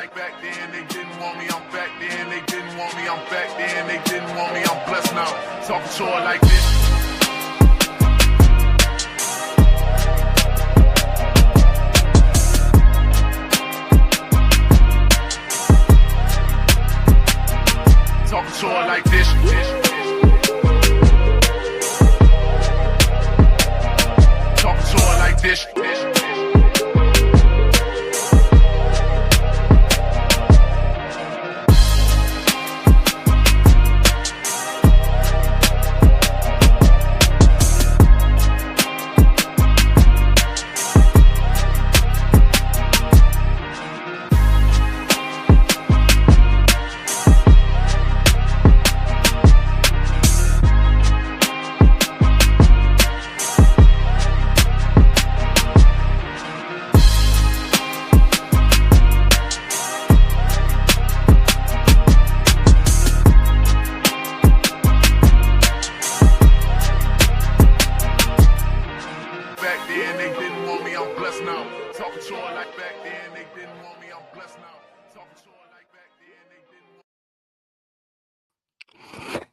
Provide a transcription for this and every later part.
like back then, they didn't want me, I'm back then. They didn't want me, I'm back then. They didn't want me, I'm blessed now. Talking to her like this. Talking to her like this. Talking to her like this.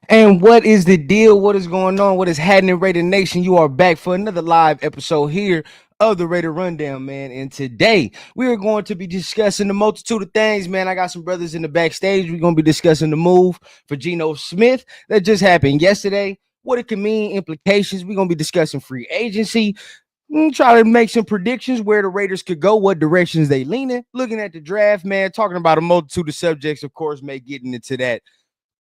And what is the deal? What is going on? What is happening, Raider Nation? You are back for another live episode here of the Raider Rundown, man. And today we are going to be discussing the multitude of things, man. I got some brothers in the backstage. We're going to be discussing the move for Geno Smith that just happened yesterday, what it can mean, implications. We're going to be discussing free agency. Try to make some predictions where the Raiders could go, what directions they lean in, looking at the draft, man, talking about a multitude of subjects, of course, getting into that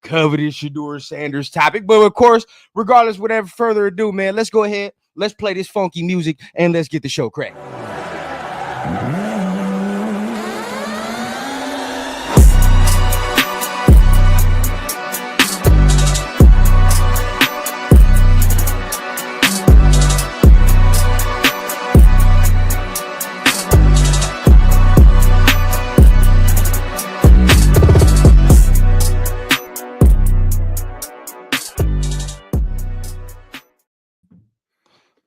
coveted Shedeur Sanders topic. But of course, regardless, without further ado, man, let's go ahead. Let's play this funky music and let's get the show cracked.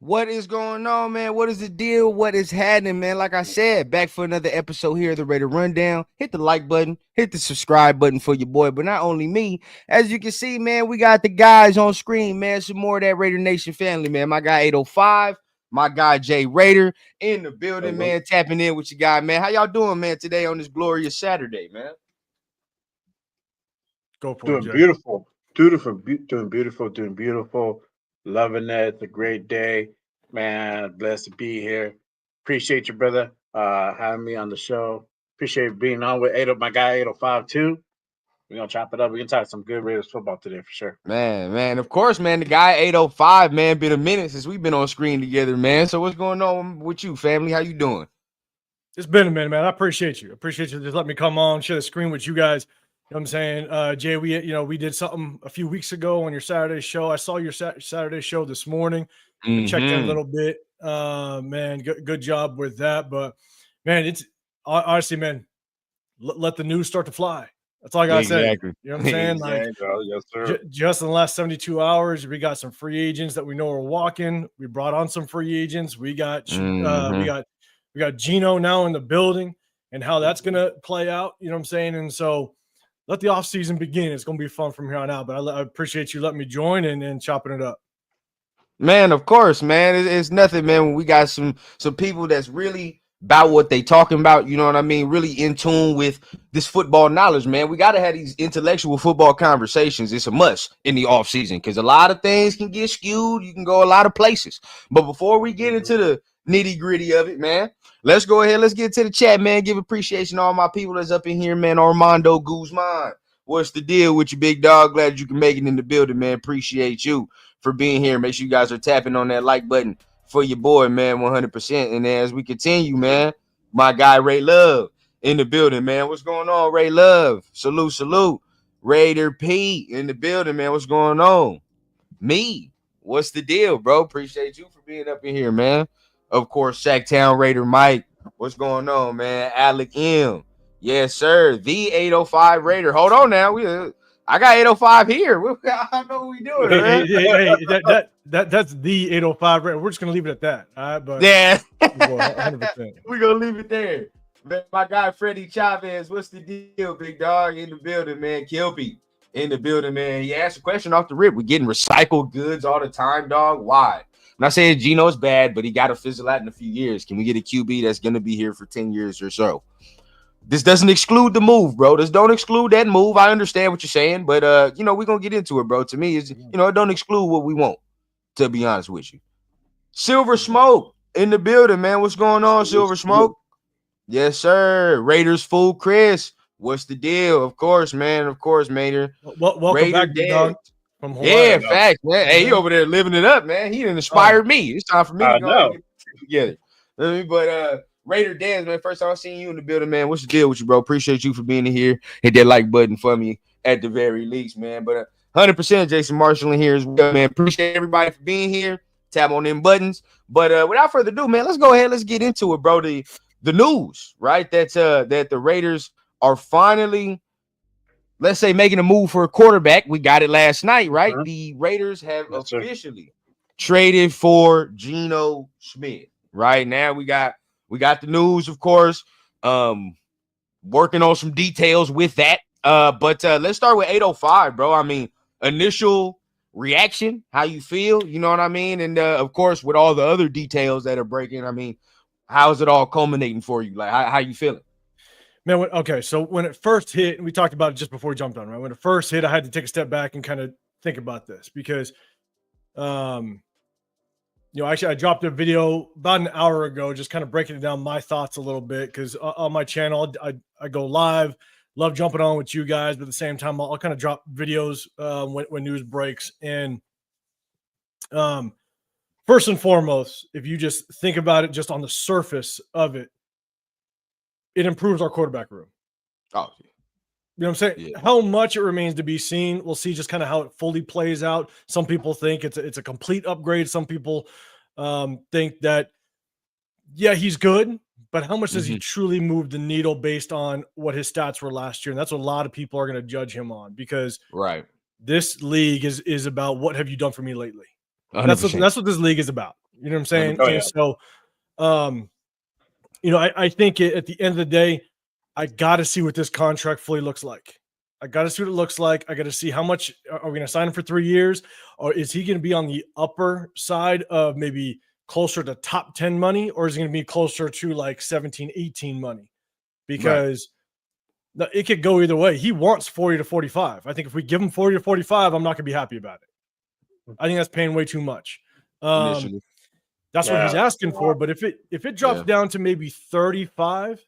What is going on, man? What is the deal? What is happening, man? Like I said, back for another episode here of the Raider Rundown. Hit the like button, hit the subscribe button for your boy, but not only me. As you can see, man, we got the guys on screen, man. Some more of that Raider Nation family, man. My guy 805, my guy Jay Raider in the building, man. Tapping in with you guy, man. How y'all doing, man, today on this glorious Saturday, man? Go for doing it, Jay. doing beautiful. Loving it. It's a great day, man. Blessed to be here. Appreciate you, brother, having me on the show. Appreciate being on with my guy 805 too. We're gonna chop it up. We can talk some good Raiders football today for sure. Man, of course, man. The guy 805, man, been a minute since we've been on screen together, man. So what's going on with you, family? How you doing? It's been a minute, man. I appreciate you. Just letting me come on, share the screen with you guys. You know what I'm saying? Jay, we did something a few weeks ago on your Saturday show. I saw your Saturday show this morning. Checked in a little bit. Man, good job with that. But, man, it's honestly, man, let the news start to fly. That's all I got to say. You know what I'm saying? Yes, sir. Just in the last 72 hours, we got some free agents that we know are walking. We brought on some free agents. We got we got Geno now in the building and how that's going to play out. You know what I'm saying? And so let the offseason begin. It's going to be fun from here on out. But I appreciate you letting me join and chopping it up. Man, of course, man. It's nothing, man, when we got some people that's really about what they talking about, you know what I mean? Really in tune with this football knowledge, man. We got to have these intellectual football conversations. It's a must in the offseason because a lot of things can get skewed. You can go a lot of places. But before we get into the nitty-gritty of it, man, let's go ahead. Let's get to the chat, man. Give appreciation to all my people that's up in here, man. Armando Guzman, what's the deal with you, big dog? Glad you can make it in the building, man. Appreciate you for being here. Make sure you guys are tapping on that like button for your boy, man, 100%. And as we continue, man, my guy Ray Love in the building, man. What's going on, Ray Love? Salute. Raider P in the building, man. What's going on? Me, what's the deal, bro? Appreciate you for being up in here, man. Of course, Shacktown Raider Mike. What's going on, man? Alec M. Yes, sir. The 805 Raider. Hold on now. I got 805 here. I know what we doing, man. Hey, that's the 805 Raider. We're just gonna leave it at that. All right, but yeah, 100%. we're gonna leave it there. Man, my guy Freddie Chavez, what's the deal, big dog? In the building, man. Kilby in the building, man. He asked a question off the rip. We're getting recycled goods all the time, dog. Why? I'm not saying Geno's bad, but he got to fizzle out in a few years. Can we get a QB that's going to be here for 10 years or so? This doesn't exclude the move, bro. This don't exclude that move. I understand what you're saying, but we're gonna get into it, bro. To me, it's it don't exclude what we want, to be honest with you. Silver Smoke in the building, man. What's going on, Silver Smoke? Yes, sir. Raiders fool Chris. What's the deal? Of course, man. Of course, Mater. Welcome Raider back, big dog. From Hawaii. Yeah, facts, man. Hey, he over there living it up, man. He done inspired me. It's time for me to go and get it together. But Raider Dance, man. First time I seen you in the building, man. What's the deal with you, bro? Appreciate you for being in here. Hit that like button for me at the very least, man. But 100% Jason Marshall in here as well, man. Appreciate everybody for being here. Tap on them buttons. But without further ado, man, let's go ahead. Let's get into it, bro. The news, right? That the Raiders are finally, let's say, making a move for a quarterback. We got it last night, right? The Raiders have officially traded for Geno Smith. Right now, we got the news, of course. Working on some details with that. But let's start with 805, bro. I mean, initial reaction, how you feel, you know what I mean? And of course, with all the other details that are breaking, I mean, how's it all culminating for you? Like, how you feeling? Man, okay, so when it first hit, and we talked about it just before we jumped on, right? When it first hit, I had to take a step back and kind of think about this because, actually I dropped a video about an hour ago, just kind of breaking it down, my thoughts a little bit, because on my channel, I go live, love jumping on with you guys, but at the same time, I'll kind of drop videos when news breaks. And first and foremost, if you just think about it just on the surface of it, it improves our quarterback room. Oh, yeah. You know what I'm saying? Yeah. How much it remains to be seen. We'll see just kind of how it fully plays out. Some people think it's a complete upgrade. Some people think that, yeah, he's good, but how much does he truly move the needle based on what his stats were last year? And that's what a lot of people are going to judge him on, because this league is about what have you done for me lately? That's what this league is about. You know what I'm saying? Oh, yeah. And so, I think at the end of the day, I got to see what this contract fully looks like. I got to see what it looks like. I got to see how much are we going to sign him for 3 years, or is he going to be on the upper side of maybe closer to top 10 money, or is he going to be closer to like 17, 18 money? Because it could go either way. He wants 40 to 45. I think if we give him 40 to 45, I'm not going to be happy about it. I think that's paying way too much. That's what he's asking for. But if it drops down to maybe 35,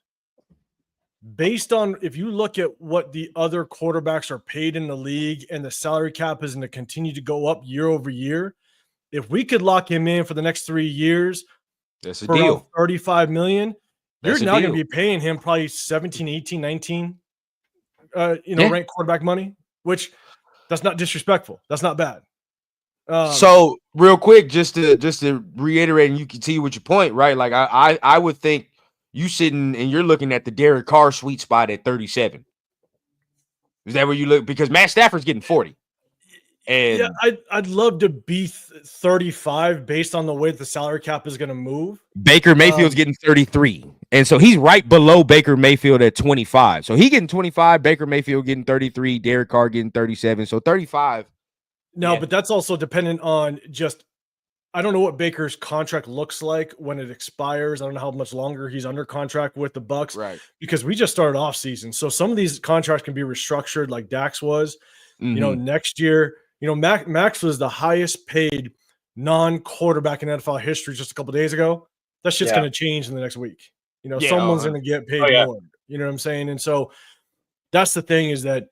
based on, if you look at what the other quarterbacks are paid in the league and the salary cap is going to continue to go up year over year, if we could lock him in for the next 3 years, that's a deal. $35 million, you're now going to be paying him probably 17, 18, 19, ranked quarterback money, which that's not disrespectful. That's not bad. So real quick, just to reiterate, and you can see what your point, right? Like I would think you sitting and you're looking at the Derek Carr sweet spot at 37. Is that where you look? Because Matt Stafford's getting 40. And I'd love to be 35 based on the way the salary cap is going to move. Baker Mayfield's getting 33. And so he's right below Baker Mayfield at 25. So he getting 25, Baker Mayfield getting 33, Derek Carr getting 37. So 35. No, but that's also dependent on just, I don't know what Baker's contract looks like when it expires. I don't know how much longer he's under contract with the Bucs, right? Because we just started off season. So some of these contracts can be restructured like Dax was, next year. Max was the highest paid non-quarterback in NFL history just a couple of days ago. That shit's going to change in the next week. Someone's going to get paid more. You know what I'm saying? And so that's the thing, is that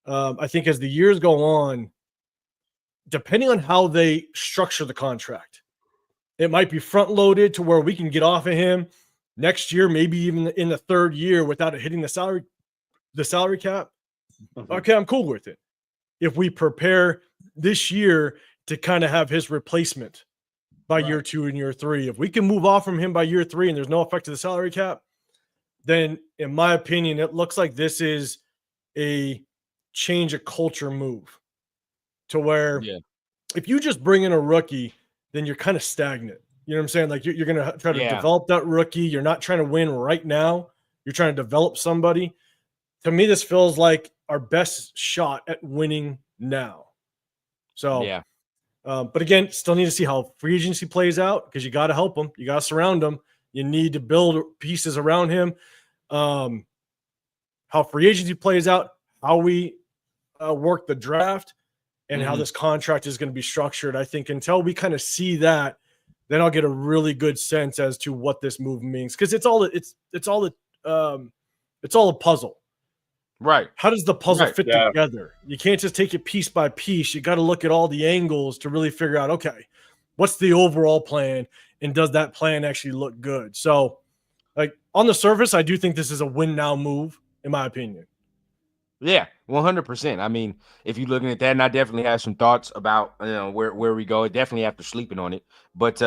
I think as the years go on, depending on how they structure the contract, it might be front loaded to where we can get off of him next year, maybe even in the third year without it hitting the salary cap. Okay, I'm cool with it. If we prepare this year to kind of have his replacement by year 2 and year 3, if we can move off from him by year 3 and there's no effect to the salary cap, then in my opinion, it looks like this is a change of culture move. To where if you just bring in a rookie, then you're kind of stagnant. You know what I'm saying? Like you're going to try to develop that rookie. You're not trying to win right now. You're trying to develop somebody. To me, this feels like our best shot at winning now. So, Yeah. But again, still need to see how free agency plays out because you got to help him. You got to surround him. You need to build pieces around him. How free agency plays out, how we work the draft, and how this contract is going to be structured. I think until we kind of see that, then I'll get a really good sense as to what this move means because it's all a puzzle. Right. How does the puzzle fit yeah. together? You can't just take it piece by piece. You got to look at all the angles to really figure out, okay, what's the overall plan, and does that plan actually look good? So, like on the surface, I do think this is a win now move, in my opinion. Yeah, 100%. I mean, if you're looking at that, and I definitely have some thoughts about where we go, definitely after sleeping on it. But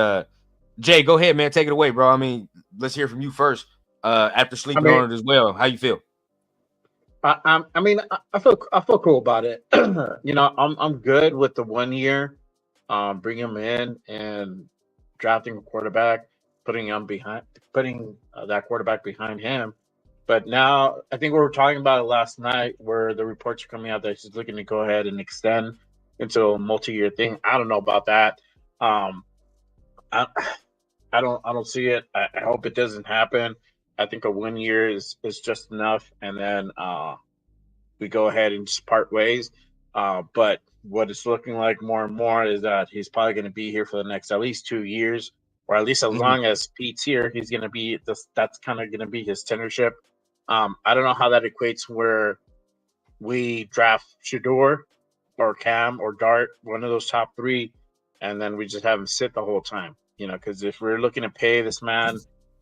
Jay, go ahead, man, take it away, bro. I mean, let's hear from you first. After sleeping on it as well, how you feel? I feel cool about it. I'm good with the 1 year, bring him in and drafting a quarterback, putting that quarterback behind him. But now I think we were talking about it last night, where the reports are coming out that he's looking to go ahead and extend into a multi-year thing. I don't know about that. I don't see it. I hope it doesn't happen. I think a 1 year is just enough, and then we go ahead and just part ways. But what it's looking like more and more is that he's probably going to be here for the next at least 2 years, or at least as long as Pete's here, he's going to be this. That's kind of going to be his tenureship. I don't know how that equates where we draft Shador or Cam or Dart, one of those top three, and then we just have him sit the whole time. Because if we're looking to pay this man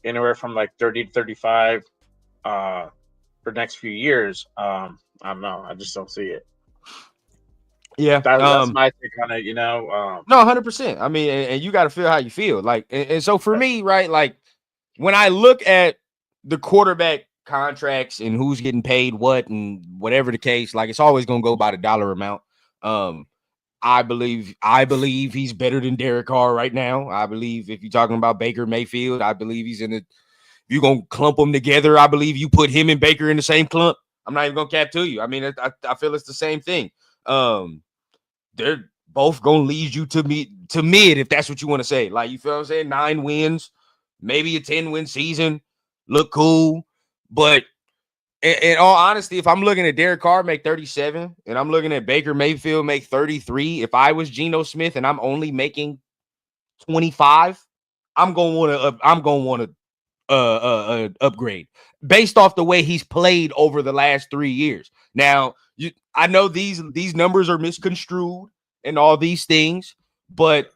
anywhere from like 30 to 35 for the next few years, I don't know. I just don't see it. Yeah, that's my take on it. No, 100%. I mean, and you got to feel how you feel. Like, and so for me, right, like when I look at the quarterback contracts and who's getting paid what and whatever the case, like it's always going to go by the dollar amount. I believe he's better than Derek Carr right now. I believe if you're talking about Baker Mayfield, I believe he's in it. You're going to clump them together. I believe you put him and Baker in the same clump. I'm not even going to cap to you. I mean, I feel it's the same thing. They're both going to lead you to mid, if that's what you want to say. Like, you feel what I'm saying? 9 wins, maybe a 10-win season. Look cool. But in all honesty, if I'm looking at Derek Carr make 37 and I'm looking at Baker Mayfield make 33, if I was Geno Smith and I'm only making 25, I'm going to want to upgrade based off the way he's played over the last 3 years. Now, I know these numbers are misconstrued and all these things, but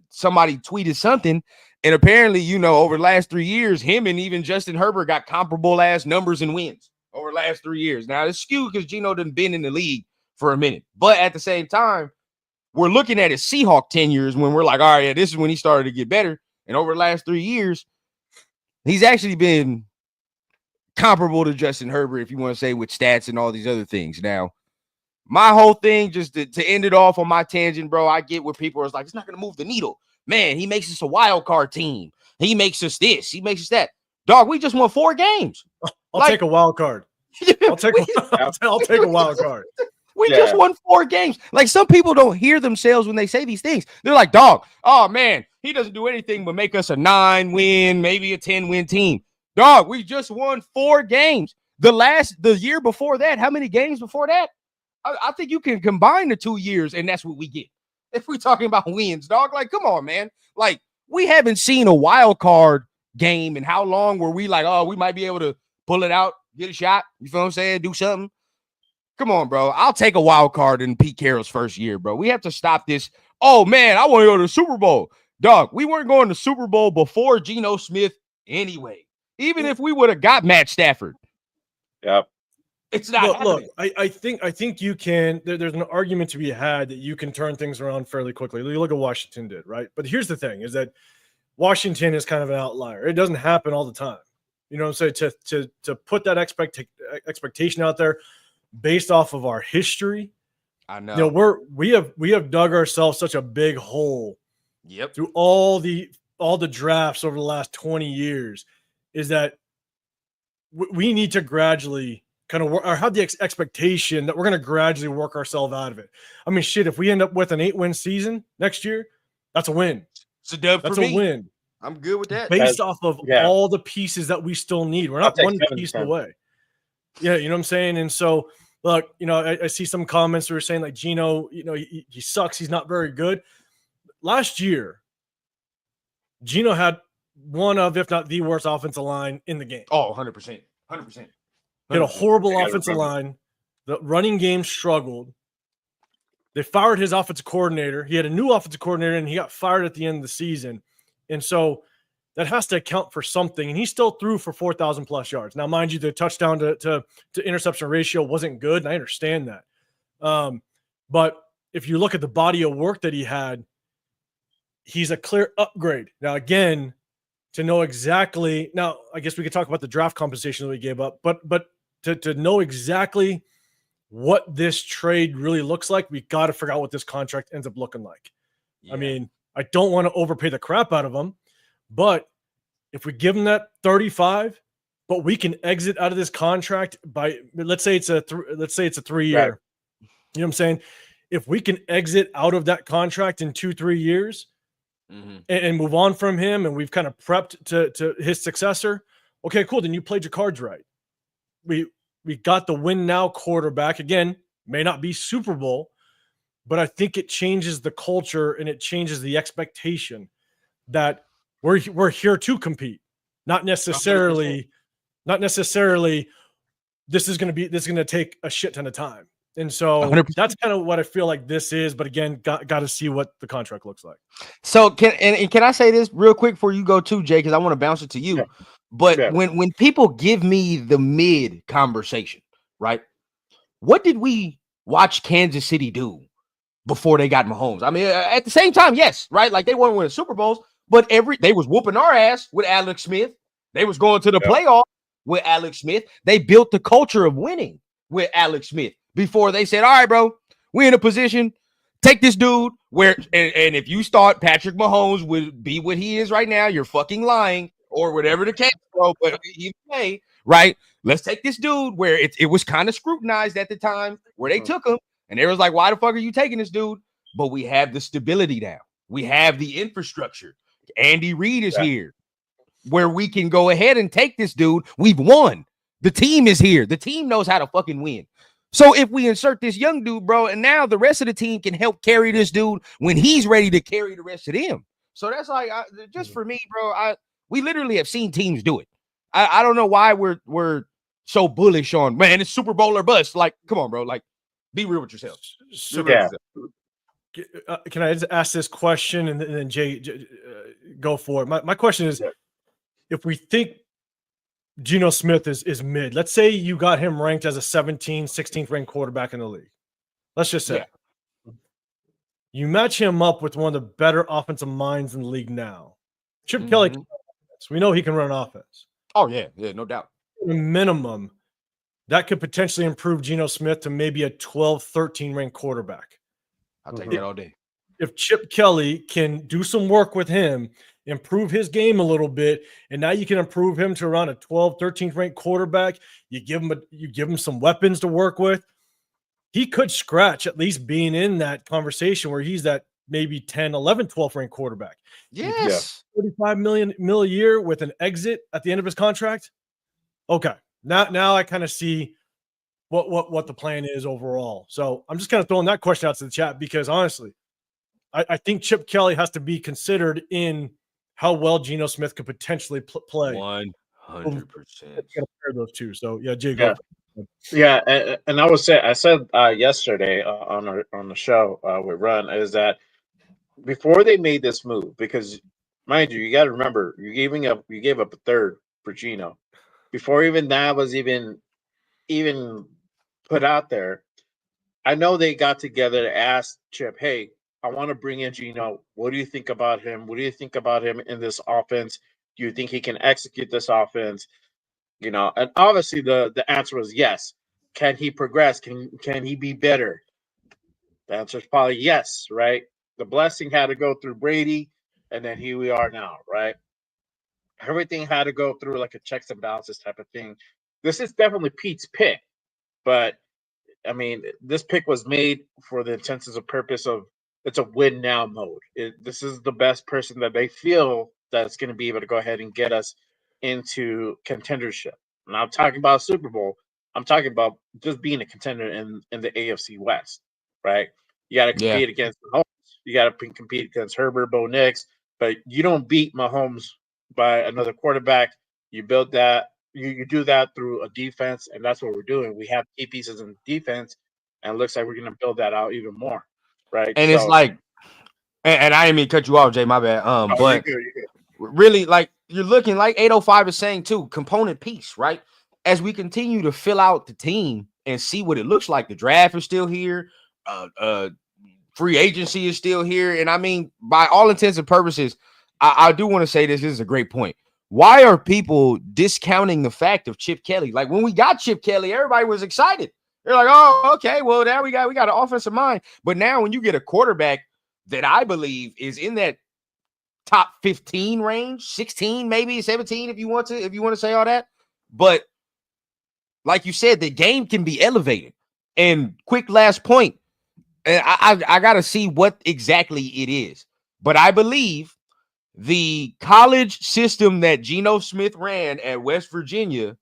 somebody tweeted something, and apparently, over the last 3 years, him and even Justin Herbert got comparable ass numbers and wins over the last 3 years. Now it's skewed because Geno done been in the league for a minute, but at the same time, we're looking at his Seahawk tenures when we're like, all right, yeah, this is when he started to get better. And over the last 3 years, he's actually been comparable to Justin Herbert, if you want to say, with stats and all these other things. Now, my whole thing, just to end it off on my tangent, bro, I get where people are like, it's not going to move the needle. Man, he makes us a wild card team. He makes us this. He makes us that. Dog, we just won 4 games. I'll take a wild card. I'll take a wild card. We just won 4 games. Like, some people don't hear themselves when they say these things. They're like, dog, oh, man, he doesn't do anything but make us a 9-win, maybe a 10-win team. Dog, we just won 4 games. The year before that, how many games before that? I think you can combine the 2 years, and that's what we get. If we're talking about wins, dog, like, come on, man. Like, we haven't seen a wild card game in how long were we like, oh, we might be able to pull it out, get a shot. You feel what I'm saying? Do something. Come on, bro. I'll take a wild card in Pete Carroll's first year, bro. We have to stop this. Oh, man, I want to go to the Super Bowl. Dog, we weren't going to the Super Bowl before Geno Smith anyway. Even if we would have got Matt Stafford. Yep. It's not. Look, I think you can. There's an argument to be had that you can turn things around fairly quickly. You look at Washington did, right? But here's the thing: is that Washington is kind of an outlier. It doesn't happen all the time. You know what I'm saying? To put that expectation out there based off of our history, I know. We have dug ourselves such a big hole. Yep. Through all the drafts over the last 20 years, is that we need to gradually kind of work or have the expectation that we're going to gradually work ourselves out of it. I mean, shit, if we end up with an 8-win season next year, that's a win. It's a dub That's for a me. win. I'm good with that. Based off of all the pieces that we still need. We're not one piece away. Yeah, you know what I'm saying? And so, look, you know, I see some comments that are saying like Geno, you know, he sucks. He's not very good. Last year, Geno had one of, if not the worst offensive line in the game. Oh, 100%. 100%. He had a horrible offensive line. The running game struggled. They fired his offensive coordinator. He had a new offensive coordinator, and he got fired at the end of the season. And so that has to account for something. And he still threw for 4,000 plus yards. Now, mind you, the touchdown to interception ratio wasn't good, and I understand that. But if you look at the body of work that he had, he's a clear upgrade. Now, again, to know exactly – now, I guess we could talk about the draft compensation that we gave up, but to know exactly what this trade really looks like, we got to figure out what this contract ends up looking like. Yeah. I mean, I don't want to overpay the crap out of him, but if we give him that 35, but we can exit out of this contract by – let's say it's a 3-year. Right. You know what I'm saying? If we can exit out of that contract in 2-3 years – and move on from him, and we've kind of prepped to his successor. Okay, cool. Then you played your cards right. We got the win now quarterback. Again, may not be Super Bowl, but I think it changes the culture and it changes the expectation that we're here to compete. Not necessarily this is going to take a shit ton of time. And so 100%. That's kind of what I feel like this is. But again, got to see what the contract looks like. So can I say this real quick before you go too, Jay? Because I want to bounce it to you. Yeah. But when people give me the mid conversation, right? What did we watch Kansas City do before they got Mahomes? I mean, at the same time, yes, right? Like they weren't winning Super Bowls, but they was whooping our ass with Alex Smith. They was going to the playoff with Alex Smith. They built the culture of winning with Alex Smith. Before they said, all right, bro, we're in a position, take this dude where, and if you start Patrick Mahomes would be what he is right now, you're fucking lying or whatever the case, bro. But either way, right, let's take this dude where it was kind of scrutinized at the time where they took him and they was like, why the fuck are you taking this dude? But we have the stability now. We have the infrastructure. Andy Reid is here where we can go ahead and take this dude. We've won. The team is here. The team knows how to fucking win. So if we insert this young dude, bro, and now the rest of the team can help carry this dude when he's ready to carry the rest of them. So that's like, just for me, bro, we literally have seen teams do it. I don't know why we're so bullish on, man, it's Super Bowl or bust. Like, come on, bro. Like, be real with yourself. Can I just ask this question and then Jay, go for it? My question is, if we think Geno Smith is mid. Let's say you got him ranked as a 16th ranked quarterback in the league. Let's just say you match him up with one of the better offensive minds in the league now. Chip Kelly, we know he can run offense. Oh, yeah, no doubt. At a minimum, that could potentially improve Geno Smith to maybe a 12, 13 ranked quarterback. I'll take that all day. If Chip Kelly can do some work with him, improve his game a little bit, and now you can improve him to around a 12, 13th ranked quarterback. You give him some weapons to work with. He could scratch at least being in that conversation where he's that maybe 10, 11, 12th ranked quarterback. Yes. $35 million a year with an exit at the end of his contract. Okay. Now I kind of see what the plan is overall. So I'm just kind of throwing that question out to the chat because honestly, I think Chip Kelly has to be considered in how well Geno Smith could potentially play. 100%. Compare those two. So yeah, Jay, go. Yeah, and I said yesterday on the show with Run is that before they made this move, because mind you got to remember you gave up a third for Geno before even that was even put out there. I know they got together to ask Chip, hey, I want to bring in Geno. What do you think about him? What do you think about him in this offense? Do you think he can execute this offense? You know, and obviously the answer was yes. Can he progress? Can he be better? The answer is probably yes, right? The blessing had to go through Brady, and then here we are now, right? Everything had to go through like a checks and balances type of thing this is definitely Pete's pick, but I mean, this pick was made for the intents of purpose of it's a win now mode. This is the best person that they feel that's going to be able to go ahead and get us into contendership. And I'm talking about Super Bowl. I'm talking about just being a contender in the AFC West, right? You got to Yeah. compete against Mahomes. You got to compete against Herbert, Bo Nix, but you don't beat Mahomes by another quarterback. You build that. You do that through a defense, and that's what we're doing. We have key pieces in defense, and it looks like we're going to build that out even more, right? And it's So, like, and I didn't mean to cut you off, Jay, my bad. you're But good. You're good. really, like, you're looking like 805 is saying too, component piece, right? As we continue to fill out the team and see what it looks like, the draft is still here, free agency is still here, and I mean, by all intents and purposes, I do want to say this is a great point. Why are people discounting the fact of Chip Kelly? Like, when we got Chip Kelly, everybody was excited. They're like, oh, okay, well, now we got an offensive mind. But now when you get a quarterback that I believe is in that top 15 range, 16, maybe 17, if you want to say all that. But like you said, the game can be elevated. And quick last point, and I gotta see what exactly it is. But I believe the college system that Geno Smith ran at West Virginia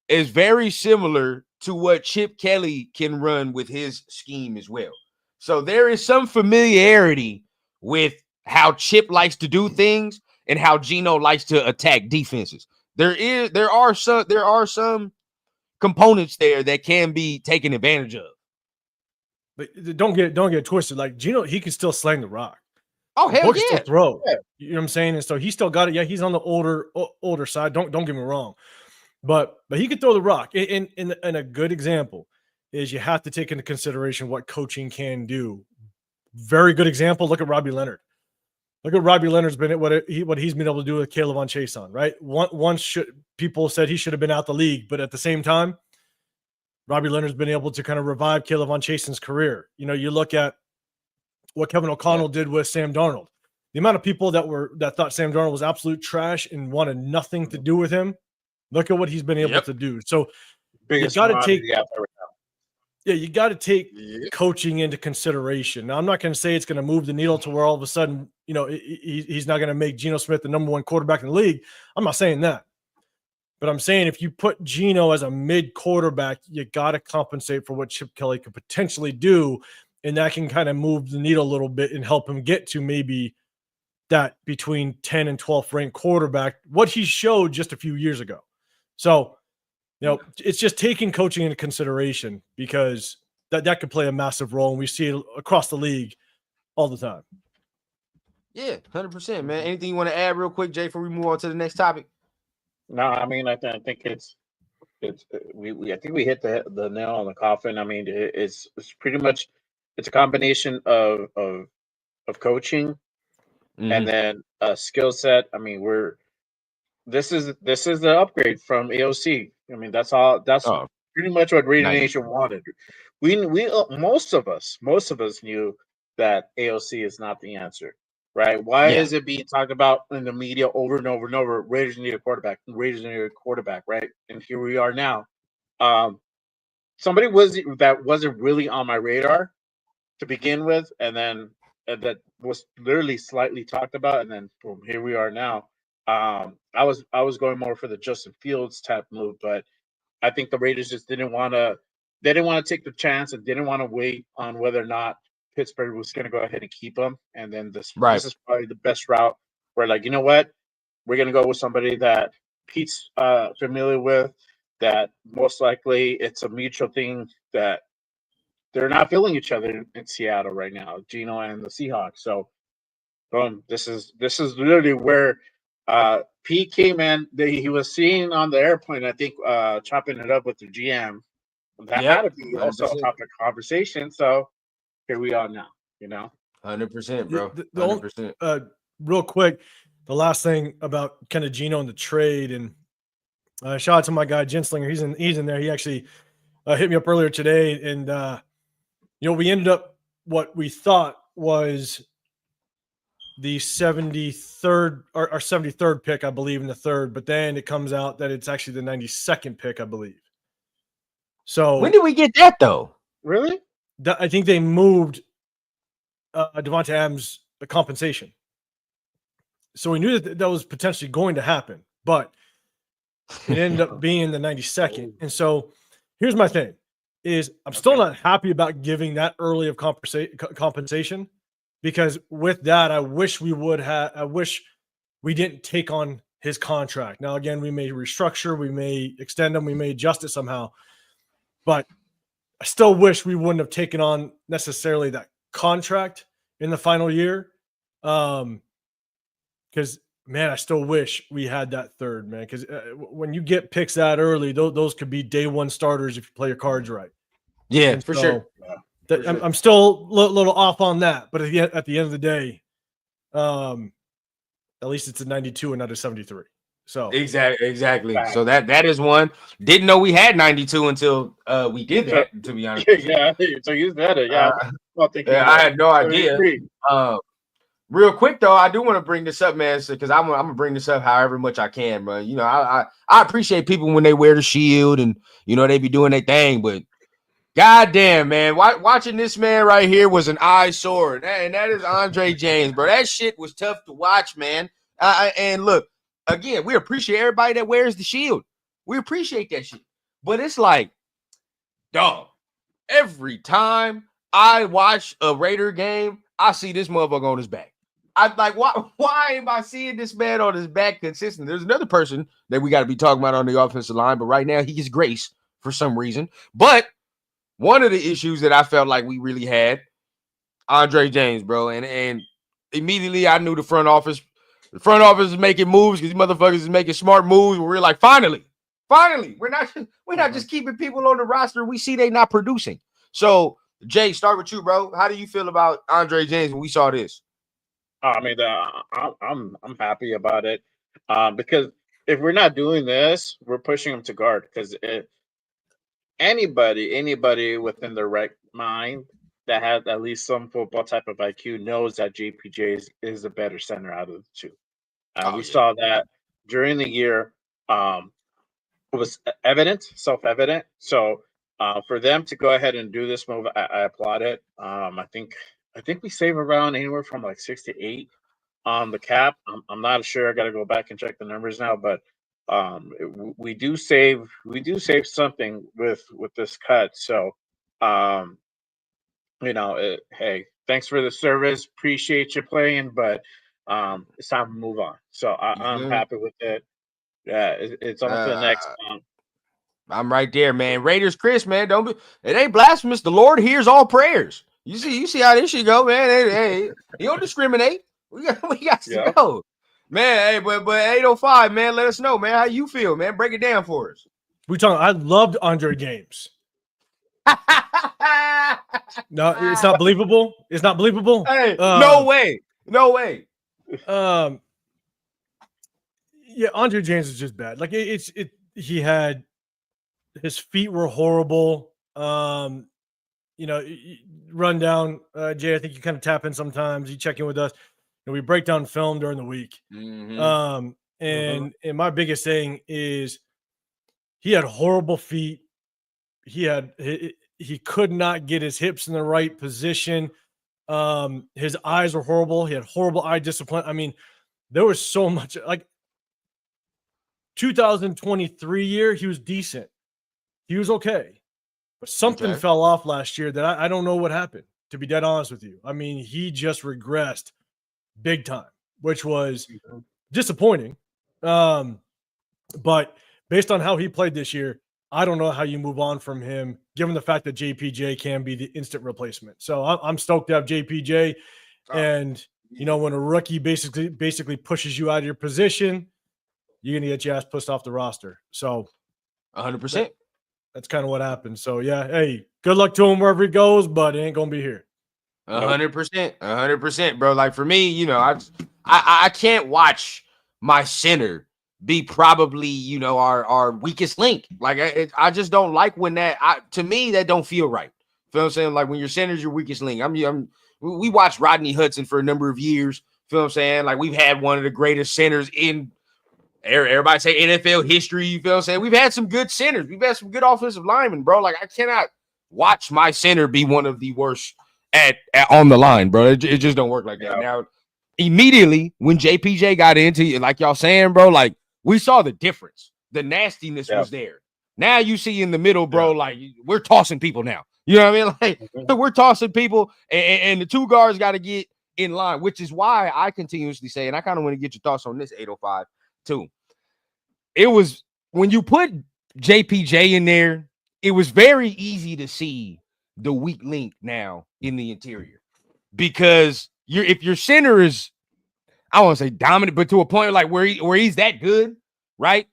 is very similar to what Chip Kelly can run with his scheme as well. So there is some familiarity with how Chip likes to do things and how Geno likes to attack defenses. There are some components there that can be taken advantage of. But don't get twisted. Like Geno, he can still slang the rock. Oh, hell Book yeah. still throw. Yeah. You know what I'm saying? And so he still got it. Yeah, he's on the older side. Don't get me wrong. But he could throw the rock. And a good example is you have to take into consideration what coaching can do. Very good example. Look at Robbie Leonard. Look at Robbie Leonard's been at what he's been able to do with Caleb on Chase on, right? Once people said he should have been out the league, but at the same time, Robbie Leonard's been able to kind of revive Caleb on Chasen's career. You know, you look at what Kevin O'Connell did with Sam Darnold. The amount of people that thought Sam Darnold was absolute trash and wanted nothing to do with him. Look at what he's been able to do. So Biggest you got to take, out there right now. yeah, you got to take coaching into consideration. Now, I'm not going to say it's going to move the needle to where all of a sudden, you know, he's not going to make Geno Smith the number one quarterback in the league. I'm not saying that. But I'm saying if you put Geno as a mid quarterback, you got to compensate for what Chip Kelly could potentially do. And that can kind of move the needle a little bit and help him get to maybe that between 10 and 12th ranked quarterback, what he showed just a few years ago. So, you know, it's just taking coaching into consideration because that could play a massive role. And we see it across the league all the time. Yeah, 100%, man. Anything you want to add real quick, Jay, before we move on to the next topic? No, I mean, I think it's we I think we hit the nail on the coffin. I mean, it's pretty much it's a combination of coaching and then a skill set. I mean, this is the upgrade from AOC. I mean, that's pretty much what Raider Nation wanted. We most of us knew that AOC is not the answer. Right? Why is it being talked about in the media over and over and over? Raiders need a quarterback. Raiders need a quarterback, right? And here we are now. Somebody that wasn't really on my radar to begin with, and then that was literally slightly talked about, and then boom, here we are now. I was going more for the Justin Fields type move, but I think the Raiders just didn't want to take the chance and didn't want to wait on whether or not Pittsburgh was going to go ahead and keep him. And then this is probably the best route where, like, you know what? We're going to go with somebody that Pete's familiar with, that most likely it's a mutual thing that they're not feeling each other in Seattle right now, Geno and the Seahawks. So, boom, this is literally where Pete came in. He was seen on the airplane, I think, chopping it up with the GM. That had to be also a topic of conversation. So, here we are now, you know. 100%, bro. 100%. Real quick, the last thing about kind of Geno and the trade, and shout out to my guy Genslinger. He's in there. He actually hit me up earlier today, and you know, we ended up what we thought was the 73rd or 73rd pick, I believe, in the third, but then it comes out that it's actually the 92nd pick, I believe. So when did we get that though? Really? I think they moved Devontae Adams the compensation. So we knew that was potentially going to happen, but it ended up being the 92nd. And so here's my thing is I'm still not happy about giving that early of compensation, because with that, I wish we didn't take on his contract. Now, again, we may restructure, we may extend him, we may adjust it somehow, but I still wish we wouldn't have taken on necessarily that contract in the final year. Because, man, I still wish we had that third, man. Because when you get picks that early, those could be day one starters if you play your cards right. Yeah, And for so sure. I'm still a little off on that. But at the end of the day, at least it's a 92 and not a 73. So Exactly. Right. So that is one. Didn't know we had 92 until we did that, to be honest. Yeah. So you said it. Yeah. I had no idea. 73. Real quick though, I do want to bring this up, man, because I'm gonna bring this up however much I can, bro. You know, I appreciate people when they wear the shield and they be doing their thing, but goddamn, man, watching this man right here was an eyesore, and that is Andre James, bro. That shit was tough to watch, man. And look, again, we appreciate everybody that wears the shield. We appreciate that shit, but it's like, dog, every time I watch a Raider game, I see this motherfucker on his back. I'm like, why am I seeing this man on his back consistently? There's another person that we got to be talking about on the offensive line, but right now he gets grace for some reason. But one of the issues that I felt like we really had, Andre James, bro, and immediately I knew the front office is making moves because these motherfuckers is making smart moves. Where we're like, finally, we're not just keeping people on the roster. We see they not producing. So, Jay, start with you, bro. How do you feel about Andre James when we saw this? I mean, I'm happy about it because if we're not doing this, we're pushing him to guard. Because anybody within their right mind that has at least some football type of IQ knows that JPJ is the better center out of the two. We saw that during the year. It was self-evident. So for them to go ahead and do this move, I applaud it. I think we save around anywhere from like 6 to 8 on the cap. I'm not sure. I got to go back and check the numbers now, but we do save something with this cut. So hey, thanks for the service. Appreciate you playing, but it's time to move on. So I'm happy with it. Yeah, it's on to the next one. I'm right there, man. Raiders, Chris, man, it ain't blasphemous. The Lord hears all prayers. You see how this shit go, man. Hey, he don't discriminate. We got to go, man. Hey, but 805, man. Let us know, man. How you feel, man? Break it down for us. I loved Andre James. No, it's not believable. It's not believable. Hey, no way. Yeah, Andre James is just bad. Like he had his feet were horrible. Run down, Jay. I think you kind of tap in sometimes. You check in with us, and we break down film during the week. Mm-hmm. And my biggest thing is he had horrible feet. He could not get his hips in the right position. His eyes were horrible. He had horrible eye discipline. I mean, there was so much. Like 2023 year, he was decent. He was okay. But something fell off last year that I don't know what happened, to be dead honest with you. I mean, he just regressed big time, which was disappointing. But based on how he played this year, I don't know how you move on from him, given the fact that JPJ can be the instant replacement. So I'm stoked to have JPJ. And, when a rookie basically pushes you out of your position, you're going to get your ass pushed off the roster. So 100%. That's kind of what happened. So, yeah, hey, good luck to him wherever he goes, but it ain't going to be here. 100%, bro. Like for me, I can't watch my center be probably, our weakest link. Like I just don't like when to me, that don't feel right. Feel what I'm saying? Like when your center's your weakest link. We watched Rodney Hudson for a number of years. Feel what I'm saying? Like we've had one of the greatest centers in everybody say NFL history. You feel what I'm saying? We've had some good centers. We've had some good offensive linemen, bro. Like I cannot watch my center be one of the worst at on the line, bro. It just don't work like that. Now, immediately when JPJ got into it, like y'all saying, bro, like we saw the difference. The nastiness was there. Now you see in the middle, bro, like we're tossing people now. You know what I mean? Like we're tossing people, and the two guards got to get in line, which is why I continuously say, and I kind of want to get your thoughts on this 805 too. It was when you put JPJ in there, it was very easy to see the weak link now in the interior because if your center is, I won't say dominant, but to a point like where he's that good, right?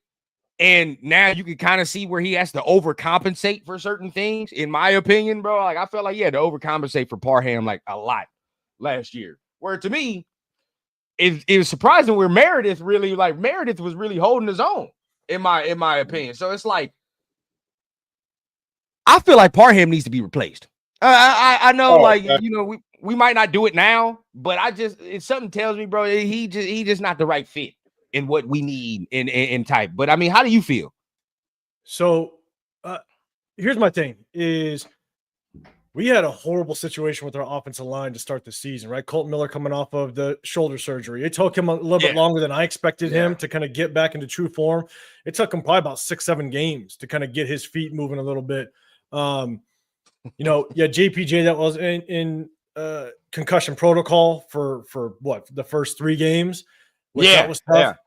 And now you can kind of see where he has to overcompensate for certain things, in my opinion, bro. Like I felt like he had to overcompensate for Parham like a lot last year. Where to me, it was surprising where Meredith was really holding his own, in my opinion. So it's like I feel like Parham needs to be replaced. I know, we might not do it now, but something tells me, bro, he just not the right fit in what we need in type. But I mean, how do you feel? So here's my thing is we had a horrible situation with our offensive line to start the season, right? Colton Miller coming off of the shoulder surgery. It took him a little bit longer than I expected him to kind of get back into true form. It took him probably about 6-7 games to kind of get his feet moving a little bit. JPJ that was in concussion protocol for what the first 3 games, which that was tough.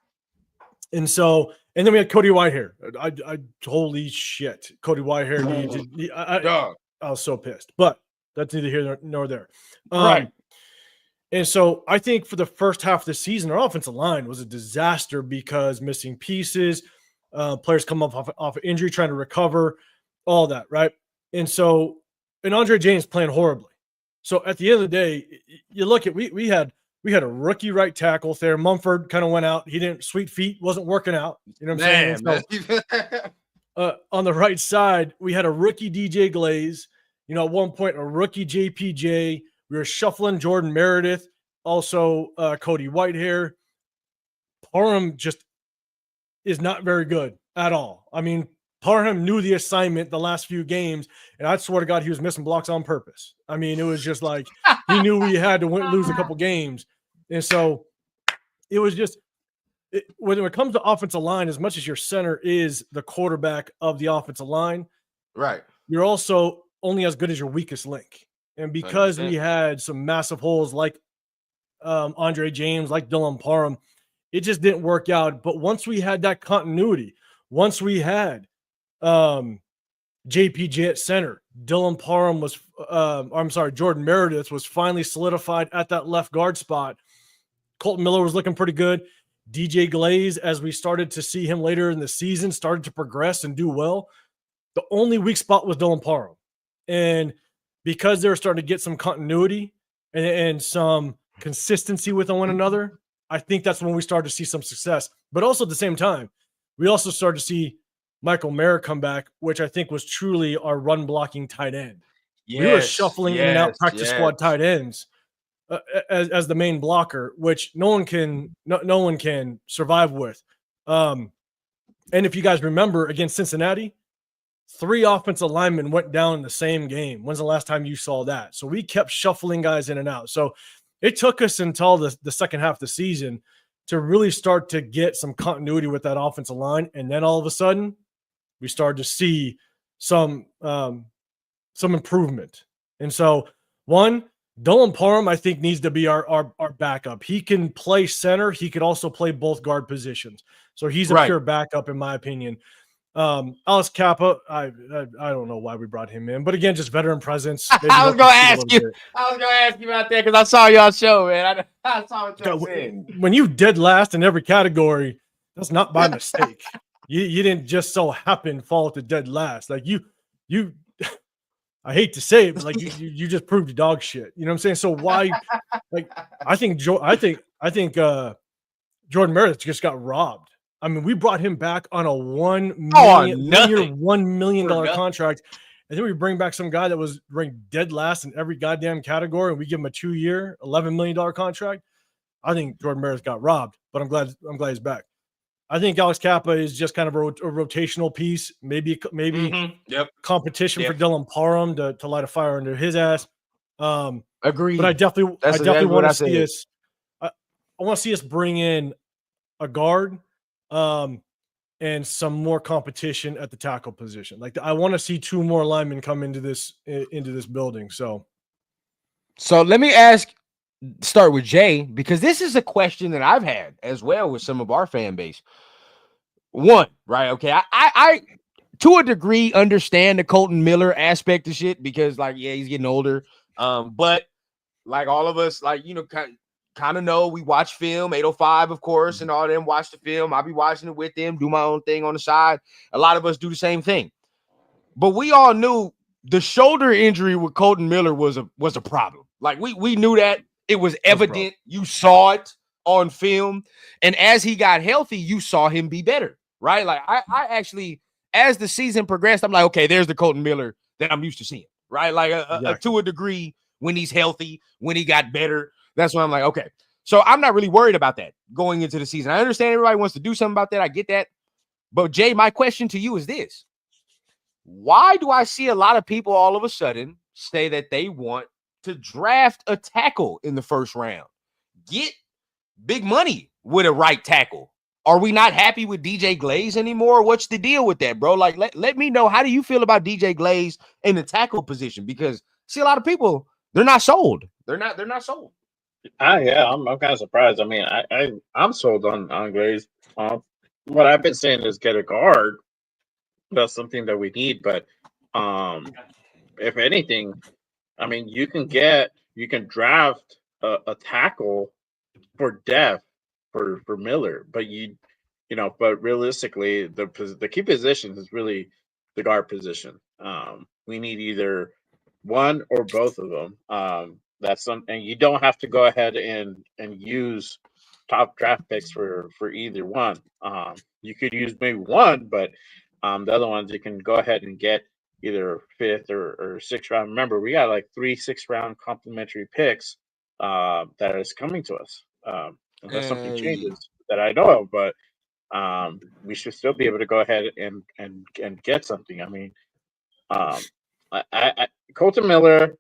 And then we had Cody Whitehair. I holy shit, Cody Whitehair. I was so pissed, but that's neither here nor there. Right. And so I think for the first half of the season, our offensive line was a disaster because missing pieces, players come off of injury, trying to recover, all that, right? And Andre James playing horribly. So at the end of the day, you look at we had a rookie right tackle there. Mumford kind of went out. He didn't, sweet feet, wasn't working out. You know what I'm saying? So, on the right side, we had a rookie DJ Glaze. At one point, a rookie JPJ. We were shuffling Jordan Meredith, also Cody Whitehair. Parham just is not very good at all. I mean, Parham knew the assignment the last few games, and I swear to God, he was missing blocks on purpose. I mean, it was just like he knew we had to lose a couple games. And so it was just when it comes to offensive line, as much as your center is the quarterback of the offensive line, right, you're also only as good as your weakest link. And because 100%. We had some massive holes like Andre James, like Dylan Parham, it just didn't work out. But once we had that continuity, once we had JPJ at center, Dylan Parham was Jordan Meredith was finally solidified at that left guard spot. Colton Miller was looking pretty good. DJ Glaze, as we started to see him later in the season, started to progress and do well. The only weak spot was Dylan Parham. And because they were starting to get some continuity and some consistency with one another, I think that's when we started to see some success. But also at the same time, we also started to see Michael Mayer come back, which I think was truly our run blocking tight end. We were shuffling in and out practice squad tight ends as the main blocker, which no one can survive with. And if you guys remember against Cincinnati, 3 offensive linemen went down in the same game. When's the last time you saw that? So we kept shuffling guys in and out. So it took us until the second half of the season to really start to get some continuity with that offensive line. And then all of a sudden, we started to see some improvement. And so, Dylan Parham, I think, needs to be our backup. He can play center. He could also play both guard positions. So he's a pure backup, in my opinion. Alex Kappa, I don't know why we brought him in, but again, just veteran presence. I was gonna ask you about that because I saw y'all show, man. I saw what you said. When you dead last in every category, that's not by mistake. You didn't just so happen fall to dead last. Like you I hate to say it, but like you just proved dog shit. You know what I'm saying? So why? Like I think Jordan Meredith just got robbed. I mean, we brought him back on a $1 million contract, and then we bring back some guy that was ranked dead last in every goddamn category, and we give him a 2-year, $11 million contract. I think Jordan Meredith got robbed, but I'm glad he's back. I think Alex Kappa is just kind of a rotational piece, maybe competition for Dylan Parham to light a fire under his ass. Agreed. But I definitely want to see us. I want to see us bring in a guard, and some more competition at the tackle position. Like I want to see 2 more linemen come into this building. So let me start with Jay, because this is a question that I've had as well with some of our fan base. One, right? Okay, I to a degree understand the Colton Miller aspect of shit, because like, yeah, he's getting older. But like all of us, like, you know, kind of know, we watch film, 805, of course, and all them watch the film. I'll be watching it with them, do my own thing on the side. A lot of us do the same thing. But we all knew the shoulder injury with Colton Miller was a problem. Like we knew that. It was evident. You saw it on film. And as he got healthy, you saw him be better, right? Like I actually, as the season progressed, I'm like, okay, there's the Colton Miller that I'm used to seeing, right? Like to a degree, when he's healthy, when he got better, that's when I'm like, okay. So I'm not really worried about that going into the season. I understand everybody wants to do something about that. I get that. But Jay, my question to you is this. Why do I see a lot of people all of a sudden say that they want to draft a tackle in the first round? Get big money with a right tackle. Are we not happy with DJ Glaze anymore? What's the deal with that, bro? Like, let me know, how do you feel about DJ Glaze in the tackle position? Because see, a lot of people, they're not sold. They're not sold. Yeah, I'm kind of surprised. I mean, I'm sold on Glaze. What I've been saying is get a guard. That's something that we need. But if anything, I mean, you can draft a tackle for depth for Miller, but but realistically, the key position is really the guard position. We need either one or both of them. And you don't have to go ahead and use top draft picks for either one. You could use maybe one, but the other ones you can go ahead and get either 5th or 6th round. Remember, we got like 3 6th-round complimentary picks that is coming to us. Unless something changes that I know of, but we should still be able to go ahead and get something. I mean, Colton Miller,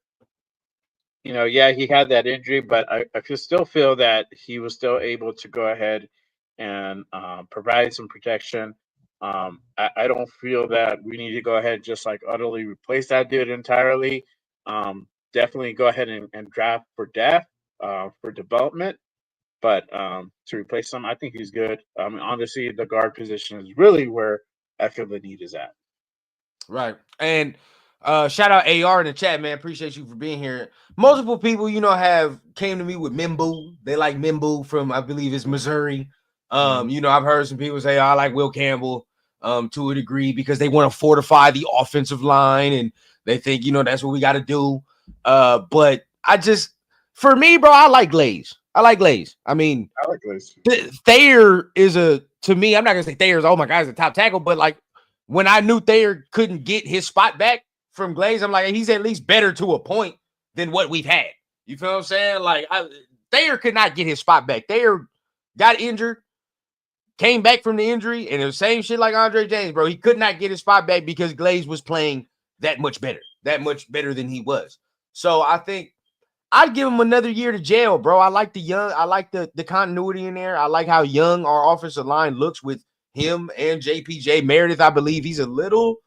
yeah, he had that injury, but I still feel that he was still able to go ahead and provide some protection. I don't feel that we need to go ahead and just like utterly replace that dude entirely. Definitely go ahead and draft for depth, for development. But to replace him, I think he's good. I mean, honestly, the guard position is really where I feel the need is at. Right. And shout out AR in the chat, man. Appreciate you for being here. Multiple people, have came to me with Mimbu. They like Mimbu from, I believe it's Missouri. I've heard some people say, I like Will Campbell to a degree, because they want to fortify the offensive line and they think, that's what we got to do. But for me, bro, I like Glaze. I mean, I like Glaze. Thayer is to me, I'm not going to say Thayer's, oh my God, he's a top tackle, but like when I knew Thayer couldn't get his spot back from Glaze, I'm like, he's at least better to a point than what we've had. You feel what I'm saying? Like, Thayer could not get his spot back. Thayer got injured, came back from the injury, and it was the same shit like Andre James, bro. He could not get his spot back because Glaze was playing that much better than he was. So I think I'd give him another year to jail, bro. I like the continuity in there. I like how young our offensive line looks with him and JPJ Meredith. I believe he's a little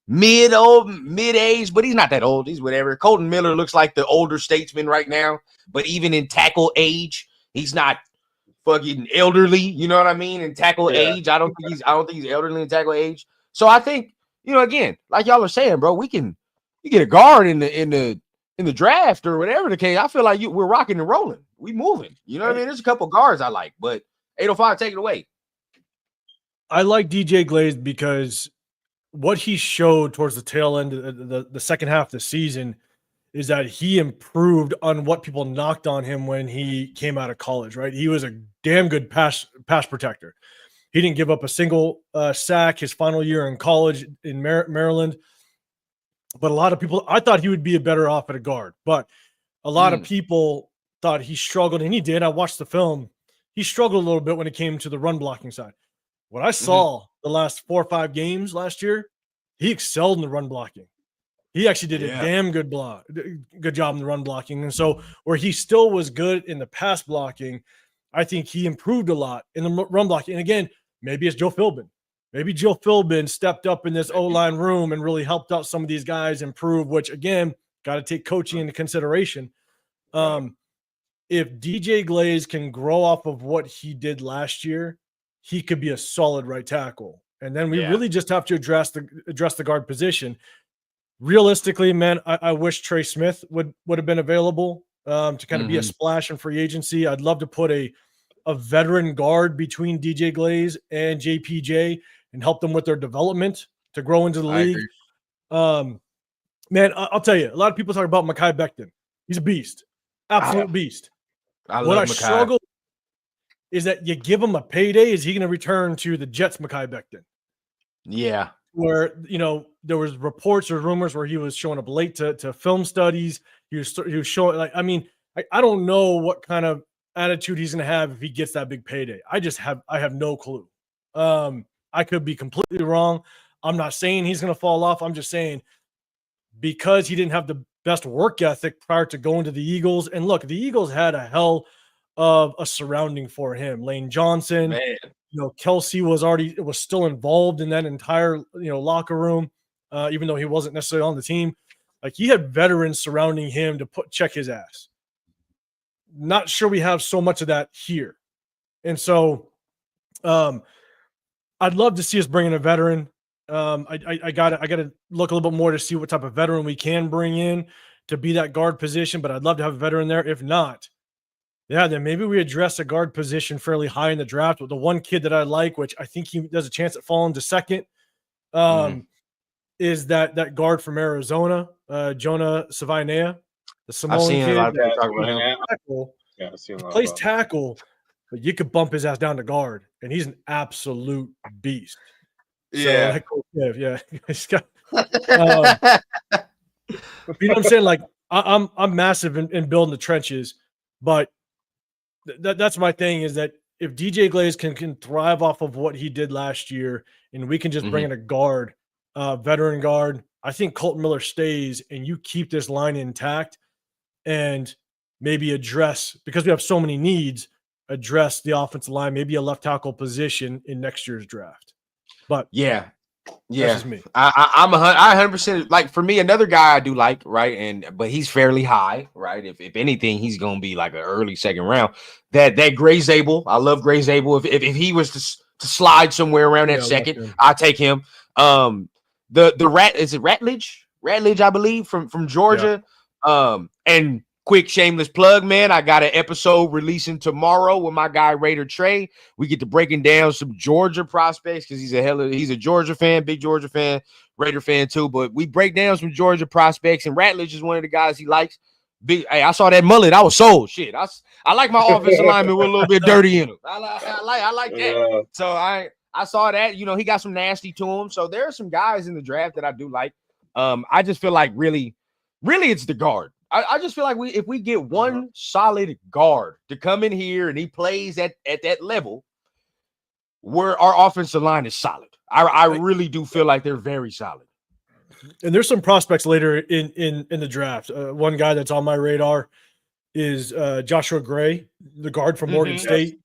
mid-age, but he's not that old. He's whatever. Colton Miller looks like the older statesman right now, but even in tackle age, he's not fucking elderly. You know what I mean? In tackle age, I don't think he's elderly in tackle age. So I think, again, like y'all are saying, bro, you get a guard in the draft or whatever the case. I feel like we're rocking and rolling. We moving. You know what I mean? There's a couple guards I like, but 805, take it away. I like DJ Glaze because what he showed towards the tail end of the second half of the season is that he improved on what people knocked on him when he came out of college, right? He was a damn good pass protector. He didn't give up a single sack his final year in college in Maryland. But a lot of people, I thought he would be a better off at a guard, but a lot of people thought he struggled, and he did. I watched the film. He struggled a little bit when it came to the run blocking side. What I saw the last 4 or 5 games last year, he excelled in the run blocking. He actually did a damn good job in the run blocking. And so where he still was good in the pass blocking, I think he improved a lot in the run blocking. And again, maybe it's Joe Philbin. Maybe Joe Philbin stepped up in this O-line room and really helped out some of these guys improve, which, again, got to take coaching into consideration. If DJ Glaze can grow off of what he did last year, he could be a solid right tackle. And then we really just have to address the guard position. Realistically, man, I wish Trey Smith would have been available to kind of be a splash in free agency. I'd love to put a veteran guard between DJ Glaze and JPJ and help them with their development to grow into the league. Man, I'll tell you, a lot of people talk about Mekhi Becton. He's a beast, absolute beast. What I struggle is that you give him a payday. Is he going to return to the Jets, Mekhi Becton? Yeah. Where, there was reports or rumors where he was showing up late to film studies. He was showing, I don't know what kind of attitude he's going to have if he gets that big payday. I have no clue. I could be completely wrong. I'm not saying he's going to fall off. I'm just saying because he didn't have the best work ethic prior to going to the Eagles. And look, the Eagles had a hell of a surrounding for him. Lane Johnson, Kelsey was still involved in that entire, locker room, even though he wasn't necessarily on the team. Like, he had veterans surrounding him to check his ass. Not sure we have so much of that here. And so I'd love to see us bring in a veteran. I gotta look a little bit more to see what type of veteran we can bring in to be that guard position, but I'd love to have a veteran there. If not, then maybe we address a guard position fairly high in the draft with the one kid that I like, which I think he does a chance at falling to second, is that guard from Arizona, Jonah Savainea, the Samoan kid. A lot of people talk about him. Tackle. He plays tackle, but you could bump his ass down to guard, and he's an absolute beast. Yeah. So, he's got, you know what I'm saying? Like, I'm massive in building the trenches, but that's my thing is that if DJ Glaze can thrive off of what he did last year, and we can just bring in a guard, veteran guard, I think Colton Miller stays, and you keep this line intact, and maybe address, because we have so many needs, address the offensive line, maybe a left tackle position in next year's draft. But yeah, that's just me. I'm 100%. Like, for me, another guy I do like, right, but he's fairly high, right. If anything, he's gonna be like an early second round. That Gray Zabel, I love Gray Zabel. If he was to slide somewhere around that second, I'll take him. The Ratledge, I believe, from Georgia. And quick shameless plug, man. I got an episode releasing tomorrow with my guy Raider Trey. We get to breaking down some Georgia prospects because he's a Georgia fan, big Georgia fan, Raider fan too. But we break down some Georgia prospects, and Ratledge is one of the guys he likes. Hey, I saw that mullet. I was sold. Shit, I like my offensive lineman with a little bit dirty in him. I like that. Yeah. So I saw that. He got some nasty to him. So there are some guys in the draft that I do like. I just feel like really it's the guard. I just feel like if we get one solid guard to come in here and he plays at that level, where our offensive line is solid. I really do feel like they're very solid. And there's some prospects later in the draft. One guy that's on my radar is Joshua Gray, the guard from Morgan State.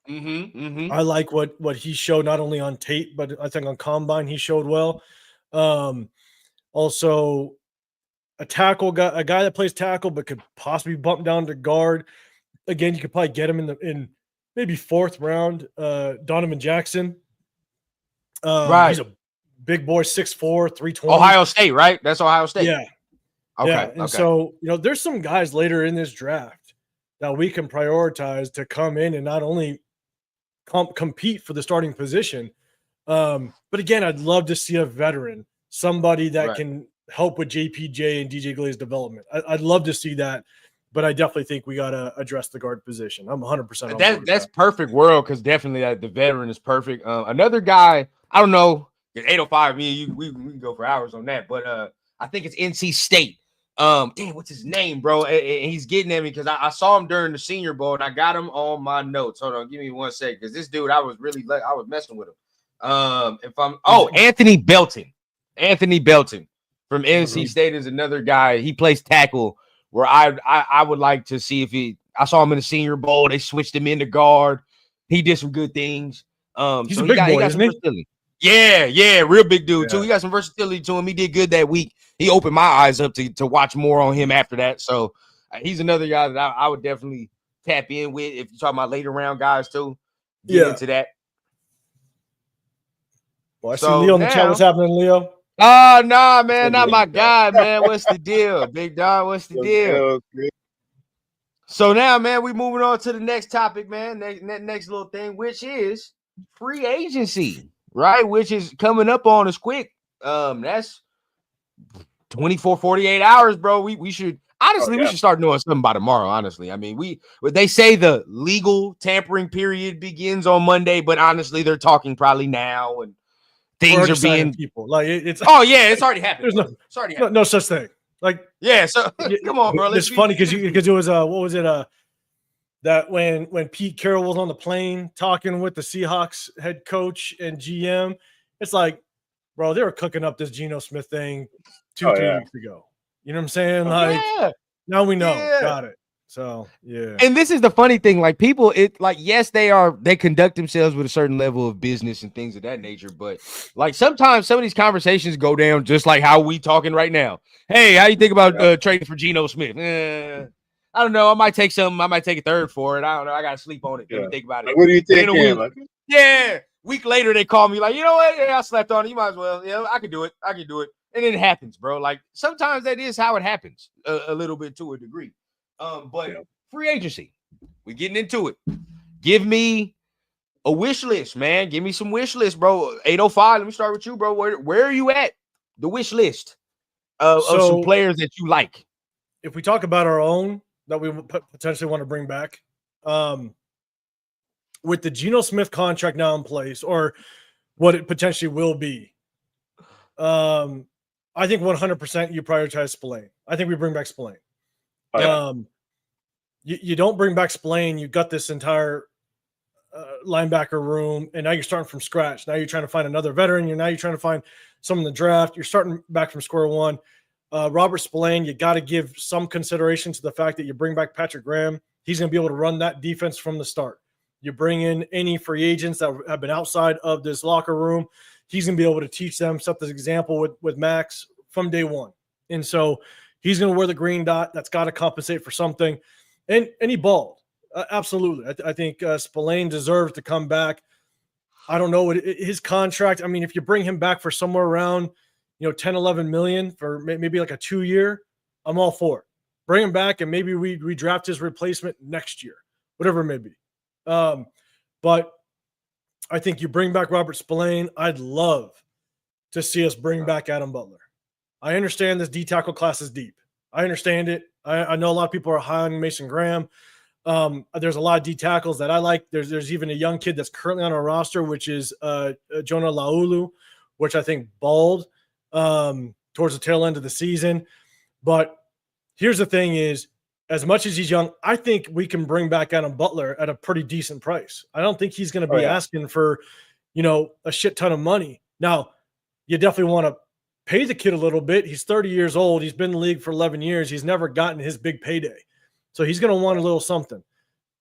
I like what he showed not only on tape, but I think on combine he showed well. Also, a guy that plays tackle but could possibly bump down to guard. Again, you could probably get him in maybe 4th round. Donovan Jackson. Right. He's a big boy, 6'4", 320. Ohio State, right? That's Ohio State. Yeah. Okay. Yeah. And so, there's some guys later in this draft that we can prioritize to come in and not only compete for the starting position, but again, I'd love to see a veteran, somebody that can help with JPJ and DJ Glaze development. I'd love to see that, but I definitely think we got to address the guard position. I'm 100% on that's perfect world, because definitely the veteran is perfect. Another guy, I don't know, 805, me and you, we can go for hours on that, but I think it's NC State. Damn, what's his name, bro? And he's getting at me because I saw him during the Senior Bowl and I got him on my notes. Hold on, give me 1 second, because this dude, I was messing with him. Anthony Belton. Anthony Belton from NC State is another guy. He plays tackle. Where I would like to see if I saw him in the Senior Bowl. They switched him into guard. He did some good things. He's a big boy, isn't he? Yeah, real big dude too. He got some versatility to him. He did good that week. He opened my eyes up to watch more on him after that. So he's another guy that I would definitely tap in with if you're talking about later round guys too. Get into that. Well, I see Leo in the chat. What's happening, Leo? Oh, nah, man, not my guy, man. What's the deal, big dog? What's the deal? So now, man, we moving on to the next topic, man. Next little thing, which is free agency, right? Which is coming up on us quick. That's 24, 48 hours, bro. We should we should start doing something by tomorrow. Honestly, I mean, they say the legal tampering period begins on Monday, but honestly, they're talking probably now and. Things are being people like it's. Oh yeah, it's already happened. There's no such thing. Like so come on, bro. It's funny because it was what was it that when Pete Carroll was on the plane talking with the Seahawks head coach and GM, it's like, bro, they were cooking up this Geno Smith thing 3 weeks ago. You know what I'm saying? Like now we know. Got it. So and this is the funny thing, like people, yes, they conduct themselves with a certain level of business and things of that nature, but like sometimes some of these conversations go down just like how we talking right now. Hey, how you think about trading for Geno Smith? I don't know. I might take a third for it. I don't know. I gotta sleep on it. Let me think about it. Like, what do you think? Week later they call me like, you know what? Yeah, I slept on it. You might as well. Yeah, I can do it. And it happens, bro. Like sometimes that is how it happens, a little bit to a degree. But free agency, we're getting into it. Give me a wish list, man. Give me some wish list, bro. 805. Let me start with you, bro. Where are you at? The wish list of some players that you like. If we talk about our own that we potentially want to bring back, with the Geno Smith contract now in place, or what it potentially will be, I think 100% you prioritize Spillane. I think we bring back Spillane. You don't bring back Spillane. You got this entire linebacker room, and now you're starting from scratch. Now you're trying to find another veteran. You're trying to find someone in the draft. You're starting back from square one. Robert Spillane, you got to give some consideration to the fact that you bring back Patrick Graham. He's going to be able to run that defense from the start. You bring in any free agents that have been outside of this locker room. He's going to be able to teach them, set this example with Max from day one. And so he's going to wear the green dot. That's got to compensate for something. And he balled. Absolutely. I think Spillane deserves to come back. I don't know what his contract. I mean, if you bring him back for somewhere around, 10, 11 million for maybe like a 2-year, I'm all for it. Bring him back and maybe we draft his replacement next year, whatever it may be. But I think you bring back Robert Spillane. I'd love to see us bring back Adam Butler. I understand this D tackle class is deep. I understand it. I know a lot of people are high on Mason Graham. There's a lot of D tackles that I like. There's even a young kid that's currently on our roster, which is Jonah Laulu, which I think balled towards the tail end of the season. But here's the thing is, as much as he's young, I think we can bring back Adam Butler at a pretty decent price. I don't think he's going to be asking for, a shit ton of money. Now, you definitely want to pay the kid a little bit. He's 30 years old. He's been in the league for 11 years. He's never gotten his big payday. So he's going to want a little something.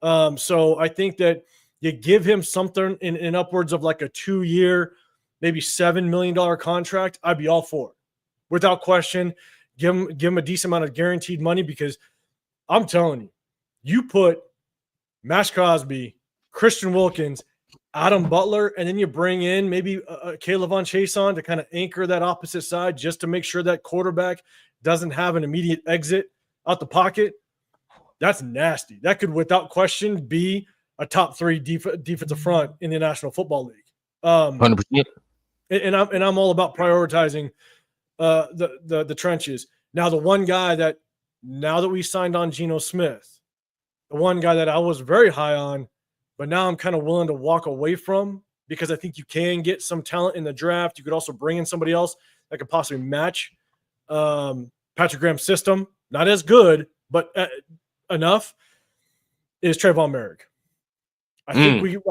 So I think that you give him something in upwards of like a 2-year, maybe $7 million contract. I'd be all for it. Without question, give him a decent amount of guaranteed money, because I'm telling you, you put Max Crosby, Christian Wilkins, Adam Butler, and then you bring in maybe Caleb Von Chase on to kind of anchor that opposite side just to make sure that quarterback doesn't have an immediate exit out the pocket. That's nasty. That could, without question, be a top 3 defensive front in the National Football League. 100%. And I'm all about prioritizing the trenches. Now, the one guy that, now that we signed on Geno Smith, the one guy that I was very high on, but now I'm kind of willing to walk away from, because I think you can get some talent in the draft. You could also bring in somebody else that could possibly match Patrick Graham's system, not as good, but enough, is Trayvon Merrick. I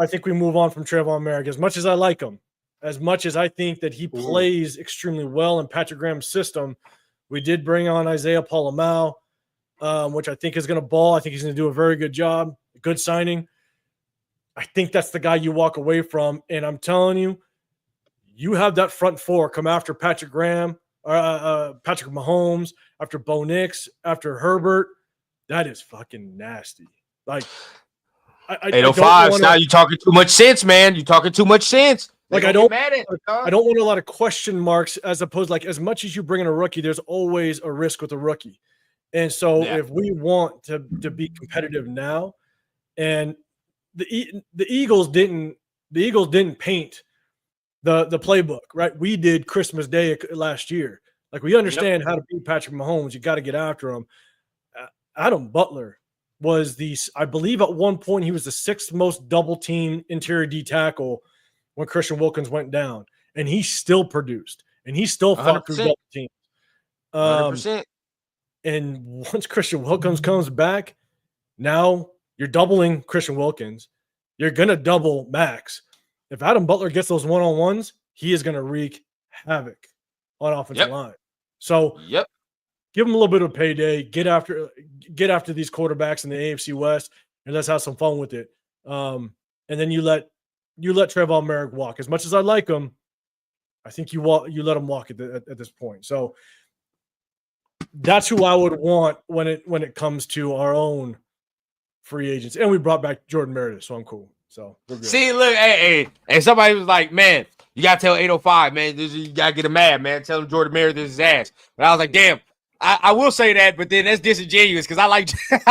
think we move on from Trayvon Merrick. As much as I like him, as much as I think that he plays extremely well in Patrick Graham's system, we did bring on Isaiah Polamau, which I think is going to ball. I think he's going to do a very good job. Good signing. I think that's the guy you walk away from. And I'm telling you, you have that front four come after Patrick Graham, Patrick Mahomes, after Bo Nix, after Herbert. That is fucking nasty. Like, 805. Now you're talking too much sense, man. You're talking too much sense. Like, I don't want a lot of question marks, as opposed, like, as much as you bring in a rookie, there's always a risk with a rookie. And so if we want to be competitive now, and the Eagles didn't paint the playbook, right? We did Christmas Day last year. Like, we understand how to beat Patrick Mahomes. You got to get after him. Adam Butler was I believe at one point he was the 6th most double team interior D tackle when Christian Wilkins went down, and he still produced, and he still fought 100%. Through double teams. 100%. And once Christian Wilkins comes back, now you're doubling Christian Wilkins. You're going to double Max. If Adam Butler gets those one-on-ones, he is going to wreak havoc on offensive line. So give him a little bit of payday. Get after these quarterbacks in the AFC West, and let's have some fun with it. And then you let Trayvon Merrick walk. As much as I like him, I think you let him walk at this point. So that's who I would want when it comes to our own free agents. And we brought back Jordan Meredith, so I'm cool. So we're good. See, look, hey, and somebody was like, man, you gotta tell 805, man, you gotta get him mad, man. Tell him Jordan Meredith is his ass. But I was like, damn, I will say that, but then that's disingenuous because I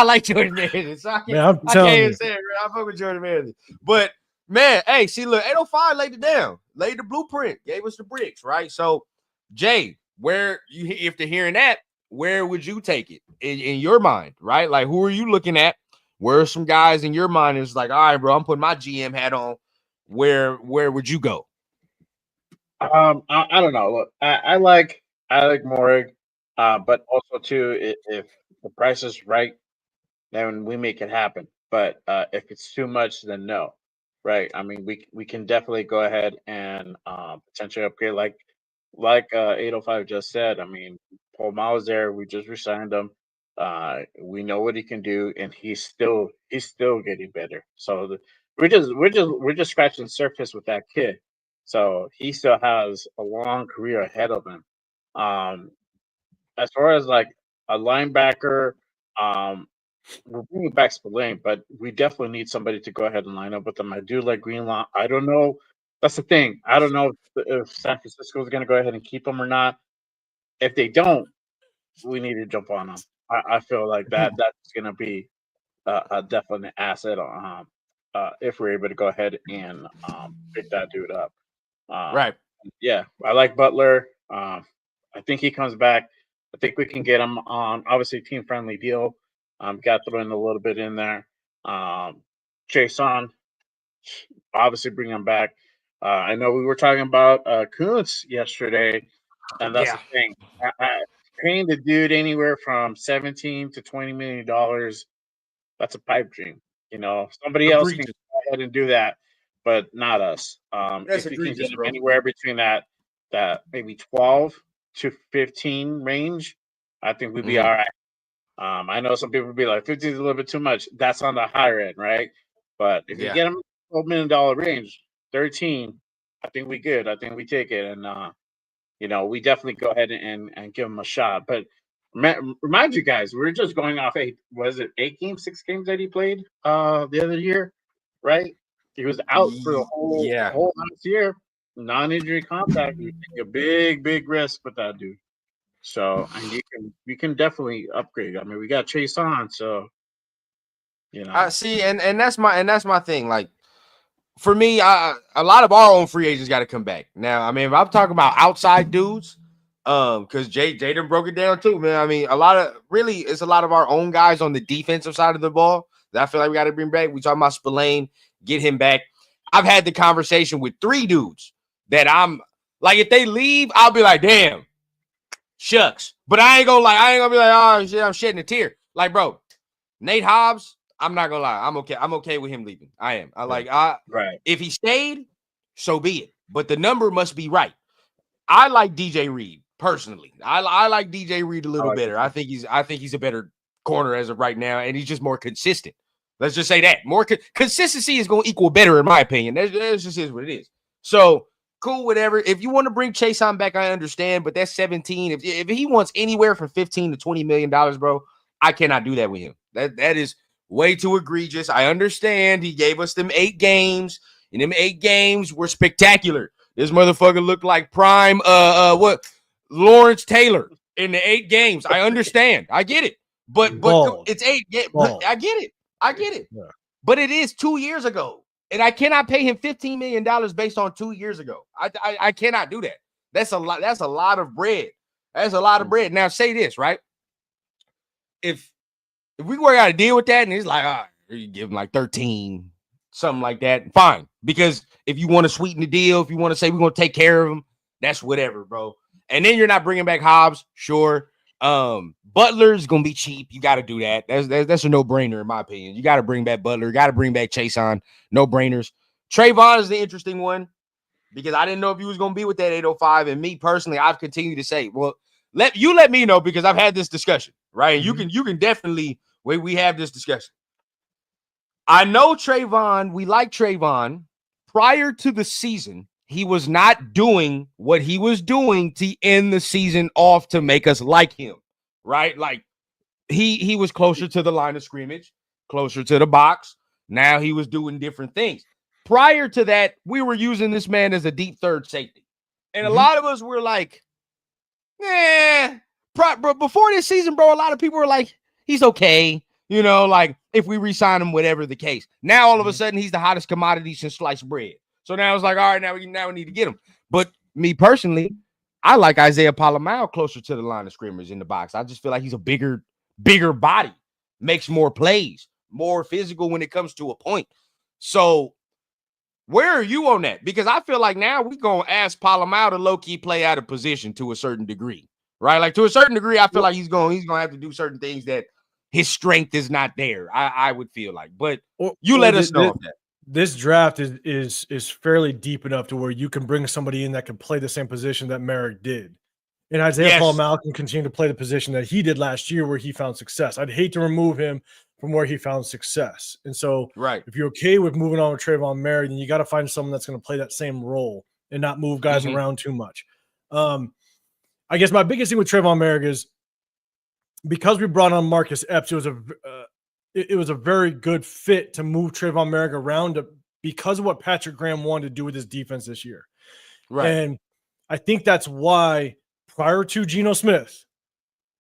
like Jordan Meredith. So I can't even say it. I fuck with Jordan Meredith. But man, hey, see, look, 805 laid it down, laid the blueprint, gave us the bricks, right? So, Jay, if they're hearing that, where would you take it in your mind, right? Like, who are you looking at? Where are some guys in your mind is like, all right, bro, I'm putting my GM hat on. Where would you go? I don't know. Look, I like Morrig, but also too, if the price is right, then we make it happen. But if it's too much, then no, right? I mean, we can definitely go ahead and potentially upgrade, like 805 just said. I mean, Paul Miles there. We just resigned him. We know what he can do, and he's still getting better. So we're just scratching the surface with that kid. So he still has a long career ahead of him. As far as like a linebacker, we're bringing back Spillane, but we definitely need somebody to go ahead and line up with them. I do like Greenlaw. I don't know. That's the thing. I don't know if San Francisco is going to go ahead and keep him or not. If they don't, we need to jump on them. I feel like that's going to be a definite asset if we're able to go ahead and pick that dude up. Right. Yeah, I like Butler. I think he comes back. I think we can get him on, obviously, team-friendly deal. Got throwing a little bit in there. Jason, obviously bring him back. I know we were talking about Kuntz yesterday, and that's the thing. Paying the dude anywhere from $17 to $20 million, that's a pipe dream. You know, somebody else can go ahead and do that, but not us. If you can get him anywhere between that maybe 12 to 15 range, I think we'd be all right. I know some people would be like 15 is a little bit too much. That's on the higher end, right? But if you get him $12 million range, 13, I think we good. I think we take it, and we definitely go ahead and give him a shot. But remind you guys, we're just going off 6 games that he played the other year, right? He was out for the whole last year, non-injury contact. You take a big risk with that dude. So, and we can definitely upgrade. I mean, we got Chase on, so I see, and that's my thing. Like, for me, a lot of our own free agents got to come back. Now, I mean, if I'm talking about outside dudes, because Jaden broke it down too, man. I mean, it's a lot of our own guys on the defensive side of the ball that I feel like we got to bring back. We talking about Spillane, get him back. I've had the conversation with 3 dudes that I'm like, if they leave, I'll be like, damn. Shucks. But I ain't gonna be like, oh shit, I'm shedding a tear. Like, bro, Nate Hobbs, I'm not gonna lie. I'm okay. I'm okay with him leaving. I am. Right. If he stayed, so be it. But the number must be right. I like DJ Reed personally. I like DJ Reed a little better. I think he's a better corner as of right now, and he's just more consistent. Let's just say that. More consistency is going to equal better, in my opinion. That just is what it is. So cool, whatever. If you want to bring Chase on back, I understand, but that's 17. If he wants anywhere from $15 to $20 million, bro, I cannot do that with him. That is way too egregious. I understand he gave us them 8 games, and them 8 games were spectacular. This motherfucker looked like prime Lawrence Taylor in the 8 games. I understand. I get it. But it's 8 games. I get it. Yeah. But it is 2 years ago. And I cannot pay him $15 million based on 2 years ago. I cannot do that. That's a lot. That's a lot of bread. That's a lot of bread. Now say this, right? If we work out a deal with that and he's like, all right, you give him like 13, something like that, fine. Because if you want to sweeten the deal, if you want to say we're going to take care of him, that's whatever, bro. And then you're not bringing back Hobbs, sure. Butler's going to be cheap. You got to do that. That's a no-brainer in my opinion. You got to bring back Butler. Got to bring back Chase on. No-brainers. Trayvon is the interesting one because I didn't know if he was going to be with that 805. And me personally, I've continued to say, well, let me know because I've had this discussion, right? Mm-hmm. You can definitely we have this discussion. I know Trayvon. We like Trayvon. Prior to the season, he was not doing what he was doing to end the season off to make us like him, right? Like he was closer to the line of scrimmage, closer to the box. Now he was doing different things. Prior to that, we were using this man as a deep third safety. And a lot of us were like, bro, before this season, bro, a lot of people were like, he's okay. You know, like if we re-sign him, whatever the case. Now, all of a sudden, he's the hottest commodity since sliced bread. So now it's like, all right, now we need to get him. But me personally, I like Isaiah Palomino closer to the line of scrimmage in the box. I just feel like he's a bigger body, makes more plays, more physical when it comes to a point. So where are you on that? Because I feel like now we're going to ask Palomino to low-key play out of position to a certain degree, right? Like to a certain degree, I feel like he's going to have to do certain things that his strength is not there. I would feel like, but you let us know that. This draft is fairly deep enough to where you can bring somebody in that can play the same position that Merrick did. And Isaiah Palomino can continue to play the position that he did last year where he found success. I'd hate to remove him from where he found success. And so if you're okay with moving on with Trayvon Merrick, then you got to find someone that's going to play that same role and not move guys around too much. I guess my biggest thing with Trayvon Merrick is because we brought on Marcus Epps, it was a very good fit to move Trayvon Merrick around because of what Patrick Graham wanted to do with his defense this year. Right. And I think that's why prior to Geno Smith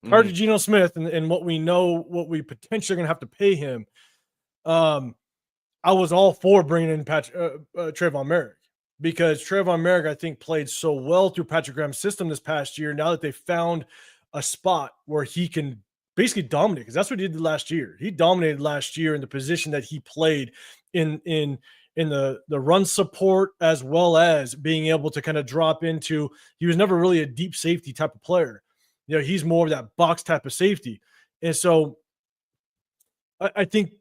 and what we know, what we potentially are going to have to pay him, I was all for bringing in Trayvon Merrick because Trayvon Merrick, I think, played so well through Patrick Graham's system this past year. Now that they found a spot where he can basically dominate, because that's what he did last year. He dominated last year in the position that he played in the run support, as well as being able to kind of drop into. He was never really a deep safety type of player. You know, he's more of that box type of safety. And so I think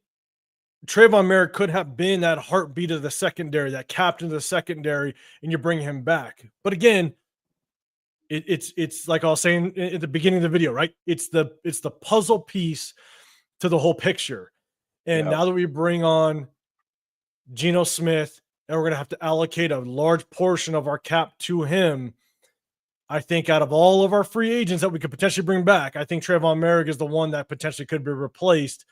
Trayvon Merrick could have been that heartbeat of the secondary, that captain of the secondary, and you bring him back. But again, it's like I was saying at the beginning of the video, right? It's the puzzle piece to the whole picture. And now that we bring on Geno Smith and we're going to have to allocate a large portion of our cap to him, I think out of all of our free agents that we could potentially bring back, I think Trayvon Merrick is the one that potentially could be replaced.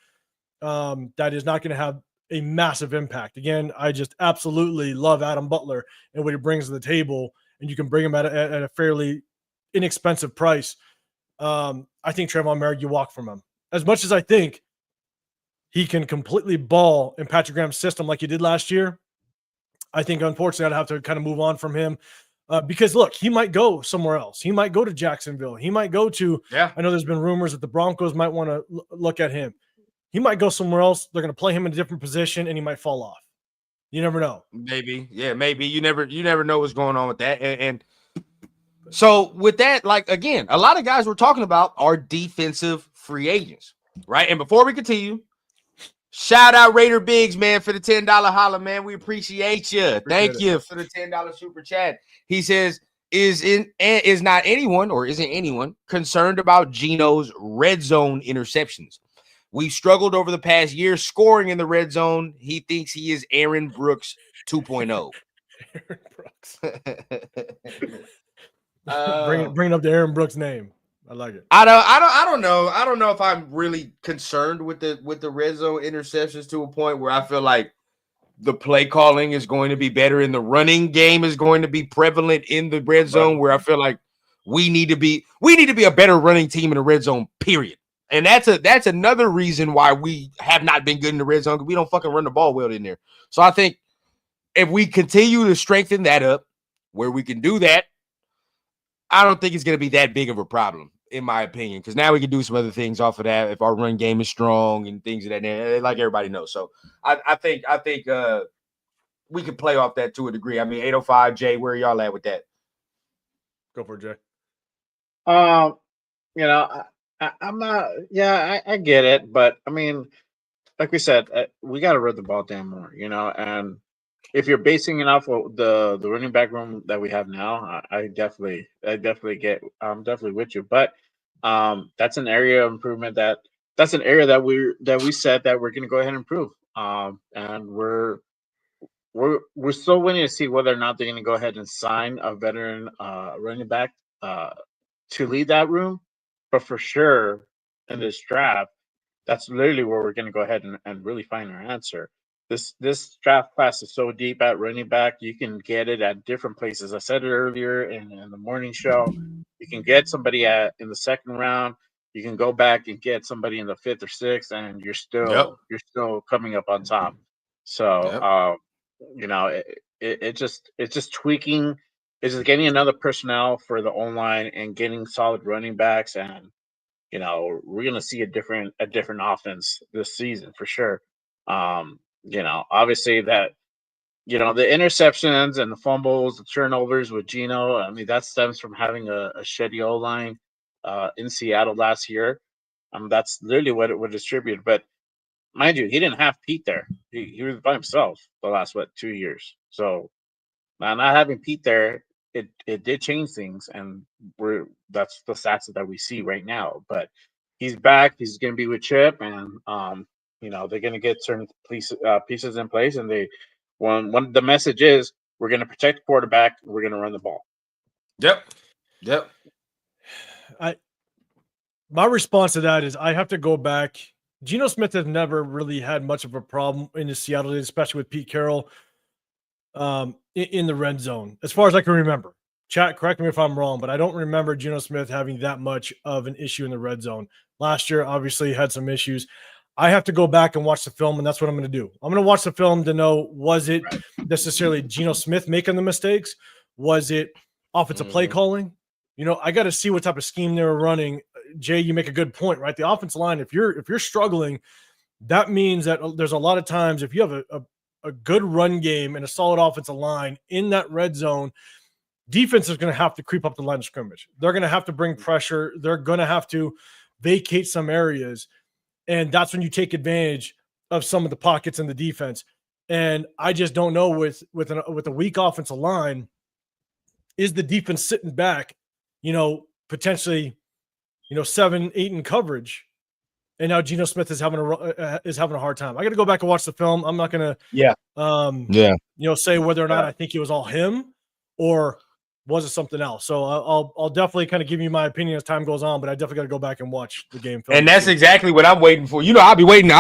That is not going to have a massive impact. Again, I just absolutely love Adam Butler and what he brings to the table, and you can bring him at a fairly inexpensive price. I think Trayvon Merrick, you walk from him. As much as I think he can completely ball in Patrick Graham's system like he did last year, I think, unfortunately, I'd have to kind of move on from him because, look, he might go somewhere else. He might go to Jacksonville. He might go to I know there's been rumors that the Broncos might want to look at him. He might go somewhere else. They're going to play him in a different position, and he might fall off. You never know. Maybe. Yeah, maybe. You never know what's going on with that. And So with that, like, again, a lot of guys we're talking about are defensive free agents, right? And before we continue, shout out Raider Biggs, man, for the $10 holla, man. We appreciate you. Thank you for the $10 super chat. He says, is not anyone or isn't anyone concerned about Geno's red zone interceptions? We've struggled over the past year scoring in the red zone. He thinks he is Aaron Brooks 2.0. Aaron Brooks. Uh, bringing up the Aaron Brooks name. I like it. I don't know. I don't know if I'm really concerned with the red zone interceptions to a point where I feel like the play calling is going to be better and the running game is going to be prevalent in the red zone, where I feel like we need to be a better running team in the red zone, period. And that's another reason why we have not been good in the red zone, because we don't fucking run the ball well in there. So I think if we continue to strengthen that up where we can do that, I don't think it's going to be that big of a problem, in my opinion, because now we can do some other things off of that if our run game is strong and things of that nature, like everybody knows. So I think we can play off that to a degree. I mean, 805 Jay, where are y'all at with that? Go for it, Jay. You know, I'm not. Yeah, I get it, but I mean, like we said, we got to run the ball damn more. You know, and if you're basing it off of the running back room that we have now, I definitely get. I'm definitely with you, but that's an area of improvement. That's an area that we said that we're going to go ahead and improve. And we're still waiting to see whether or not they're going to go ahead and sign a veteran running back to lead that room. But for sure, in this draft, that's literally where we're going to go ahead and really find our answer. This draft class is so deep at running back. You can get it at different places. I said it earlier in the morning show. You can get somebody in the second round. You can go back and get somebody in the fifth or sixth, and you're still coming up on top. So you know, it's just tweaking. It's just getting another personnel for the O-line and getting solid running backs, and you know, we're gonna see a different offense this season for sure. You know, obviously that, you know, the interceptions and the fumbles, the turnovers with Geno, I mean, that stems from having a shitty O-line in Seattle last year. That's literally what it would distribute. But mind you, he didn't have Pete there. He was by himself the last 2 years. So not having Pete there, it did change things, and that's the stats that we see right now. But he's back. He's going to be with Chip, and you know, they're going to get certain pieces in place, and one the message is we're going to protect the quarterback. We're going to run the ball. Yep. My response to that is I have to go back. Geno Smith has never really had much of a problem in the Seattle days, especially with Pete Carroll in the red zone, as far as I can remember. Chat, correct me if I'm wrong, but I don't remember Geno Smith having that much of an issue in the red zone. Last year, obviously, had some issues. I have to go back and watch the film, and that's what I'm going to do. I'm going to watch the film to know, was it necessarily Geno Smith making the mistakes? Was it offensive play calling? You know, I got to see what type of scheme they were running. Jay, you make a good point, right? The offensive line, if you're struggling, that means that there's a lot of times if you have a good run game and a solid offensive line in that red zone, defense is going to have to creep up the line of scrimmage. They're going to have to bring pressure. They're going to have to vacate some areas. And that's when you take advantage of some of the pockets in the defense. And I just don't know with a weak offensive line, is the defense sitting back, you know, potentially, you know, 7-8 in coverage, and now Geno Smith is having a hard time. I got to go back and watch the film. I'm not going to, you know, say whether or not I think it was all him or was it something else. So I'll definitely kind of give you my opinion as time goes on, but I definitely got to go back and watch the game film. And that's exactly what I'm waiting for. You know, I'll be waiting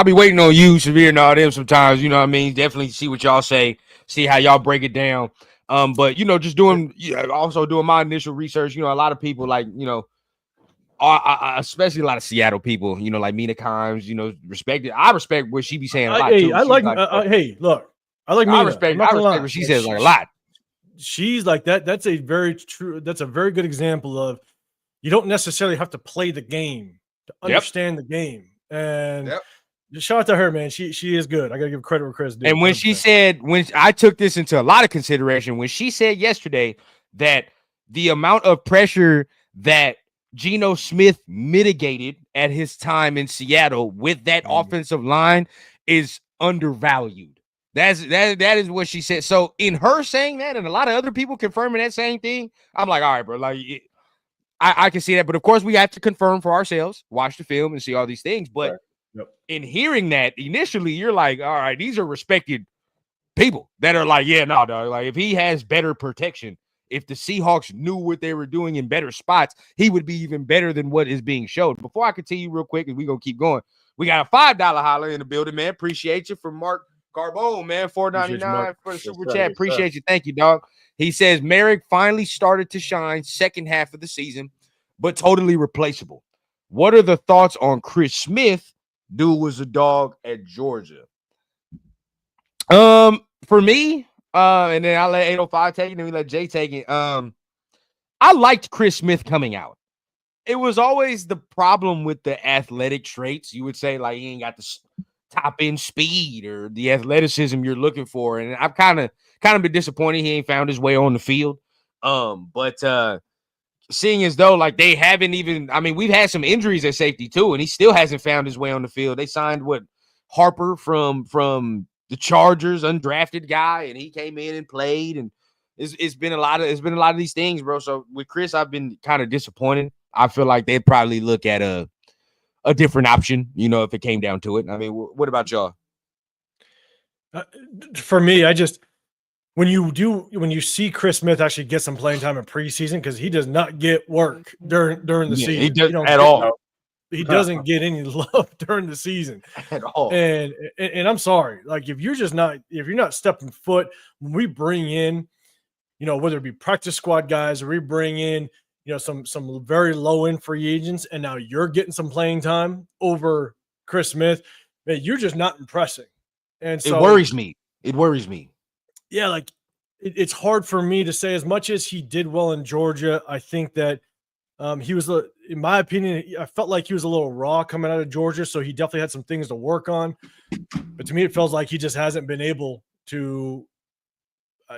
on you, Severe, and all them sometimes. You know what I mean? Definitely see what y'all say, see how y'all break it down. But you know, just also doing my initial research. You know, a lot of people, like, you know, especially a lot of Seattle people, you know, like Mina Kimes, you know, respect it. I respect what she be saying a lot too. I like hey, look, I like Mina. I respect what she says like a lot. She's like that. That's a very good example of, you don't necessarily have to play the game to understand the game. And just shout out to her, man. She is good. I gotta give credit where credit's due. And when I took this into a lot of consideration, when she said yesterday that the amount of pressure that Geno Smith mitigated at his time in Seattle with that offensive line is undervalued. That is what she said. So in her saying that, and a lot of other people confirming that same thing, I'm like, all right, bro, like I can see that. But of course, we have to confirm for ourselves, watch the film and see all these things. But in hearing that, initially, you're like, all right, these are respected people that are like, yeah, no, dog. Like, if he has better protection, if the Seahawks knew what they were doing in better spots, he would be even better than what is being showed. Before I continue real quick, and we're going to keep going, we got a $5 holler in the building, man. Appreciate you from Mark Carbone, man. $4.99 for the super chat. Appreciate you. Thank you, dog. He says, Merrick finally started to shine second half of the season, but totally replaceable. What are the thoughts on Chris Smith? Dude was a dog at Georgia. For me, and then I'll let 805 take it, and then we let Jay take it. I liked Chris Smith coming out. It was always the problem with the athletic traits. You would say, like, he ain't got the top end speed or the athleticism you're looking for. And I've kind of been disappointed he ain't found his way on the field. But seeing as though, like, they haven't even, I mean, we've had some injuries at safety too, and he still hasn't found his way on the field. They signed Harper from the Chargers, undrafted guy, and he came in and played, and it's been a lot of these things, bro. So with Chris, I've been kind of disappointed. I feel like they'd probably look at a different option, if it came down to it. I mean, what about y'all? For me, when you see Chris Smith actually get some playing time in preseason, because he does not get work during the season. He doesn't at all. He doesn't get any love during the season at all. And I'm sorry, like, if you're not stepping foot, when we bring in, whether it be practice squad guys or we bring in, some very low end free agents, and now you're getting some playing time over Chris Smith, man, you're just not impressing. And so it worries me. Yeah, like, it's hard for me to say. As much as he did well in Georgia, I think that he was, in my opinion, I felt like he was a little raw coming out of Georgia, so he definitely had some things to work on. But to me, it feels like he just hasn't been able to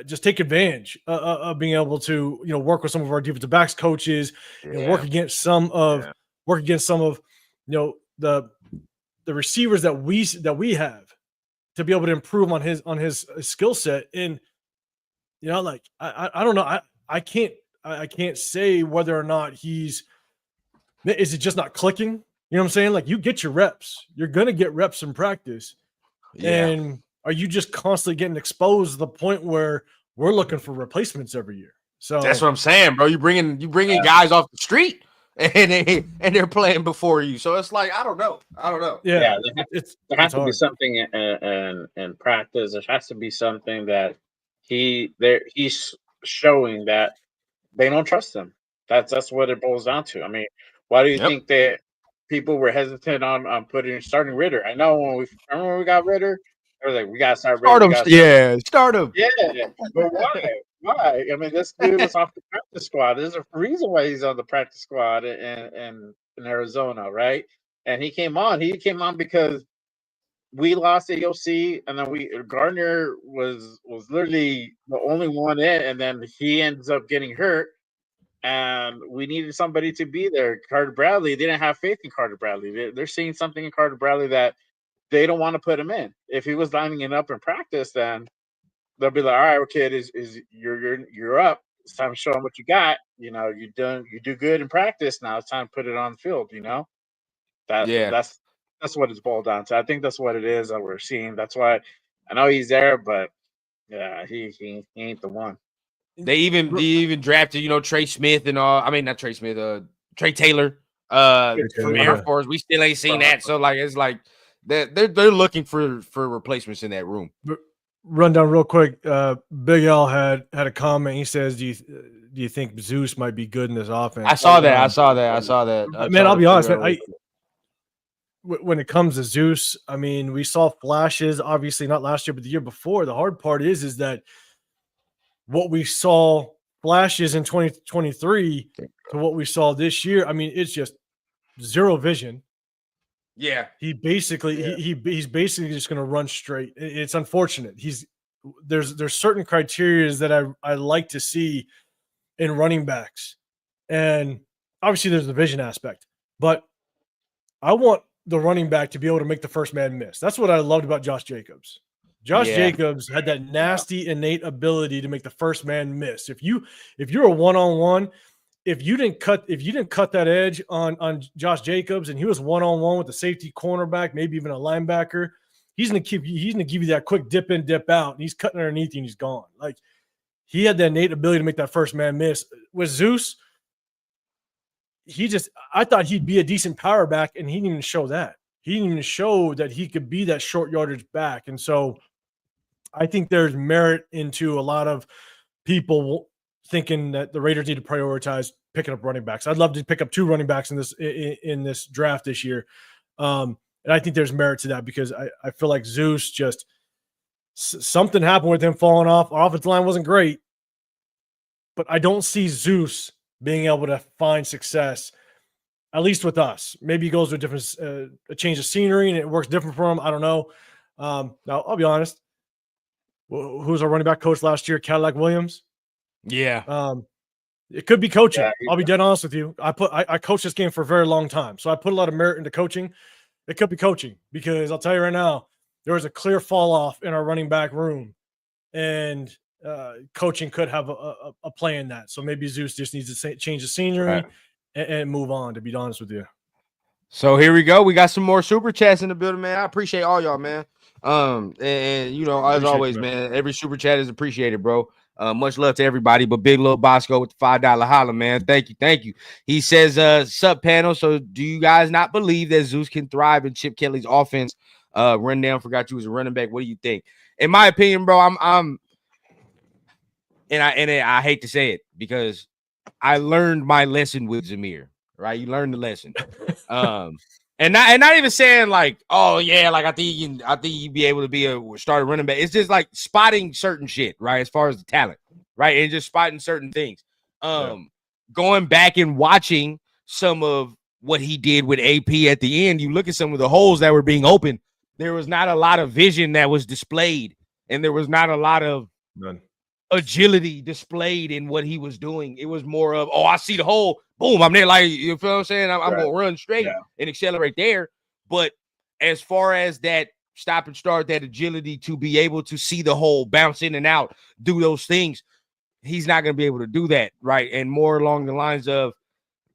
just take advantage of being able to, work with some of our defensive backs coaches, work against some of the receivers that we have, to be able to improve on his skill set. And like, I don't know, I can't say whether or not is it just not clicking? You know what I'm saying? Like, you get your reps. You're going to get reps in practice. Yeah. And are you just constantly getting exposed to the point where we're looking for replacements every year? So that's what I'm saying, bro. You bringing guys off the street and they're playing before you. So it's like, I don't know. Yeah, there has to be something in practice. There has to be something that he's showing that they don't trust him. That's what it boils down to. I mean, why do you think that people were hesitant on starting Ritter? I know when we got Ritter, they were like, we gotta start Ritter. Start him. Yeah, but why? Why? I mean, this dude was off the practice squad. There's a reason why he's on the practice squad in Arizona, right? And he came on. He came on because we lost AOC, and then Gardner was literally the only one in, and then he ends up getting hurt, and we needed somebody to be there. Carter Bradley, they didn't have faith in Carter Bradley. They're seeing something in Carter Bradley that they don't want to put him in. If he was lining it up in practice, then they'll be like, all right, kid, you're up. It's time to show them what you got. You do good in practice. Now it's time to put it on the field. That's what it's boiled down to. I think that's what it is that we're seeing. That's why I know he's there, but yeah, he ain't the one. They even drafted, Trey Smith and all. I mean, not Trey Smith, Trey Taylor from Air Force. We still ain't seen that. So like, it's like they're looking for replacements in that room. Run down real quick. Big L had a comment. He says, "Do you think Zeus might be good in this offense?" I saw that. Man, I'll be honest, man. When it comes to Zeus, I mean, we saw flashes, obviously not last year, but the year before. The hard part is that what we saw flashes in 2023 to what we saw this year, I mean, it's just zero vision. Yeah. He's basically just going to run straight. It's unfortunate. There's certain criteria that I like to see in running backs. And obviously there's the vision aspect, but I want the running back to be able to make the first man miss. That's what I loved about Josh Jacobs. Josh Jacobs had that nasty innate ability to make the first man miss. If you're a one-on-one, if you didn't cut that edge on Josh Jacobs and he was one-on-one with the safety cornerback, maybe even a linebacker, he's gonna give you that quick dip in, dip out, and he's cutting underneath you and he's gone. Like, he had that innate ability to make that first man miss. With Zeus, I thought he'd be a decent power back, and he didn't even show that. He didn't even show that he could be that short yardage back. And so I think there's merit into a lot of people thinking that the Raiders need to prioritize picking up running backs. I'd love to pick up 2 running backs in this draft this year. And I think there's merit to that because I feel like Zeus just something happened with him falling off. Our offensive line wasn't great, but I don't see Zeus being able to find success, at least with us. Maybe he goes to a different, a change of scenery and it works different for him. I don't know. Now, I'll be honest. Who was our running back coach last year? Cadillac Williams. Yeah. It could be coaching. Yeah, I'll be dead honest with you. I coached this game for a very long time, so I put a lot of merit into coaching. It could be coaching because I'll tell you right now, there was a clear fall off in our running back room, and coaching could have a play in that. So maybe Zeus just needs to change the scenery and move on, to be honest with you. So here we go. We got some more super chats in the building, man. I appreciate all y'all, man. And you know, as always, man, every super chat is appreciated, bro. Much love to everybody, but Big Lil Bosco with the $5 holla, man. Thank you. He says, sup panel. So do you guys not believe that Zeus can thrive in Chip Kelly's offense? Run down, forgot you was a running back. What do you think? In my opinion, bro, I hate to say it because I learned my lesson with Zamir, right? You learned the lesson. And not even saying like, oh yeah, like I think you'd be able to be a starter running back. It's just like spotting certain shit, right? As far as the talent, right? And just spotting certain things. Going back and watching some of what he did with AP at the end, you look at some of the holes that were being opened. There was not a lot of vision that was displayed, and there was not a lot of agility displayed in what he was doing. It was more of, oh, I see the hole, boom, I'm there. Like, you feel what I'm saying? I'm gonna run straight and accelerate there. But as far as that stop and start, that agility to be able to see the hole, bounce in and out, do those things, he's not gonna be able to do that, right? And more along the lines of,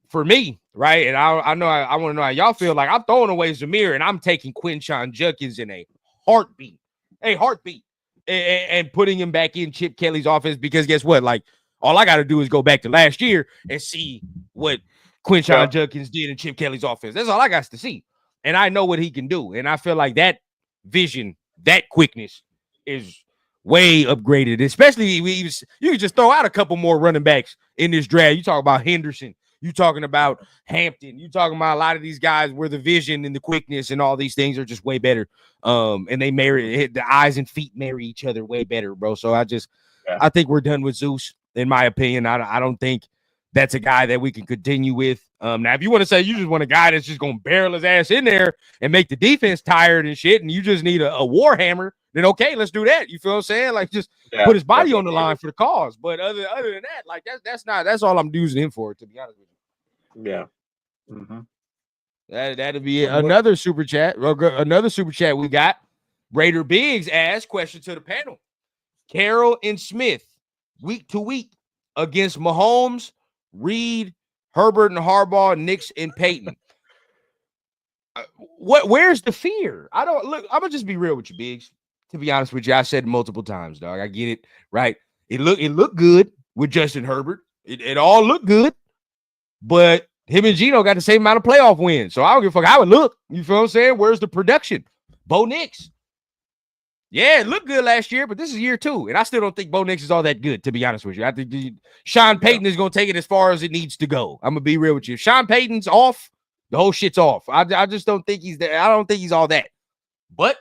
for me, right? And I know I want to know how y'all feel. Like, I'm throwing away Zamir and I'm taking Quinshon Judkins in a heartbeat. And putting him back in Chip Kelly's offense, because guess what? Like, all I got to do is go back to last year and see what Quinshon Judkins did in Chip Kelly's offense. That's all I got to see. And I know what he can do. And I feel like that vision, that quickness is way upgraded. Especially, you can just throw out a couple more running backs in this draft. You talk about Henderson. You talking about Hampton. You talking about a lot of these guys where the vision and the quickness and all these things are just way better. And they the eyes and feet marry each other way better, bro. So I think we're done with Zeus, in my opinion. I don't think that's a guy that we can continue with. Now, if you want to say you just want a guy that's just going to barrel his ass in there and make the defense tired and shit, and you just need a war hammer, then okay, let's do that. You feel what I'm saying? Like, just put his body on the line for the cause. But other than that, like, that's all I'm using him for, to be honest with you. Yeah. That'll be another super chat. Another super chat we got. Raider Biggs asked, question to the panel: Carroll and Smith, week to week, against Mahomes, Reed, Herbert and Harbaugh, Nix and Peyton. Where's the fear? I'm gonna just be real with you, Biggs. To be honest with you, I said it multiple times, dog. I get it, right? It looked good with Justin Herbert. It all looked good, but him and Geno got the same amount of playoff wins. So I don't give a fuck how it looked. You feel what I'm saying? Where's the production? Bo Nix. Yeah, it looked good last year, but this is year 2. And I still don't think Bo Nix is all that good, to be honest with you. I think Sean Payton is going to take it as far as it needs to go. I'm going to be real with you. If Sean Payton's off, the whole shit's off. I just don't think he's there. I don't think he's all that. But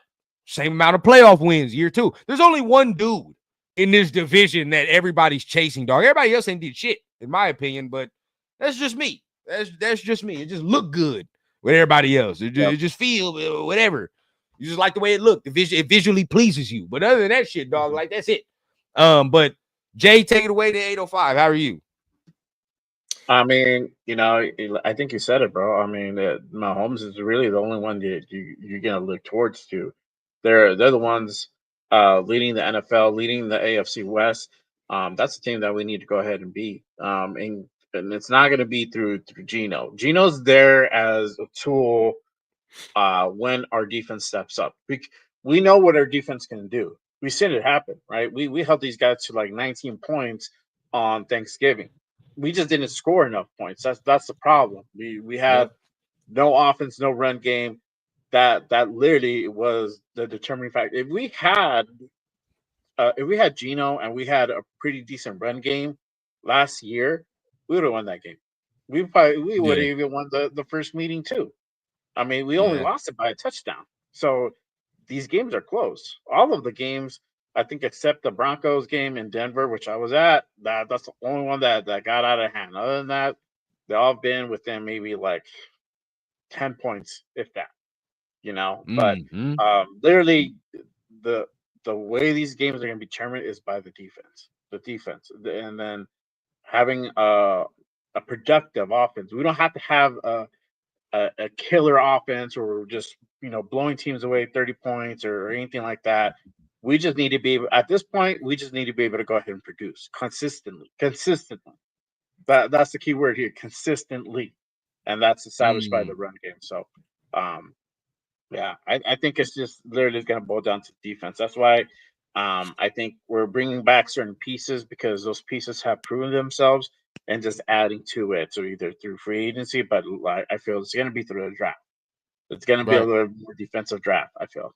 same amount of playoff wins, year 2. There's only one dude in this division that everybody's chasing, dog. Everybody else ain't did shit, in my opinion, but that's just me. That's just me. It just looked good with everybody else. It just feel whatever. You just like the way it looked. It visually pleases you. But other than that shit, dog, like, that's it. But Jay, take it away to 805. How are you? I mean, I think you said it, bro. I mean, Mahomes is really the only one that you're gonna look towards to. They're the ones leading the NFL, leading the AFC West. That's the team that we need to go ahead and beat. And it's not gonna be through Geno. Geno's there as a tool when our defense steps up. We know what our defense can do. We've seen it happen, right? We held these guys to like 19 points on Thanksgiving. We just didn't score enough points. That's the problem. We had no offense, no run game. That literally was the determining factor. If we had Geno and we had a pretty decent run game last year, we would have won that game. We would have Yeah. even won the first meeting too. I mean, we only Yeah. lost it by a touchdown. So these games are close. All of the games, I think, except the Broncos game in Denver, which I was at, that's the only one that got out of hand. Other than that, they all been within maybe like 10 points, if that, But Mm-hmm. literally, the the way these games are going to be determined is by the defense. The defense, and then having a productive offense. We don't have to have a killer offense or we're just blowing teams away 30 points or anything like that. We just need to be able, at this point, we just need to be able to go ahead and produce consistently. That's the key word here, consistently, and that's established by the run game. So yeah, I think it's just literally going to boil down to defense. That's why I think we're bringing back certain pieces because those pieces have proven themselves and just adding to it. So either through free agency, but I feel it's going to be through the draft. It's going to be a Right. little more defensive draft, I feel.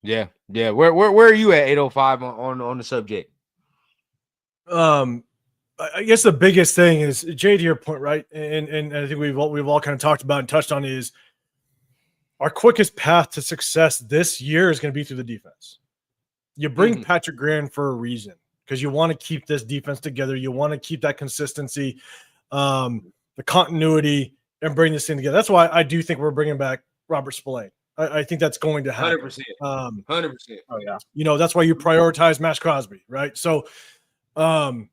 Yeah. Yeah. Where are you at 805 on the subject? I guess the biggest thing is, Jay, to your point, right? And I think we've all kind of talked about and touched on is our quickest path to success this year is going to be through the defense. You bring Patrick Graham for a reason because you want to keep this defense together. You want to keep that consistency, the continuity, and bring this thing together. That's why I do think we're bringing back Robert Spillane. I think that's going to happen. 100%. 100%. Oh yeah. That's why you prioritize Max Crosby, right? So, I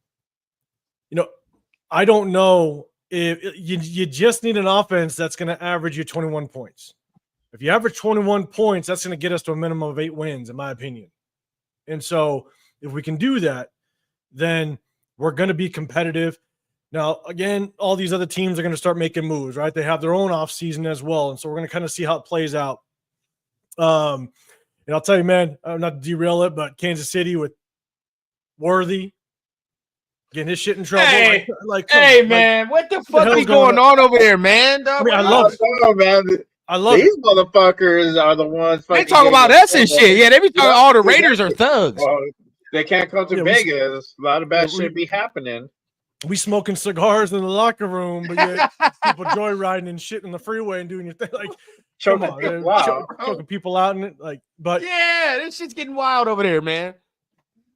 don't know if you just need an offense that's going to average you 21 points. If you average 21 points, that's going to get us to a minimum of 8 wins, in my opinion. And so if we can do that, then we're going to be competitive. Now, again, all these other teams are going to start making moves, right? They have their own offseason as well. And so we're going to kind of see how it plays out. And I'll tell you, man, I'm not to derail it, but Kansas City with Worthy getting his shit in trouble. Hey, hey, man, what the fuck be going on over there, man? I mean, I love it. Oh, man. I love These it. motherfuckers are the ones. They talk about us and shit. Yeah, they be talking all the Raiders are thugs. Well, they can't come to Vegas. A lot of bad shit be happening. We smoking cigars in the locker room, but yet people joyriding and shit in the freeway and doing your thing. Like, choking people out and but yeah, this shit's getting wild over there, man.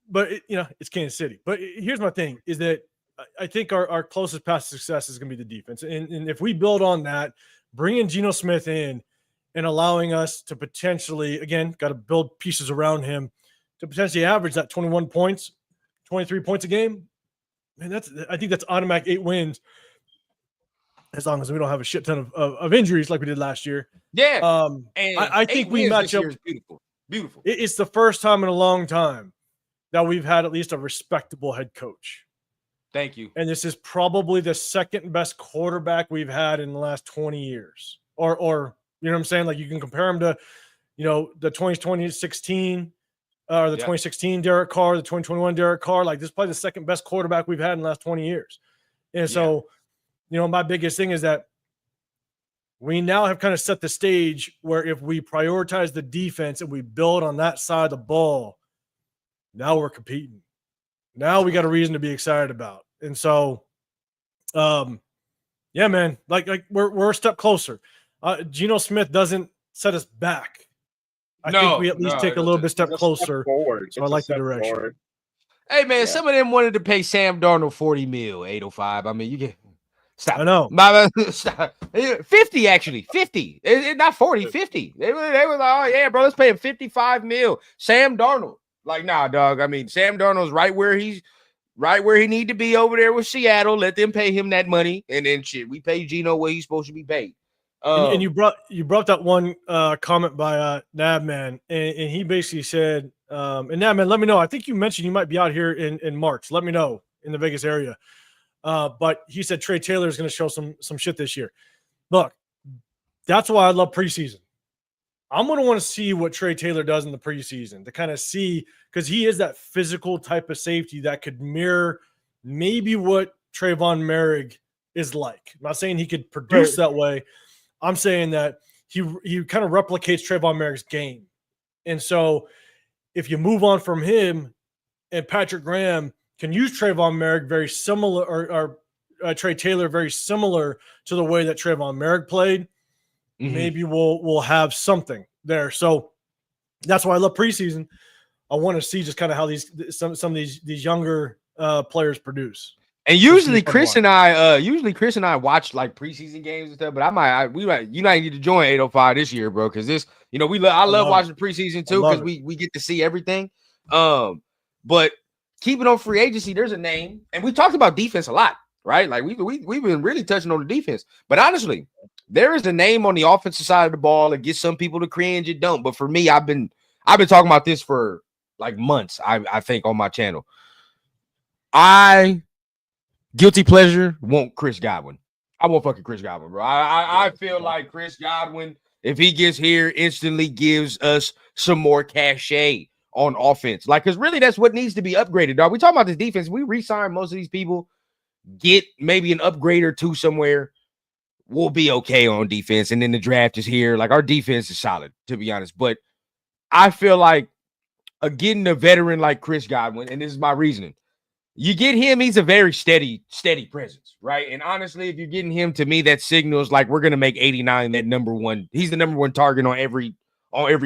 But it's Kansas City. But here's my thing: is that I think our closest path to success is going to be the defense, and if we build on that, bringing Geno Smith in and allowing us to potentially, again, got to build pieces around him to potentially average that 21 points, 23 points a game. Man, I think that's automatic 8 wins, as long as we don't have a shit ton of injuries like we did last year. Yeah. I think we match up. Beautiful. It's the first time in a long time that we've had at least a respectable head coach. Thank you. And this is probably the second best quarterback we've had in the last 20 years. Or you know what I'm saying? Like, you can compare him to, the 2016 or the 2016 Derek Carr, the 2021 Derek Carr. Like, this is probably the second best quarterback we've had in the last 20 years. And so, my biggest thing is that we now have kind of set the stage where if we prioritize the defense and we build on that side of the ball, now we're competing. Now we got a reason to be excited about. And so, yeah, man, like we're a step closer. Geno Smith doesn't set us back. I think we at least take a little bit step closer. Forward. So I like the direction. Forward. Hey, man, some of them wanted to pay Sam Darnold $40 million, 805. I mean, you get stop. I know. Stop. 50 actually. 50. Not 40, 50. They were like, oh yeah, bro, let's pay him $55 million. Sam Darnold. Like, nah, dog. I mean, Sam Darnold's right where he's right where he need to be over there with Seattle. Let them pay him that money, and then shit, we pay Geno what he's supposed to be paid. And you brought that one comment by Nabman, and he basically said, and Nabman, let me know. I think you mentioned you might be out here in March. Let me know in the Vegas area. But he said Trey Taylor is going to show some shit this year. Look, that's why I love preseason. I'm going to want to see what Trey Taylor does in the preseason to kind of see, because he is that physical type of safety that could mirror maybe what Trayvon Merrick is like. I'm not saying he could produce that way. I'm saying that he kind of replicates Trayvon Merrick's game. And so if you move on from him and Patrick Graham can use Trayvon Merrick very similar, or Trey Taylor very similar to the way that Trayvon Merrick played, maybe we'll have something there. So that's why I love preseason. I want to see just kind of how some of these younger players produce. And usually Chris and I watch like preseason games and stuff, but you might need to join 805 this year, bro, because this, I love watching preseason too, because we get to see everything. But keeping on free agency, there's a name, and we talked about defense a lot, right? Like we've been really touching on the defense, but honestly, there is a name on the offensive side of the ball that gets some people to cringe. It don't, but for me, I've been talking about this for like months. I think on my channel, guilty pleasure want Chris Godwin. I want fucking Chris Godwin, bro. I feel like Chris Godwin, if he gets here, instantly gives us some more cachet on offense. Like, because really that's what needs to be upgraded, dog. We talking about this defense. We re-sign most of these people, get maybe an upgrade or two somewhere. We'll be okay on defense. And then the draft is here. Like, our defense is solid, to be honest. But I feel like getting a veteran like Chris Godwin, and this is my reasoning. You get him, he's a very steady presence, right? And honestly, if you're getting him, to me, that signals like we're gonna make 89 that number one. He's the number one target on every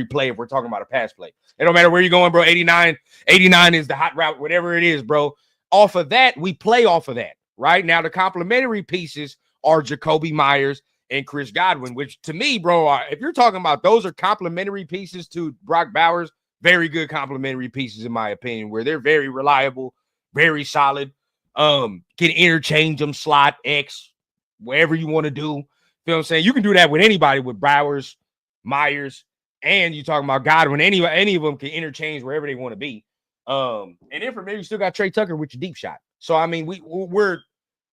play if we're talking about a pass play. It don't matter where you're going, bro. 89 is the hot route, whatever it is, bro. Off of that, we play off of that, right? Now, the complementary pieces are Jacoby Myers and Chris Godwin, which to me, bro, if you're talking about those are complementary pieces to Brock Bowers, very good complementary pieces, in my opinion, where they're very reliable, very solid. Can interchange them, slot X, wherever you want to do. Feel what I'm saying? You can do that with anybody, with Bowers, Myers, and you talking about Godwin. Any of them can interchange wherever they want to be. And then from there, you still got Trey Tucker with your deep shot. So I mean, we're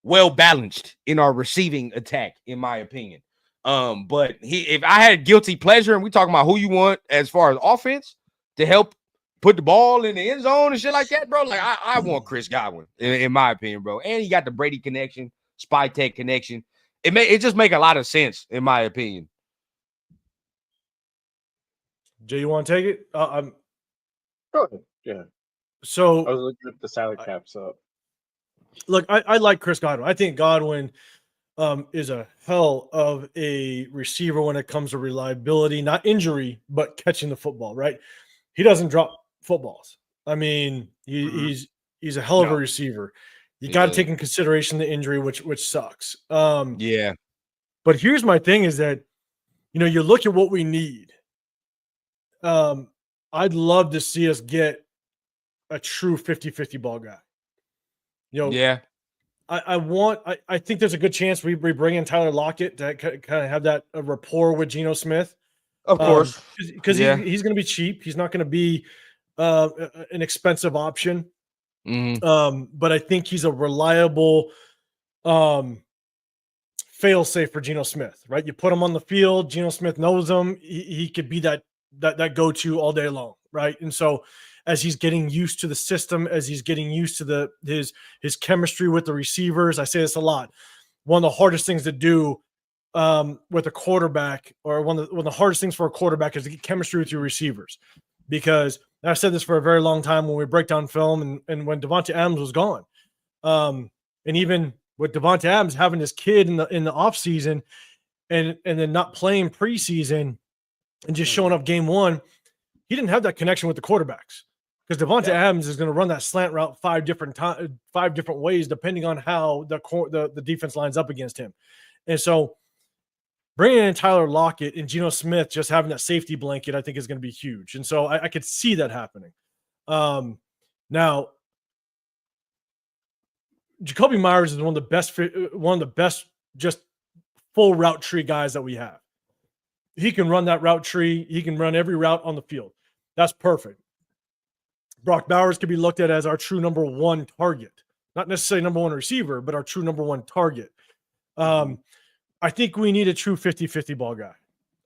well balanced in our receiving attack, in my opinion. But if I had guilty pleasure, and we talking about who you want as far as offense to help put the ball in the end zone and shit like that, bro, like I want Chris Godwin, in my opinion, bro. And he got the Brady connection, Spy Tech connection. It just make a lot of sense, in my opinion. Jay, you want to take it? Go ahead. Yeah. So I was looking at the salary cap. So look, I like Chris Godwin. I think Godwin is a hell of a receiver when it comes to reliability, not injury, but catching the football, right? He doesn't drop footballs. I mean, he's a hell of a receiver. You got to take in consideration the injury, which sucks. Yeah. But here's my thing is that, you look at what we need. I'd love to see us get a true 50-50 ball guy. Yeah. I think there's a good chance we bring in Tyler Lockett to kind of have that rapport with Geno Smith. Of course. Because he's going to be cheap. He's not going to be an expensive option. But I think he's a reliable fail-safe for Geno Smith, right? You put him on the field, Geno Smith knows him. He could be that go-to all day long, right? And so as he's getting used to the system, as he's getting used to his chemistry with the receivers, I say this a lot. One of the hardest things to do with a quarterback, or one of the hardest things for a quarterback, is to get chemistry with your receivers. Because I've said this for a very long time when we break down film and when Devontae Adams was gone. And even with Devontae Adams having his kid in the offseason and then not playing preseason and just showing up game one, he didn't have that connection with the quarterbacks. Because Devontae Adams is going to run that slant route five different ways, depending on how the defense lines up against him. And so bringing in Tyler Lockett and Geno Smith, just having that safety blanket, I think is going to be huge. And so I could see that happening. Now, Jacoby Myers is one of the best just full route tree guys that we have. He can run that route tree. He can run every route on the field. That's perfect. Brock Bowers could be looked at as our true number one target, not necessarily number one receiver, but our true number one target. I think we need a true 50-50 ball guy.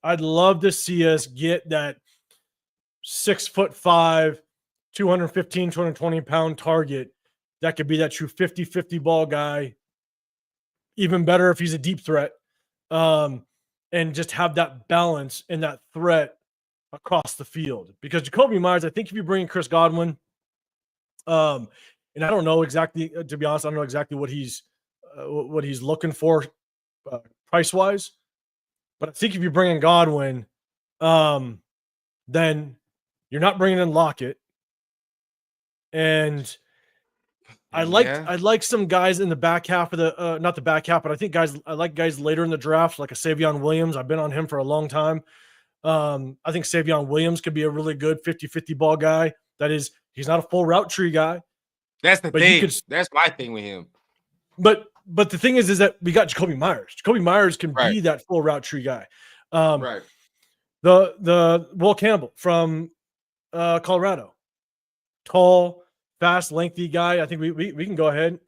I'd love to see us get that 6'5", 215, 220 pound target that could be that true 50-50 ball guy. Even better if he's a deep threat, and just have that balance and that threat across the field. Because Jacoby Myers, I think if you bring in Chris Godwin, and I don't know exactly, to be honest, I don't know exactly what he's looking for price wise, but I think if you bring in Godwin, then you're not bringing in Lockett, and I like some guys in the back half of the not the back half, but I like guys later in the draft, like a Savion Williams. I've been on him for a long time. I think Savion Williams could be a really good 50-50 ball guy. That is, he's not a full route tree guy. That's the thing. That's my thing with him. But the thing is that we got Jacoby Myers. Jacoby Myers can be that full route tree guy. Right. The Will Campbell from Colorado, tall, fast, lengthy guy. I think we can go ahead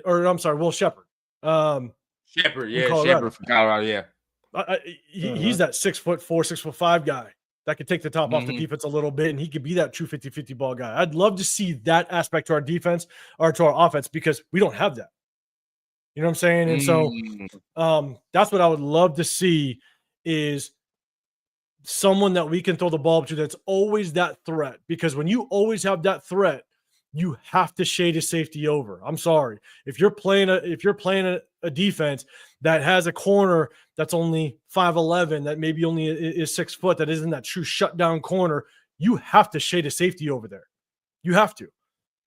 or I'm sorry, Will Shepard. Shepard from Colorado. Yeah. He's that 6'4", 6'5" guy that could take the top off the defense a little bit, and he could be that true 50-50 ball guy. I'd love to see that aspect to our defense or to our offense because we don't have that. You know what I'm saying? And so that's what I would love to see is someone that we can throw the ball to that's always that threat. Because when you always have that threat, you have to shade a safety over. I'm sorry. If you're playing a defense that has a corner that's only 5'11", that maybe only is 6 foot, that isn't that true shutdown corner, you have to shade a safety over there. You have to.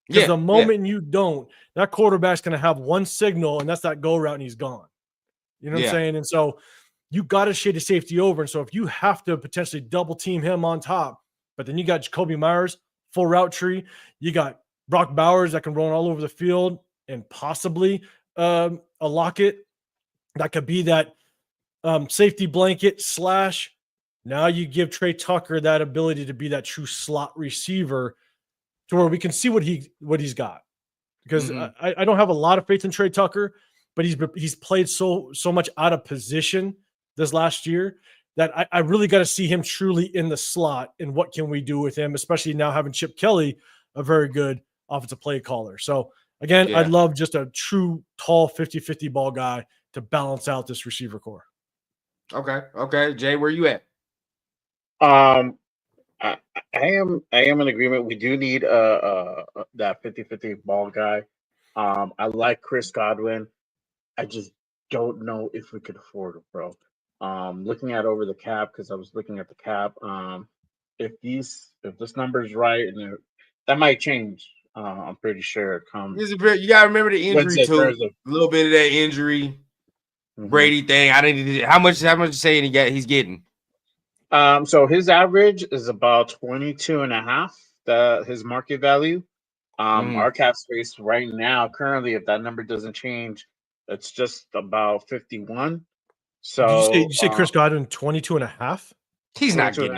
Because the moment you don't, that quarterback's going to have one signal, and that's that go route, and he's gone. You know what I'm saying? And so you got to shade a safety over. And so if you have to potentially double team him on top, but then you got Jacoby Myers, full route tree, you got Brock Bowers that can run all over the field, and possibly a Lockett that could be that safety blanket / now you give Trey Tucker that ability to be that true slot receiver to where we can see what he's got. Because I don't have a lot of faith in Trey Tucker, but he's played so much out of position this last year that I really got to see him truly in the slot and what can we do with him, especially now having Chip Kelly, a very good offensive play caller. So again, I'd love just a true tall 50-50 ball guy to balance out this receiver core. Okay. Jay, where you at? I am in agreement. We do need that 50-50 ball guy. I like Chris Godwin. I just don't know if we could afford him, bro. Looking at over the cap, because I was looking at the cap. If this number is right, and that might change. I'm pretty sure. You gotta remember the injury too. A little bit of that injury, Brady thing. I didn't. How much saying he's getting? So his average is about 22.5. His market value. Our cap space right now, currently, if that number doesn't change, it's just about 51. So did you say Chris Godwin 22.5? He's not getting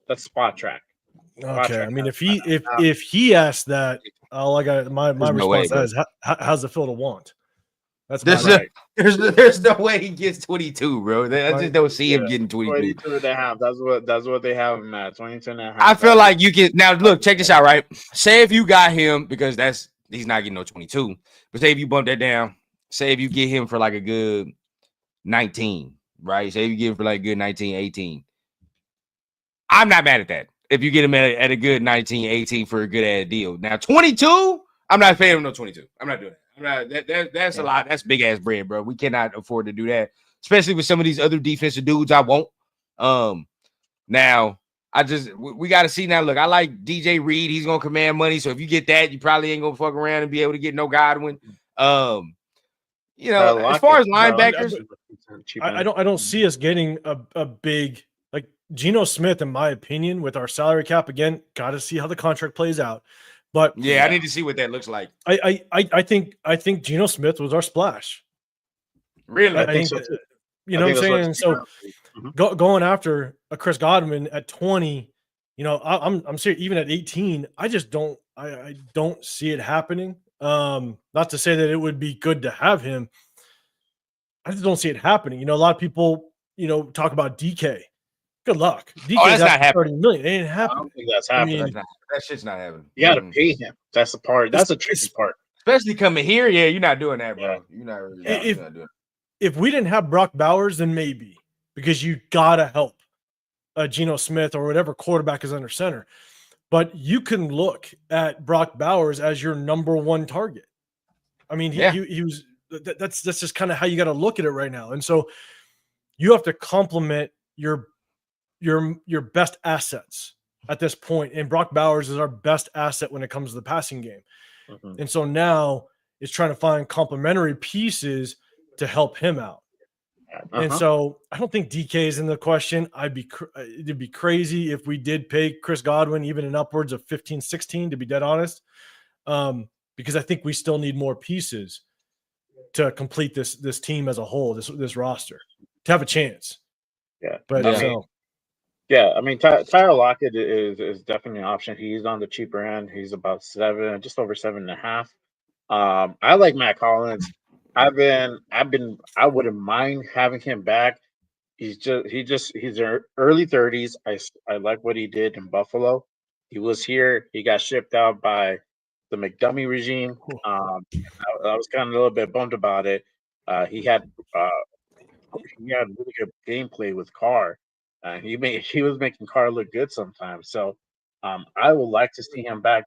that's spot track. Okay, I mean, if he asked that, all I got my response is how's it feel to want? There's no way he gets 22, bro. I just don't see him getting 22. 22.5. That's what they have him at. 22.5. I feel like you can now look, check this out, right? Say if you got him, because he's not getting no 22, but say if you bump that down, say if you get him for like a good 19, right? Say if you get him for like a good 19, 18. I'm not mad at that. If you get him at a good 19, 18 for a good ass deal. Now 22, I'm not paying him no 22. I'm not doing that. That's a lot. That's big ass bread, bro. We cannot afford to do that, especially with some of these other defensive dudes. I won't. Now we got to see now. Look, I like DJ Reed. He's gonna command money. So if you get that, you probably ain't gonna fuck around and be able to get no Godwin. As far as linebackers, I don't see us getting a big like Geno Smith, in my opinion, with our salary cap. Again, got to see how the contract plays out. But yeah, I need to see what that looks like. I think Geno Smith was our splash. Really, I think so too. you know what I'm saying. So Mhm. going after a Chris Godwin at 20, you know, I'm serious. Even at 18, I just don't I don't see it happening. Not to say that it would be good to have him. I just don't see it happening. You know, a lot of people, you know, talk about DK. Good luck. DK's that's not after happening. 30 million. It ain't I happening. don't think that's I happening. mean, That shit's not happening. You got to pay him. That's the part. That's the tricky part. Especially coming here. Yeah, you're not doing that, bro. Yeah. You're not really if you're not doing if we didn't have Brock Bowers, then maybe, because you gotta help Geno Smith or whatever quarterback is under center. But you can look at Brock Bowers as your number one target. I mean, he was that's just kind of how you got to look at it right now. And so you have to complement your best assets at this point. And Brock Bowers is our best asset when it comes to the passing game. Mhm. And so now it's trying to find complementary pieces to help him out. And so I don't think DK is in the question. It'd be crazy if we did pay Chris Godwin even in upwards of 15, 16, to be dead honest. Because I think we still need more pieces to complete this team as a whole, this roster, to have a chance. Yeah. But I mean, Tyler Lockett is definitely an option. He's on the cheaper end. He's about just over 7.5. I like Matt Collins. I wouldn't mind having him back. He's early 30s. I like what he did in Buffalo. He was here. He got shipped out by the McDummy regime. I was kind of a little bit bummed about it. He had really good gameplay with Carr. He was making Carr look good sometimes. So I would like to see him back.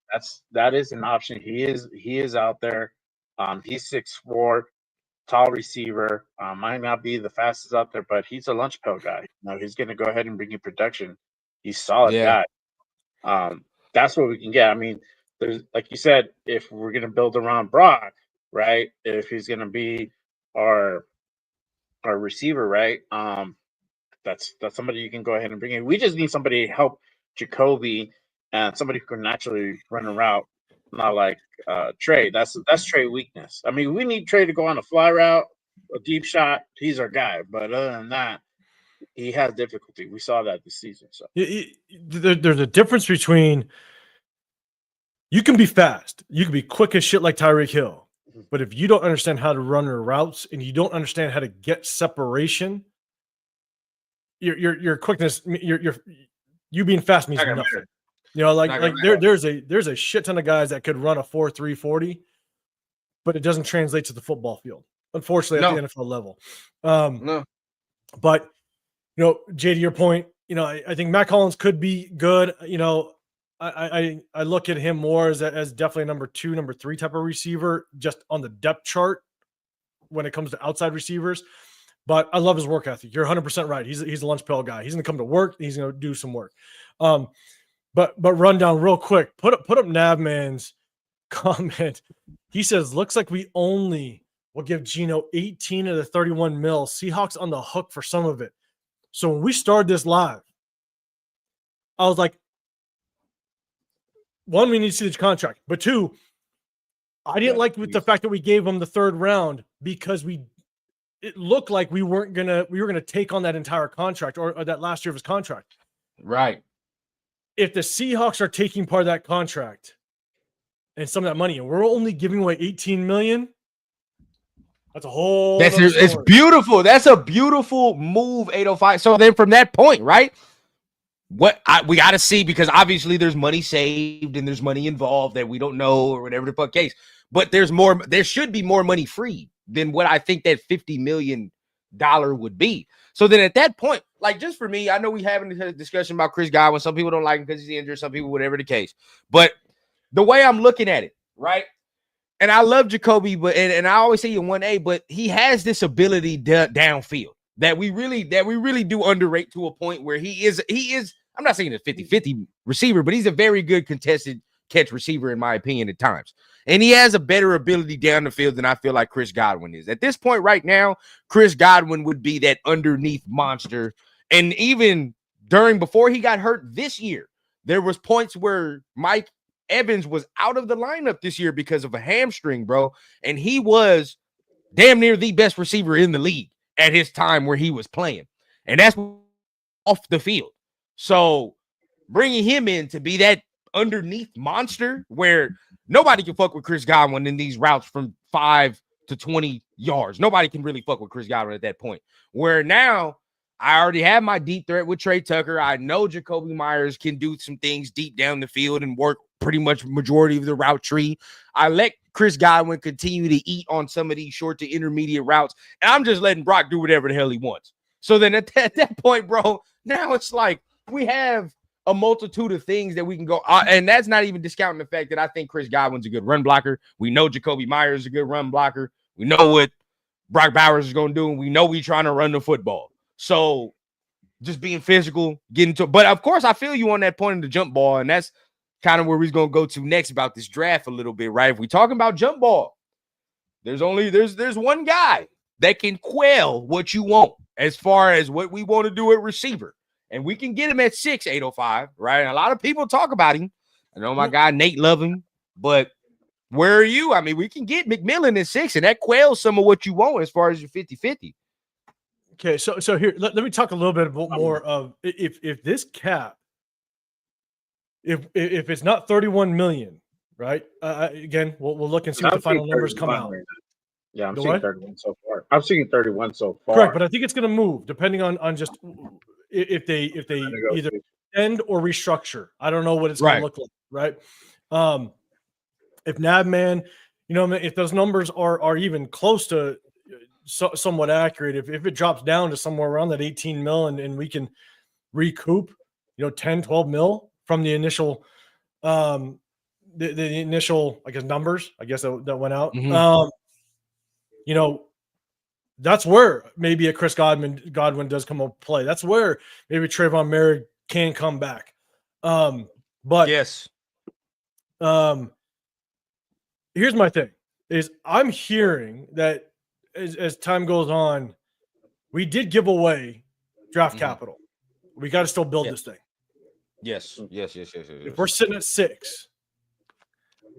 That is an option. He is out there. He's 6'4", tall receiver. Might not be the fastest out there, but he's a lunch pail guy. You know, he's going to go ahead and bring you production. He's a solid guy. That's what we can get. I mean, there's, like you said, if we're going to build around Brock, right? If he's going to be our receiver, right? That's somebody you can go ahead and bring in. We just need somebody to help Jacoby and somebody who can actually run a route, not like Trey. That's Trey weakness. I mean, we need Trey to go on a fly route, a deep shot. He's our guy. But other than that, he has difficulty. We saw that this season. So there's a difference between, you can be fast, you can be quick as shit like Tyreek Hill, but if you don't understand how to run your routes and you don't understand how to get separation, your quickness, you being fast means nothing. You know, like there's a shit ton of guys that could run a 4.3 40, but it doesn't translate to the football field, unfortunately, at the NFL level. But you know, Jay, to your point, you know, I think Matt Collins could be good. You know, I look at him more as definitely a number 2, number 3 type of receiver, just on the depth chart when it comes to outside receivers. But I love his work ethic. You're 100% right. He's a lunch pail guy. He's going to come to work. He's going to do some work. But run down real quick. Put up Navman's comment. He says, looks like we only will give Geno 18 of the 31 mil. Seahawks on the hook for some of it. So when we started this live, I was like, 1, we need to see the contract. But 2, I didn't like with the fact that we gave him the 3rd round, because it looked like we were gonna take on that entire contract or that last year of his contract. Right. If the Seahawks are taking part of that contract and some of that money, and we're only giving away 18 million, that's a whole. It's beautiful. That's a beautiful move, 805. So then from that point, right? We got to see, because obviously there's money saved and there's money involved that we don't know, or whatever the fuck case. But there should be more money free than what I think that $50 million would be. So then at that point, like, just for me, I know we having a discussion about Chris Godwin. Some people don't like him because he's injured. Some people, whatever the case. But the way I'm looking at it, right? And I love Jacoby, but and I always say in 1A, but he has this ability downfield that we really do underrate, to a point where he is. I'm not saying a 50-50 receiver, but he's a very good contested catch receiver, in my opinion, at times. And he has a better ability down the field than I feel like Chris Godwin is. At this point right now, Chris Godwin would be that underneath monster. And even before he got hurt this year, there was points where Mike Evans was out of the lineup this year because of a hamstring, bro. And he was damn near the best receiver in the league at his time where he was playing. And that's off the field. So bringing him in to be that underneath monster where nobody can fuck with Chris Godwin in these routes from 5 to 20 yards. Nobody can really fuck with Chris Godwin at that point. Where now I already have my deep threat with Trey Tucker. I know Jacoby Myers can do some things deep down the field and work pretty much majority of the route tree. I let Chris Godwin continue to eat on some of these short to intermediate routes, and I'm just letting Brock do whatever the hell he wants. So then at that point, bro, now it's like we have a multitude of things that we can go, and that's not even discounting the fact that I think Chris Godwin's a good run blocker. We know Jacoby Myers is a good run blocker. We know what Brock Bowers is going to do, and we know we're trying to run the football. So just being physical, getting to, but of course, I feel you on that point of the jump ball, and that's kind of where we're going to go to next about this draft a little bit, right? If we talking about jump ball, there's one guy that can quell what you want as far as what we want to do at receiver. And we can get him at 6, 805, right? And a lot of people talk about him. I know my guy Nate love him, but where are you? I mean, we can get McMillan at 6, and that quells some of what you want as far as your 50-50. Okay, so here, let me talk a little bit more of if this cap, if it's not 31 million, right? Again, we'll look and see what the final numbers come out. Right, yeah, I'm seeing 31 so far. I'm seeing 31 so far. Correct, but I think it's going to move depending on just if they either end or restructure. I don't know what it's going to look like, right? If Nabman, if those numbers are even close to somewhat accurate, if it drops down to somewhere around that 18 mil and we can recoup, 10, 12 mil from the initial, the initial, I guess, numbers, I guess that went out. Mm-hmm. That's where maybe a Chris Godwin does come up play. That's where maybe Trayvon Merrick can come back. But yes. Here's my thing is I'm hearing that as time goes on, we did give away draft capital. We got to still build this thing. Yes. If we're sitting at 6,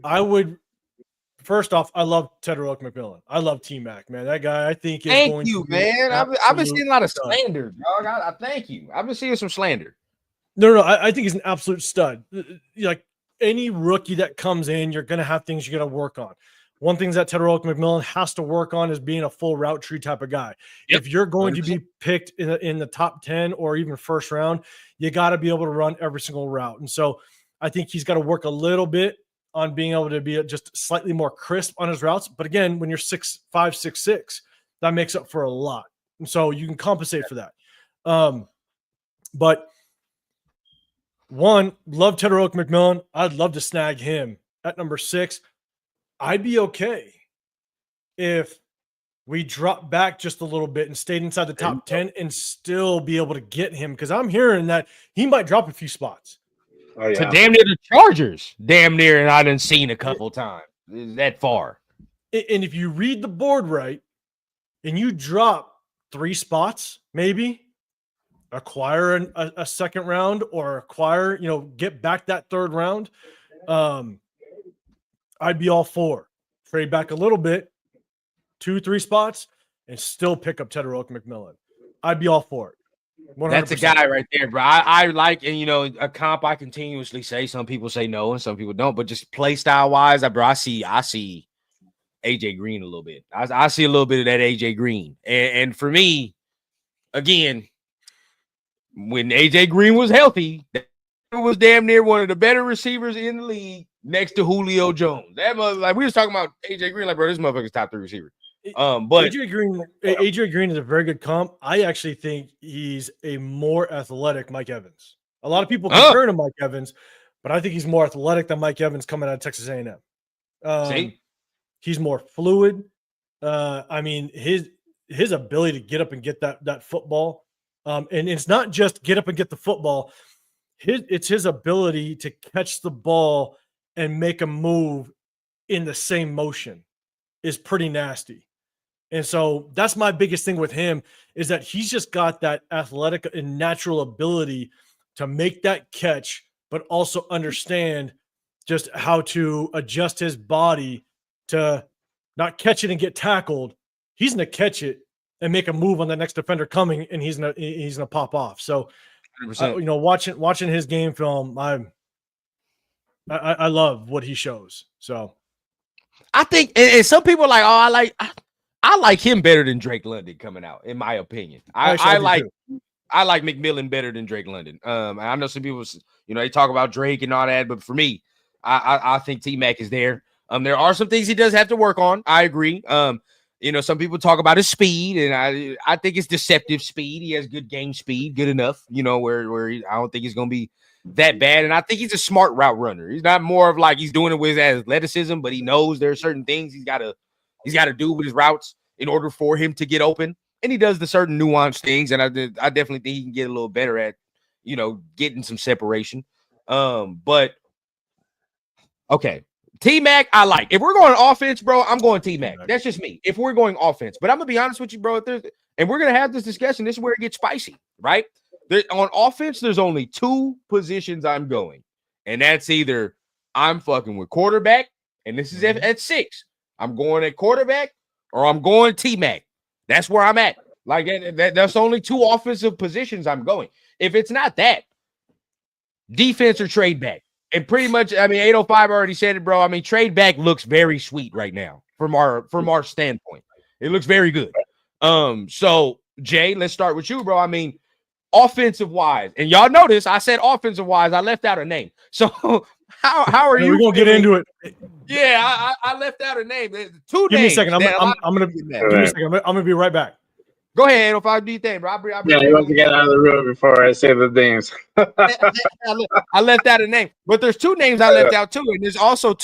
I would. First off, I love Tedrick McMillan. I love T-Mac, man. That guy, I think, is thank going you, to man. I've been seeing a lot of slander, dog. I thank you. I've been seeing some slander. No, I think he's an absolute stud. Like any rookie that comes in, you're going to have things you got to work on. One thing that Tedrick McMillan has to work on is being a full route tree type of guy. Yep. If you're going 100%. To be picked in the top 10 or even first round, you got to be able to run every single route. And so I think he's got to work a little bit on being able to be just slightly more crisp on his routes. But again, when you're 6'5", 6'6", that makes up for a lot. And so you can compensate for that. But one, love Tedrick McMillan. I'd love to snag him at number 6. I'd be okay if we drop back just a little bit and stayed inside the top 10 and still be able to get him. Because I'm hearing that he might drop a few spots. Oh, yeah. To damn near the Chargers, damn near, and I done seen a couple times. That far. And if you read the board right, and you drop 3 spots, maybe acquire a second round or acquire, get back that third round, I'd be all for. Trade back a little bit, 2-3 spots, and still pick up Tedrick McMillan. I'd be all for it. 100%. That's a guy right there, bro. I like, and a comp I continuously say. Some people say no, and some people don't. But just play style wise, I see AJ Green a little bit. I see a little bit of that AJ Green, and for me, again, when AJ Green was healthy, that was damn near one of the better receivers in the league, next to Julio Jones. That was like we was talking about AJ Green, like, bro, this motherfucker's top 3 receiver. But AJ Green is a very good comp. I actually think he's a more athletic Mike Evans. A lot of people compare him to Mike Evans, but I think he's more athletic than Mike Evans coming out of Texas A&M. See? He's more fluid. I mean, his ability to get up and get that football, and it's not just get up and get the football. It's his ability to catch the ball and make a move in the same motion is pretty nasty. And so that's my biggest thing with him is that he's just got that athletic and natural ability to make that catch, but also understand just how to adjust his body to not catch it and get tackled. He's going to catch it and make a move on the next defender coming, and he's gonna pop off. So, watching his game film, I love what he shows. So, I think, and some people are like, oh, I like him better than Drake London coming out, in my opinion. I like McMillan better than Drake London. I know some people, they talk about Drake and all that, but for me, I think T-Mac is there. There are some things he does have to work on. I agree. Some people talk about his speed, and I think it's deceptive speed. He has good game speed, good enough, where I don't think he's going to be that bad. And I think he's a smart route runner. He's not more of like he's doing it with his athleticism, but he knows there are certain things he's got to do with his routes in order for him to get open. And he does the certain nuanced things, and I definitely think he can get a little better at, getting some separation. But okay. T-Mac, I like. If we're going offense, bro, I'm going T-Mac. That's just me. If we're going offense. But I'm going to be honest with you, bro. And we're going to have this discussion. This is where it gets spicy, right? On offense, there's only two positions I'm going. And that's either I'm fucking with quarterback, and this is at 6. I'm going at quarterback, or I'm going T-Mac. That's where I'm at. Like, that's only two offensive positions I'm going. If it's not that, defense or trade back. And pretty much, 805 already said it, bro. Trade back looks very sweet right now from our standpoint. It looks very good. So Jay, let's start with you, bro. Offensive wise, and y'all notice I said offensive wise, I left out a name. So how are you? We're gonna get into it. Yeah, I left out a name. Two Give names. me a second. I'm gonna be right back. Go ahead, 805. Do you think, bro? You want to get out of the room before I say the names. I left out a name, but there's two names I left out too, and there's also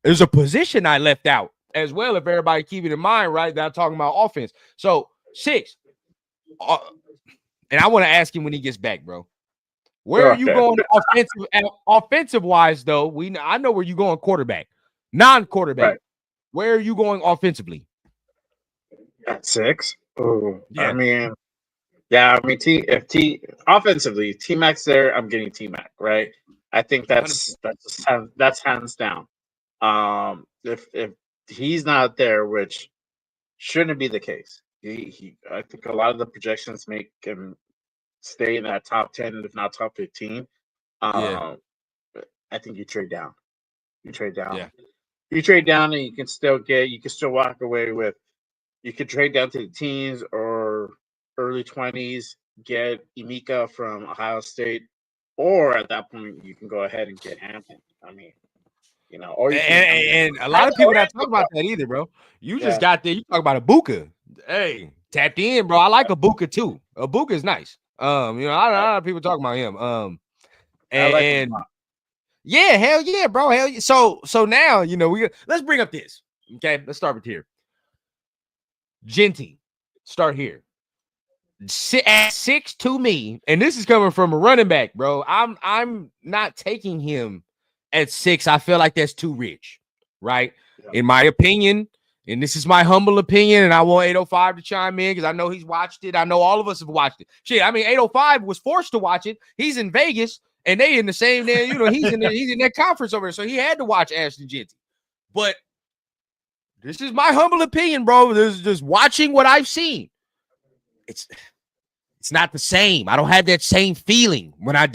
there's a position I left out as well. If everybody keep it in mind, right? That I'm talking about offense. So 6, and I want to ask him when he gets back, bro. Where are you going offensive wise though? I know where you going quarterback, non-quarterback. Right. Where are you going offensively? At 6. Oh, yeah. Offensively, T-Mac's there. I'm getting T-Mac, right? I think that's hands down. If he's not there, which shouldn't be the case, I think a lot of the projections make him stay in that top 10, if not top 15. I think you trade down. Yeah. You trade down, and you can still walk away with. You could trade down to the teens or early 20s, get Emeka from Ohio State, or at that point you can go ahead and get Hampton. Or and a lot of people not talk about that either, bro. You just got there. You talk about Ibuka. Hey, tapped in, bro. I like Ibuka too. Ibuka is nice. A lot of people talk about him. Yeah, hell yeah, bro. Hell yeah. So now let's bring up this. Okay, let's start with here. Genty, start here. At 6 to me, and this is coming from a running back, bro. I'm not taking him at 6. I feel like that's too rich, right? Yeah. In my opinion, and this is my humble opinion, and I want 805 to chime in because I know he's watched it. I know all of us have watched it. Shit, 805 was forced to watch it. He's in Vegas, and they in the same day. He's in that conference over there, so he had to watch Ashton Genty. But this is my humble opinion, bro. This is just watching what I've seen. It's not the same. I don't have that same feeling when I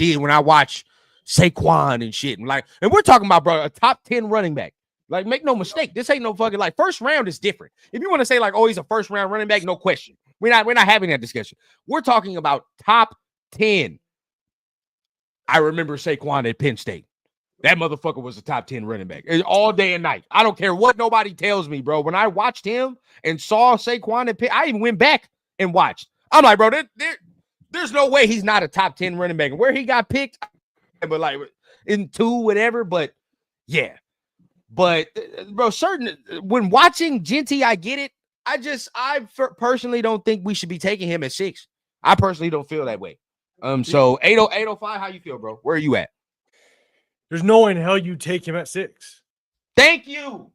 watch Saquon and shit. And we're talking about, bro, a top 10 running back. Like, make no mistake, this ain't no fucking first round is different. If you want to say he's a first round running back, no question. We're not having that discussion. We're talking about top 10. I remember Saquon at Penn State. That motherfucker was a top 10 running back all day and night. I don't care what nobody tells me, bro. When I watched him and saw Saquon at Penn, I even went back and watched. I'm like, bro, there's no way he's not a top 10 running back. And where he got picked, but in 2, whatever. But yeah. But bro, when watching Genty, I get it. I personally don't think we should be taking him at 6. I personally don't feel that way. So 805, how you feel, bro? Where are you at? There's no way in hell you take him at 6. Thank you.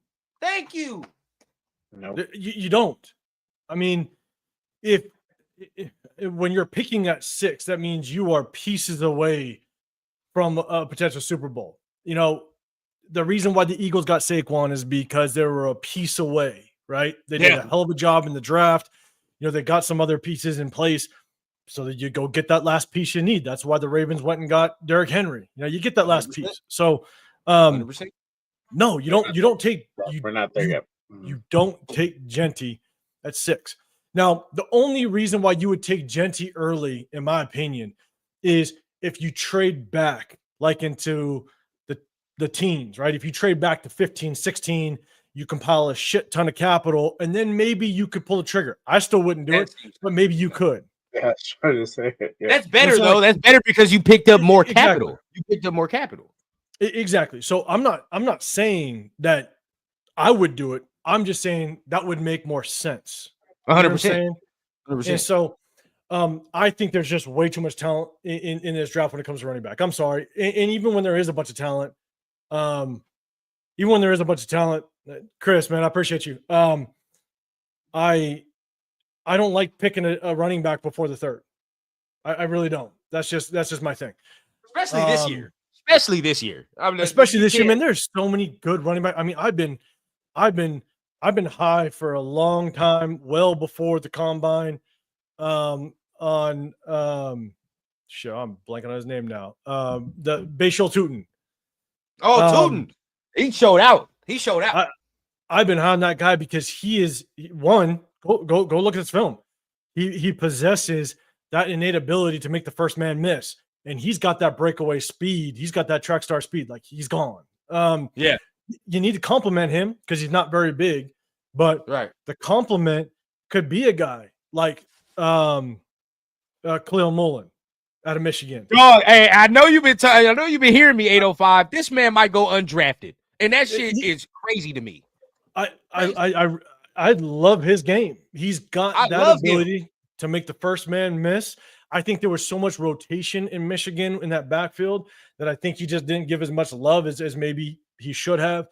No, you don't. If when you're picking at 6, that means you are pieces away from a potential Super Bowl. the reason why the Eagles got Saquon is because they were a piece away, right? They did a hell of a job in the draft. They got some other pieces in place so that you go get that last piece you need. That's why the Ravens went and got Derrick Henry. You get that last 100%. Piece. So, 100%. No, you don't take. We're not there yet. You don't take Genty at 6. Now, the only reason why you would take Genty early, in my opinion, is if you trade back like into the teens, right? If you trade back to 15, 16, you compile a shit ton of capital, and then maybe you could pull the trigger. I still wouldn't do it, but maybe you could. Yeah, trying to say it. Yeah. That's better, though. That's better because you picked up more capital. You picked up more capital. Exactly. So I'm not saying that I would do it. I'm just saying that would make more sense. 100%. 100%. And so I think there's just way too much talent in this draft when it comes to running back. I'm sorry. And even when there is a bunch of talent, Chris, man, I appreciate you. I don't like picking a running back before the 3rd. I really don't. That's just my thing. Especially this year. Especially this year. Especially this year, man. There's so many good running backs. I mean, I've been high for a long time, well before the combine. I'm blanking on his name now. The Bashal Tootin. Oh, Tootin. He showed out. I've been high on that guy because he is one. Go look at his film. He possesses that innate ability to make the first man miss, and he's got that breakaway speed. He's got that track star speed. Like, he's gone. Yeah. You need to compliment him because he's not very big, but the compliment could be a guy like Khalil Mullen out of Michigan. Oh, hey, I know you've been hearing me, 805. This man might go undrafted, and that shit is crazy to me. I love his game. He's got that ability to make the first man miss. I think there was so much rotation in Michigan in that backfield that I think he just didn't give as much love as maybe he should have.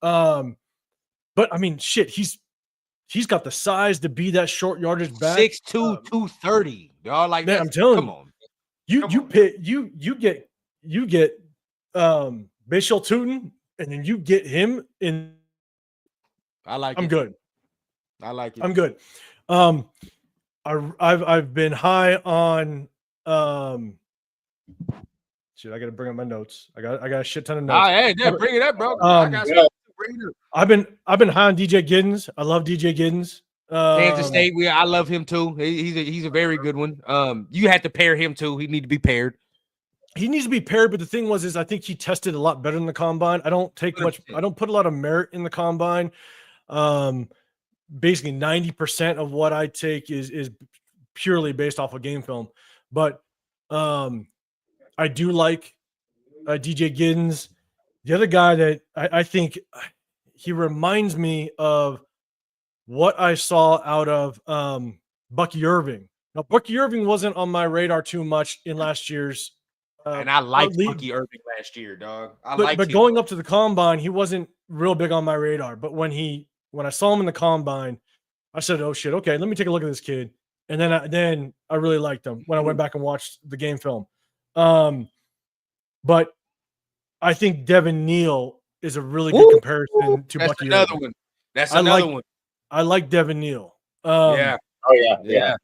But I mean, shit, he's got the size to be that short yardage back. 6'2", 230. Y'all, like, man, I'm telling come you. on. You get Bashal Tootin, and then you get him in. I'm good. I like it. I'm good. I've been high on shit. I got to bring up my notes. I got a shit ton of notes. Hey, bring it up, bro. Bring it up. I've been high on DJ Giddens. I love DJ Giddens. Kansas State, I love him too. He's a very good one. You had to pair him too. He need to be paired. He needs to be paired, but the thing is I think he tested a lot better in the combine. I don't put a lot of merit in the combine. Basically 90% of what I take is purely based off of game film. But I do like DJ Giddens. The other guy that I think he reminds me of what I saw out of Bucky Irving. Now, Bucky Irving wasn't on my radar too much in last year's. And I liked Bucky Irving last year, dog. But going up to the combine, he wasn't real big on my radar. But when I saw him in the combine, I said, "Oh shit, okay, let me take a look at this kid." And then I really liked him when I went back and watched the game film. But I think Devin Neal is a really good comparison to Bucky Irving. That's another one. I like Devin Neal. Yeah. Oh yeah.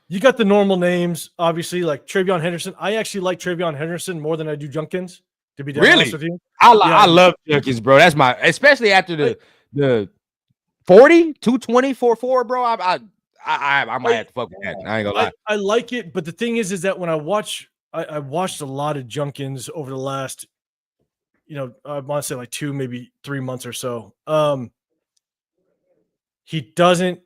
You got the normal names, obviously, like Travion Henderson. I actually like Travion Henderson more than I do Junkins, to be honest with you. I love Junkins, bro. That's especially after the 40, 220, 4-4, bro. I might have to fuck with that. I ain't gonna lie. I like it, but the thing is that when I watched a lot of Junkins over the last, I want to say like 2, maybe 3 months or so. He doesn't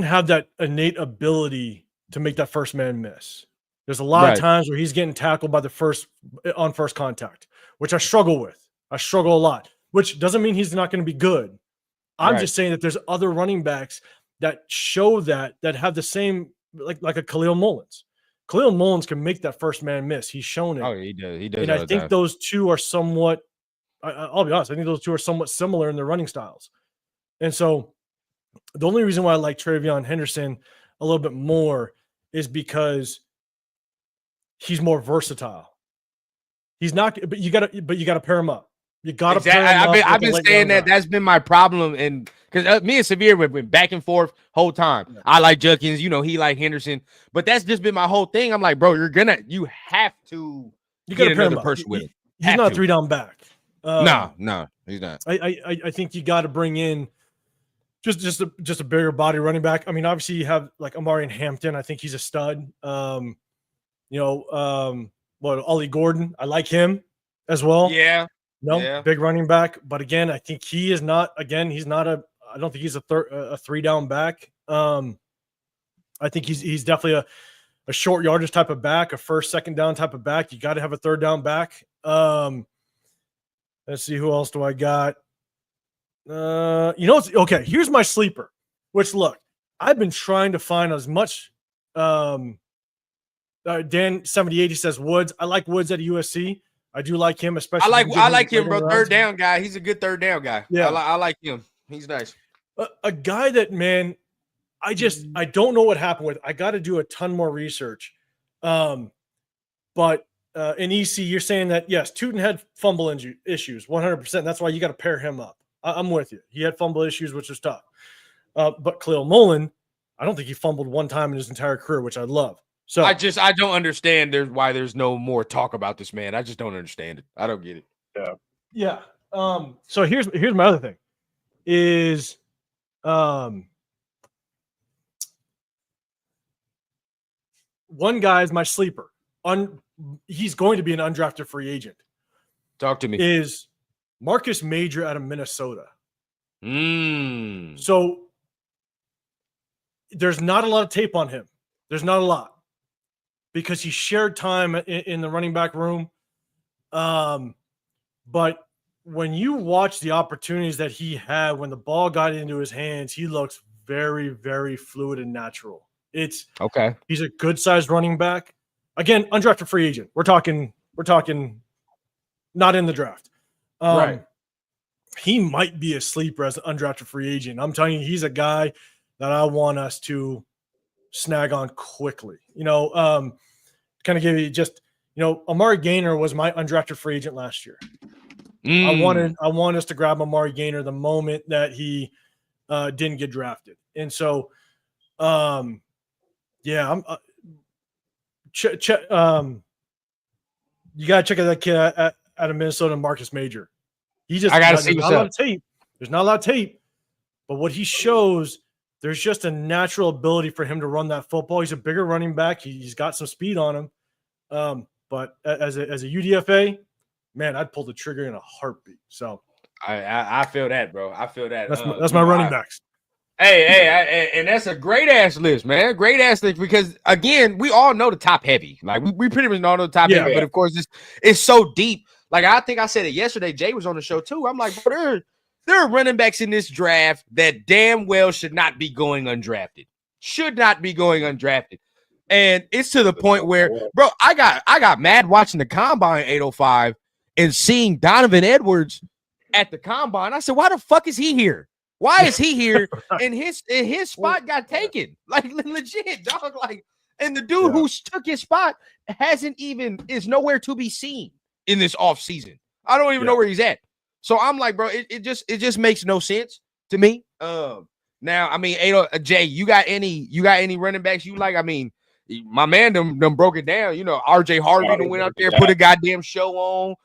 have that innate ability to make that first man miss. There's a lot of times where he's getting tackled by on first contact, which I struggle with. I struggle a lot, which doesn't mean he's not going to be good. I'm just saying that there's other running backs that show that have the same, like a Khalil Mullins. Khalil Mullins can make that first man miss. He's shown it. Oh, he does. He does. And I think those two are somewhat, I'll be honest, I think those two are somewhat similar in their running styles. And so the only reason why I like Travion Henderson a little bit more is because he's more versatile. He's not, but you gotta pair him up. You gotta pair him exactly. up. I've been saying that. That's been my problem, and because me and Severe went back and forth whole time. Yeah. I like Judkins, he like Henderson, but that's just been my whole thing. I'm like, bro, you have to get another person with him. He's not a 3-down back. No, he's not. I think you got to bring in just a bigger body running back. I mean, obviously you have like Amari and Hampton. I think he's a stud. Ollie Gordon. I like him as well. Yeah. Big running back. But again, I think he is not. Again, he's not a. I don't think he's a 3-down back. I think he's definitely a short yardage type of back, a first, second down type of back. You got to have a 3rd down back. Let's see, who else do I got? Okay, here's my sleeper, which look, I've been trying to find as much. Dan 78, he says Woods. I like Woods at USC. I do like him, especially. I like him, bro. 3rd down guy. He's a good 3rd down guy. Yeah, I like him. He's nice. A guy that, man, I don't know what happened with. I got to do a ton more research. But in EC, you're saying that, yes, Tootin had fumble issues, 100%. That's why you got to pair him up. I'm with you. He had fumble issues, which was tough. But Khalil Mullen, I don't think he fumbled one time in his entire career, which I love. So I don't understand why there's no more talk about this man. I just don't understand it. I don't get it. Yeah. So here's my other thing is one guy is my sleeper. He's going to be an undrafted free agent. Talk to me. Is Marcus Major out of Minnesota. So there's not a lot of tape on him. There's not a lot because he shared time in the running back room. But when you watch the opportunities that he had when the ball got into his hands, he looks very, very fluid and natural. It's okay. He's a good sized running back. Again, undrafted free agent. We're talking not in the draft. Right. He might be a sleeper as an undrafted free agent. I'm telling you, he's a guy that I want us to snag on quickly. Kind of give you just, Amari Gaynor was my undrafted free agent last year. I want us to grab Amari Gaynor the moment that he didn't get drafted. And so, I'm you got to check out that kid out of Minnesota, Marcus Major. I got to see what's up. There's not a lot of tape, but what he shows, there's just a natural ability for him to run that football. He's a bigger running back. He's got some speed on him. But as a UDFA, man, I'd pull the trigger in a heartbeat. So I feel that, bro. I feel that. That's my running backs. Hey, and that's a great ass list, man. Great ass list because again, we all know the top heavy. Like we pretty much all know the top heavy, but of course it's so deep. Like I think I said it yesterday. Jay was on the show too. I'm like, bro, there are running backs in this draft that damn well should not be going undrafted. Should not be going undrafted. And it's to the point where, bro, I got mad watching the combine 805 and seeing Donovan Edwards at the combine. I said, why the fuck is he here? Why is he here? And his spot got taken. Like legit, dog. Like, and the dude who took his spot is nowhere to be seen in this offseason. I don't even know where he's at. So I'm like, bro, it just makes no sense to me. Now, I mean, Jay, you got any running backs you like? I mean, my man them broke it down. RJ Harvey went out there, put a goddamn show on.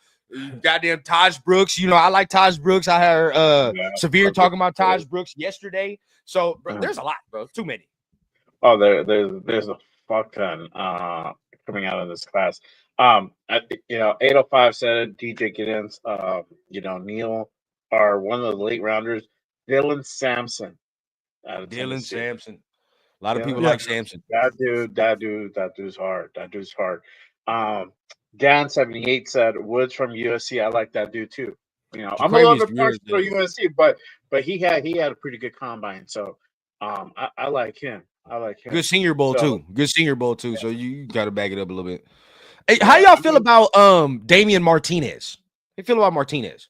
Goddamn Taj Brooks. I like Taj Brooks. I heard Severe talking about Taj Brooks yesterday. So bro, there's a lot, bro. Too many. Oh, there's a fuck ton coming out of this class. 805 said it, DJ Giddens, Neil are one of the late rounders. Dylan Sampson. Sampson. A lot of people like Sampson. That dude's hard. Dan 78 said Woods from USC. I like that dude too. I'm a little bit partial for USC, but he had a pretty good combine. So I like him. Good Senior Bowl too. So you got to back it up a little bit. Hey, how y'all feel about Damian Martinez? How you feel about Martinez?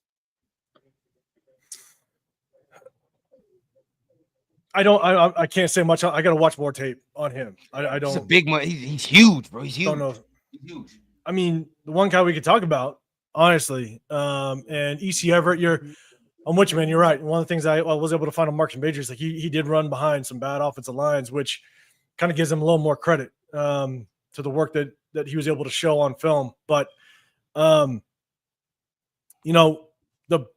I can't say much. I got to watch more tape on him. I don't. He's a big man. He's huge, bro. He's huge. Don't know. He's huge. I mean, the one guy we could talk about, honestly, and EC Everett, I'm with you, man. You're right. One of the things I was able to find on Marcus Majors, like he did run behind some bad offensive lines, which kind of gives him a little more credit to the work that he was able to show on film. But the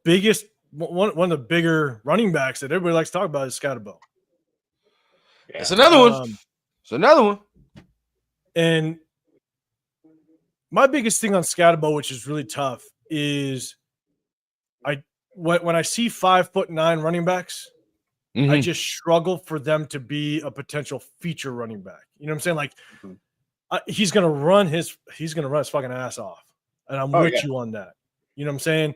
biggest one of the bigger running backs that everybody likes to talk about is Scotabo. Yeah. It's another one. It's another one. And my biggest thing on Scotabo, which is really tough, is when I see 5'9" running backs, I just struggle for them to be a potential feature running back. You know what I'm saying? Like he's gonna run his fucking ass off, and I'm with you on that. You know what I'm saying?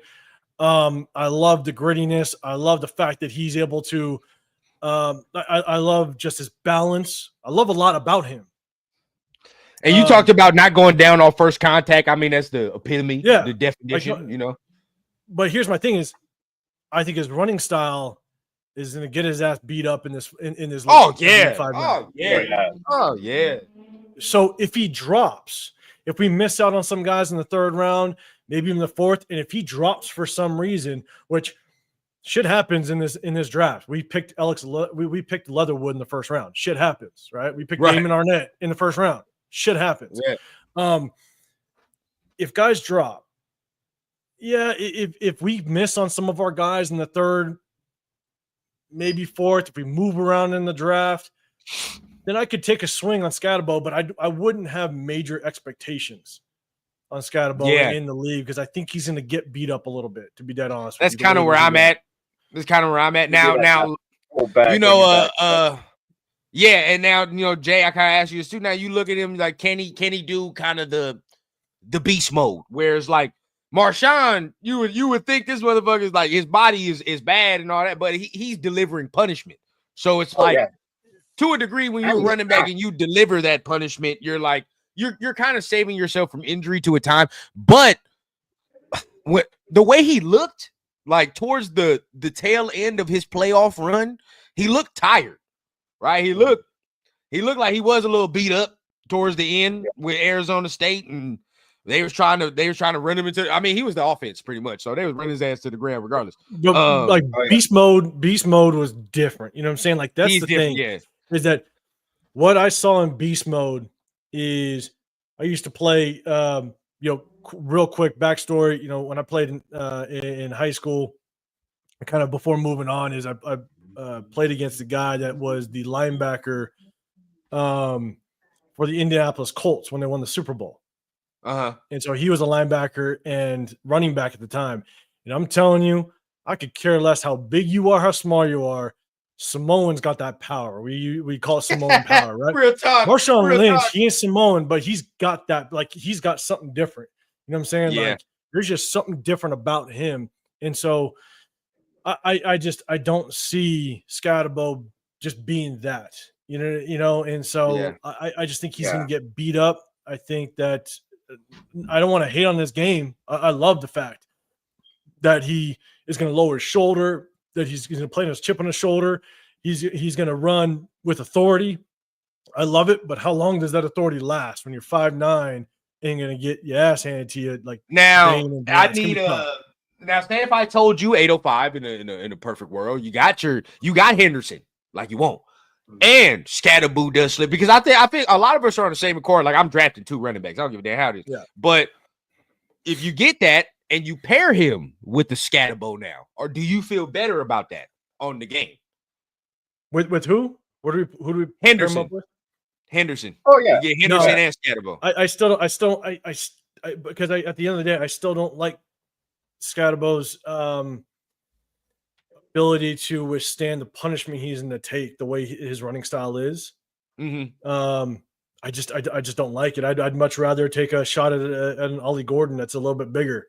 I love the grittiness. I love the fact that he's able to. I love just his balance. I love a lot about him. And you talked about not going down on first contact. I mean, that's the epitome, the definition. Like, But here's my thing: is I think his running style is going to get his ass beat up in this. Oh yeah. So if he drops, if we miss out on some guys in the third round, maybe in the fourth, and if he drops for some reason, which shit happens in this draft, we picked we picked Leatherwood in the first round. Shit happens, right? We picked Damon Arnett in the first round. Shit happens. Yeah. If guys drop. Yeah, if we miss on some of our guys in the third, maybe fourth, if we move around in the draft, then I could take a swing on Scotabo, but I wouldn't have major expectations on Scotabo in the league because I think he's going to get beat up a little bit, to be dead honest. That's kind of where I'm at. That's kind of where I'm at now. And now, Jay, I kind of ask you this too. Now you look at him like, can he do kind of the beast mode? Whereas like Marshawn, you would think this motherfucker is like his body is bad and all that, but he's delivering punishment. So it's to a degree when you're running back and you deliver that punishment, you're like you're kind of saving yourself from injury to a time. But the way he looked, like towards the tail end of his playoff run, he looked tired. Right? He looked like he was a little beat up towards the end with Arizona State, and they was trying to run him into. I mean, he was the offense pretty much, so they was running his ass to the ground regardless. Beast mode was different. You know what I'm saying? Like that's the thing. Yeah. Is that what I saw in beast mode? Is I used to play. Real quick backstory. When I played in high school, kind of before moving on, is I played against a guy that was the linebacker for the Indianapolis Colts when they won the Super Bowl. And so he was a linebacker and running back at the time. And I'm telling you, I could care less how big you are, how small you are. Samoan's got that power. We call it Samoan power, right? Real talk. Marshawn Lynch, he ain't Samoan, but he's got that. Like he's got something different. You know what I'm saying? Yeah. Like there's just something different about him. And so I don't see Scotabo just being that, and so I just think he's going to get beat up. I think that I don't want to hate on this game. I love the fact that he is going to lower his shoulder, that he's going to play his chip on his shoulder. He's going to run with authority. I love it, but how long does that authority last when you're 5'9" and going to get your ass handed to you? Like now, I need Now, say if I told you 805 in a perfect world, you got Henderson like you want, and Scatterboo does slip because I think a lot of us are on the same accord. Like I'm drafting 2 running backs. I don't give a damn how it is. Yeah. But if you get that and you pair him with the Scatterbo now, or do you feel better about that on the game? With who? Who do we Henderson? pair him up with? Henderson. Oh yeah, you get Henderson and Scatterbo. I still because at the end of the day, I still don't like Scattabo's ability to withstand the punishment he's going to take, the way his running style is. I just don't like it. I'd much rather take a shot at an Ollie Gordon that's a little bit bigger.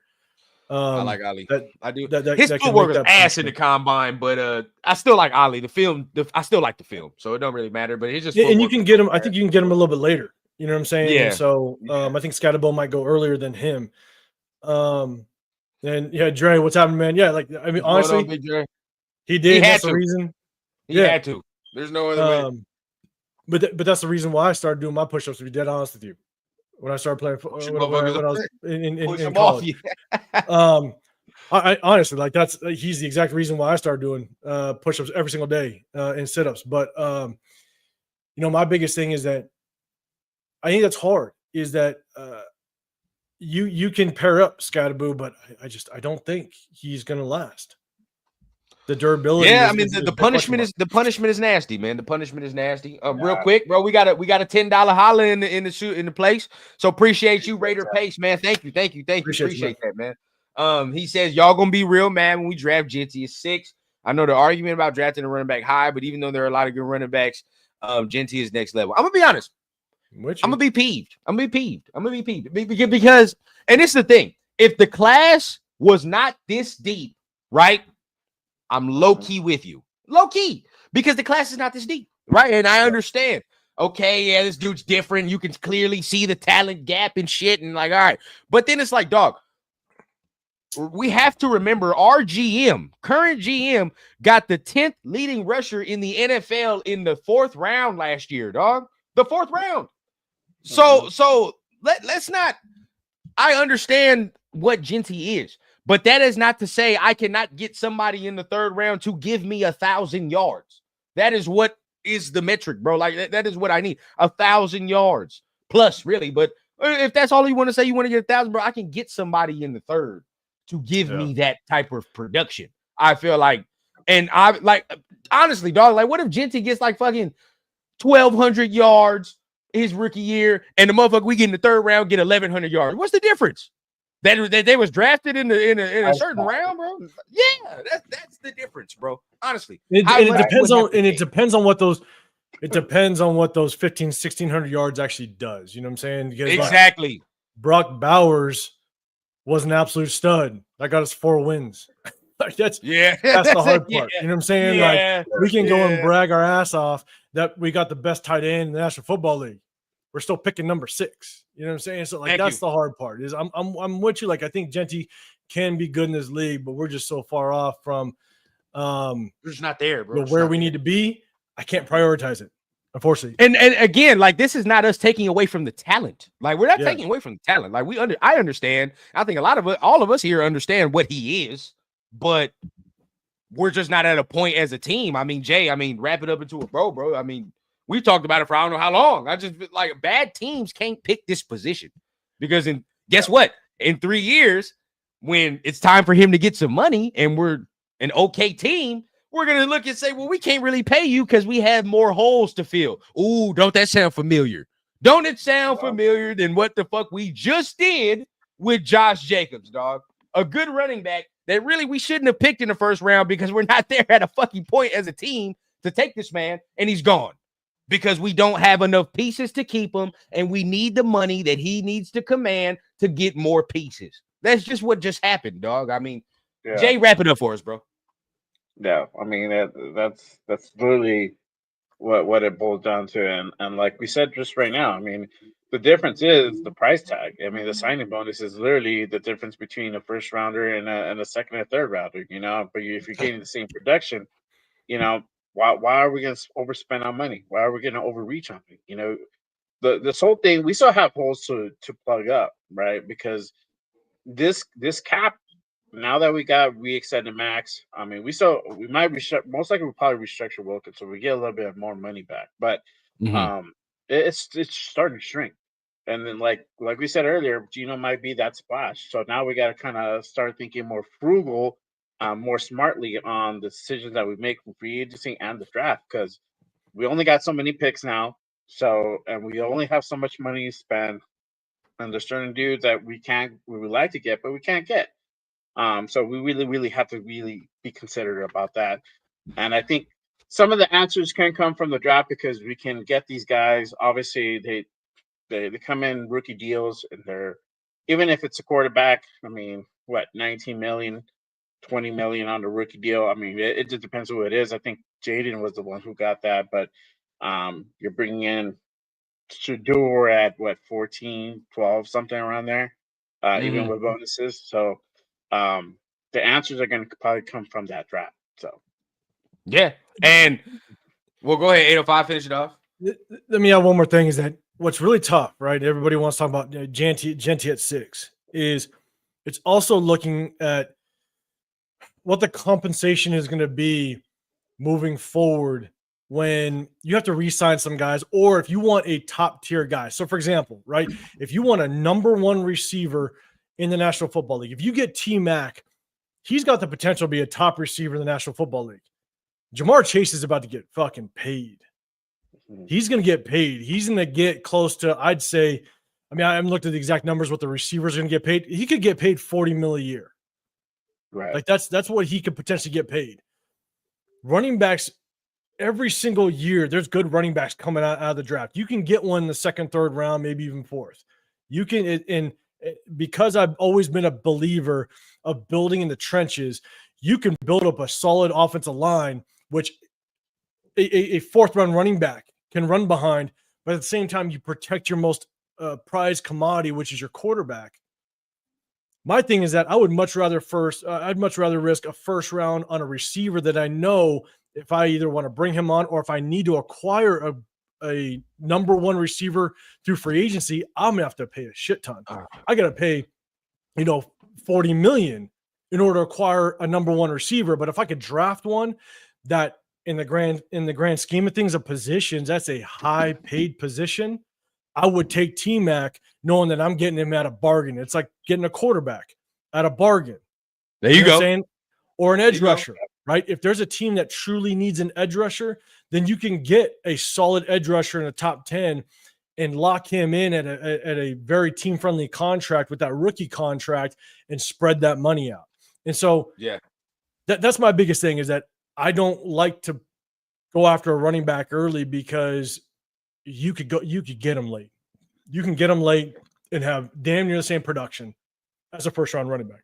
I like Ollie. I do. His footwork is ass in the combine, but I still like Ollie. I still like the film, so it don't really matter. But it's just and you can get him. I think you can get him a little bit later. You know what I'm saying? Yeah. And so I think Scattabo might go earlier than him. And yeah, Dre, what's happening, man? Yeah, like I mean, honestly, he did. That's the reason. He had to. There's no other way. But that's the reason why I started doing my push-ups. To be dead honest with you, when I started playing Push when I was in off college. you. I honestly like he's the exact reason why I started doing push-ups every single day and sit-ups. But my biggest thing is that I think that's hard. Is that you can pair up Scatterboo, but I don't think he's going to last. The durability. Yeah, is, I mean is the a punishment is nasty, man. The punishment is nasty. Real quick, bro, we got a $10 holla in the place. So appreciate you, Raider Pace, man. Thank you. Appreciate that, man. He says y'all gonna be real mad when we draft Genty at 6. I know the argument about drafting a running back high, but even though there are a lot of good running backs, Genty is next level. I'm gonna be honest. I'm gonna be peeved. Because, and it's the thing, if the class was not this deep, right? I'm low-key with you. Low-key. Because the class is not this deep, right? And I understand. Okay, yeah, this dude's different. You can clearly see the talent gap and shit. And like, all right. But then it's like, dog, we have to remember our current GM, got the 10th leading rusher in the NFL in the 4th round last year, dog. The 4th round. So let's not. I understand what Genty is, but that is not to say I cannot get somebody in the 3rd round to give me 1,000 yards. That is what is the metric, bro. Like that is what I need. 1,000 yards plus, really. But if that's all you want to say, you want to get 1,000, bro, I can get somebody in the 3rd to give me that type of production. I feel like, and I like honestly, dog. Like, what if Genty gets like fucking 1,200 yards his rookie year, and the motherfucker we get in the 3rd round get 1,100 yards? What's the difference? That they was drafted in a certain round, bro. Yeah, that's the difference, bro. Honestly, it depends on what those. It depends on what those 1,600 yards actually does. You know what I'm saying? Because exactly. Like, Brock Bowers was an absolute stud. That got us 4 wins. Like that's the hard part. You know what I'm saying? Like we can go and brag our ass off that we got the best tight end in the National Football League. We're still picking number 6. You know what I'm saying? So like that's the hard part. Is I'm with you. Like I think Genty can be good in this league, but we're just so far off from we're just not there, bro. Where we need to be. I can't prioritize it, unfortunately. And again, like this is not us taking away from the talent. Like we're not taking away from the talent. Like I understand. I think all of us here understand what he is, but we're just not at a point as a team. I mean, Jay, wrap it up into a bro. I mean, we've talked about it for I don't know how long. I just like bad teams can't pick this position because guess what? In 3 years, when it's time for him to get some money and we're an okay team, we're going to look and say, well, we can't really pay you because we have more holes to fill. Ooh, don't that sound familiar? Don't it sound familiar than what the fuck we just did with Josh Jacobs, dog? A good running back that really we shouldn't have picked in the 1st round because we're not there at a fucking point as a team to take this man, and he's gone because we don't have enough pieces to keep him, and we need the money that he needs to command to get more pieces. That's just what just happened, dog. I mean, Jay, wrap it up for us, bro. Yeah, I mean that's literally what it boils down to, and like we said just right now, I mean the difference is the price tag. I mean the signing bonus is literally the difference between a 1st rounder and a 2nd or 3rd rounder. You know, but if you're getting the same production, you know, why are we going to overspend on money? Why are we going to overreach on it? You know, this whole thing, we still have holes to plug up, right? Because this cap, now that we extended max, I mean, we might restructure. Most likely, we'll probably restructure Wilkins, so we get a little bit more money back. But it's starting to shrink, and then like we said earlier, Geno might be that splash. So now we got to kind of start thinking more frugal, more smartly on the decisions that we make from free agency and the draft, because we only got so many picks now. So and we only have so much money to spend, and there's certain dudes that we would like to get, but we can't get. So we really have to really be considerate about that. And I think some of the answers can come from the draft because we can get these guys. Obviously, they come in rookie deals, and they're, even if it's a quarterback, I mean, what, 19 million, 20 million on the rookie deal. I mean, it just depends who it is. I think Jaden was the one who got that, but you're bringing in Shador at what, 14, 12, something around there, even with bonuses. So the answers are going to probably come from that draft. So yeah, and we'll go ahead. 805, finish it off. Let me add one more thing is that what's really tough, right? Everybody wants to talk about Genty at 6 is it's also looking at what the compensation is going to be moving forward when you have to re-sign some guys, or if you want a top tier guy. So for example, right, if you want a number one receiver in the National Football League, if you get T-Mac, he's got the potential to be a top receiver in the National Football League. Jamar Chase is about to get fucking paid. He's going to get paid. He's going to get close to, I'd say, I mean, I haven't looked at the exact numbers what the receivers are going to get paid. He could get paid $40 million a year. Right. Like that's what he could potentially get paid. Running backs, every single year, there's good running backs coming out of the draft. You can get one in the second, third round, maybe even fourth. You can, and because I've always been a believer of building in the trenches, you can build up a solid offensive line, which a fourth round running back can run behind, but at the same time, you protect your most prized commodity, which is your quarterback. My thing is that I would much rather I'd much rather risk a first round on a receiver that I know if I either want to bring him on or if I need to acquire a number one receiver through free agency, I'm gonna have to pay a shit ton. I gotta pay, $40 million in order to acquire a number one receiver. But if I could draft one that in the grand scheme of things of positions, that's a high paid position, I would take T-Mac knowing that I'm getting him at a bargain. It's like getting a quarterback at a bargain. There you go. Saying? Or an edge rusher, right? If there's a team that truly needs an edge rusher, then you can get a solid edge rusher in the top 10 and lock him in at a very team-friendly contract with that rookie contract and spread that money out. And so that's my biggest thing is that I don't like to go after a running back early because you could get him late. You can get him late and have damn near the same production as a first-round running back.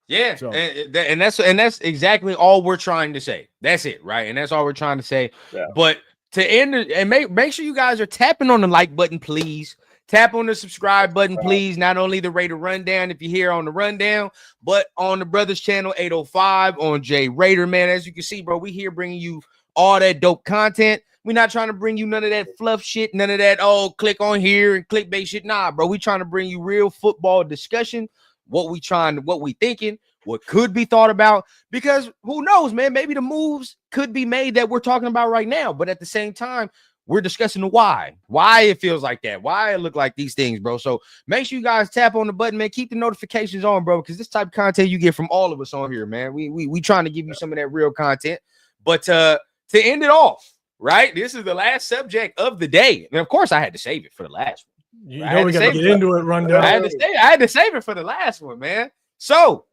Yeah, so. and that's exactly all we're trying to say. That's it, right? And that's all we're trying to say. Yeah. But to end and make sure you guys are tapping on the like button, please. Tap on the subscribe button, please. Not only the Raider Rundown, if you're here on the Rundown, but on the Brothers Channel 805 on Jay Raider, man. As you can see, bro, we here bringing you all that dope content. We're not trying to bring you none of that fluff shit, none of that, click on here and clickbait shit. Nah, bro, we trying to bring you real football discussion. What we thinking, what could be thought about, because who knows, man, maybe the moves could be made that we're talking about right now, but at the same time, we're discussing the why it feels like that, why it look like these things, bro. So make sure you guys tap on the button, man, keep the notifications on, bro, because this type of content you get from all of us on here, man. We trying to give you some of that real content. But to end it off, right, this is the last subject of the day, and of course I had to save it for the last one. We got to get into it, Rundown. I had to save it for the last one, man. So,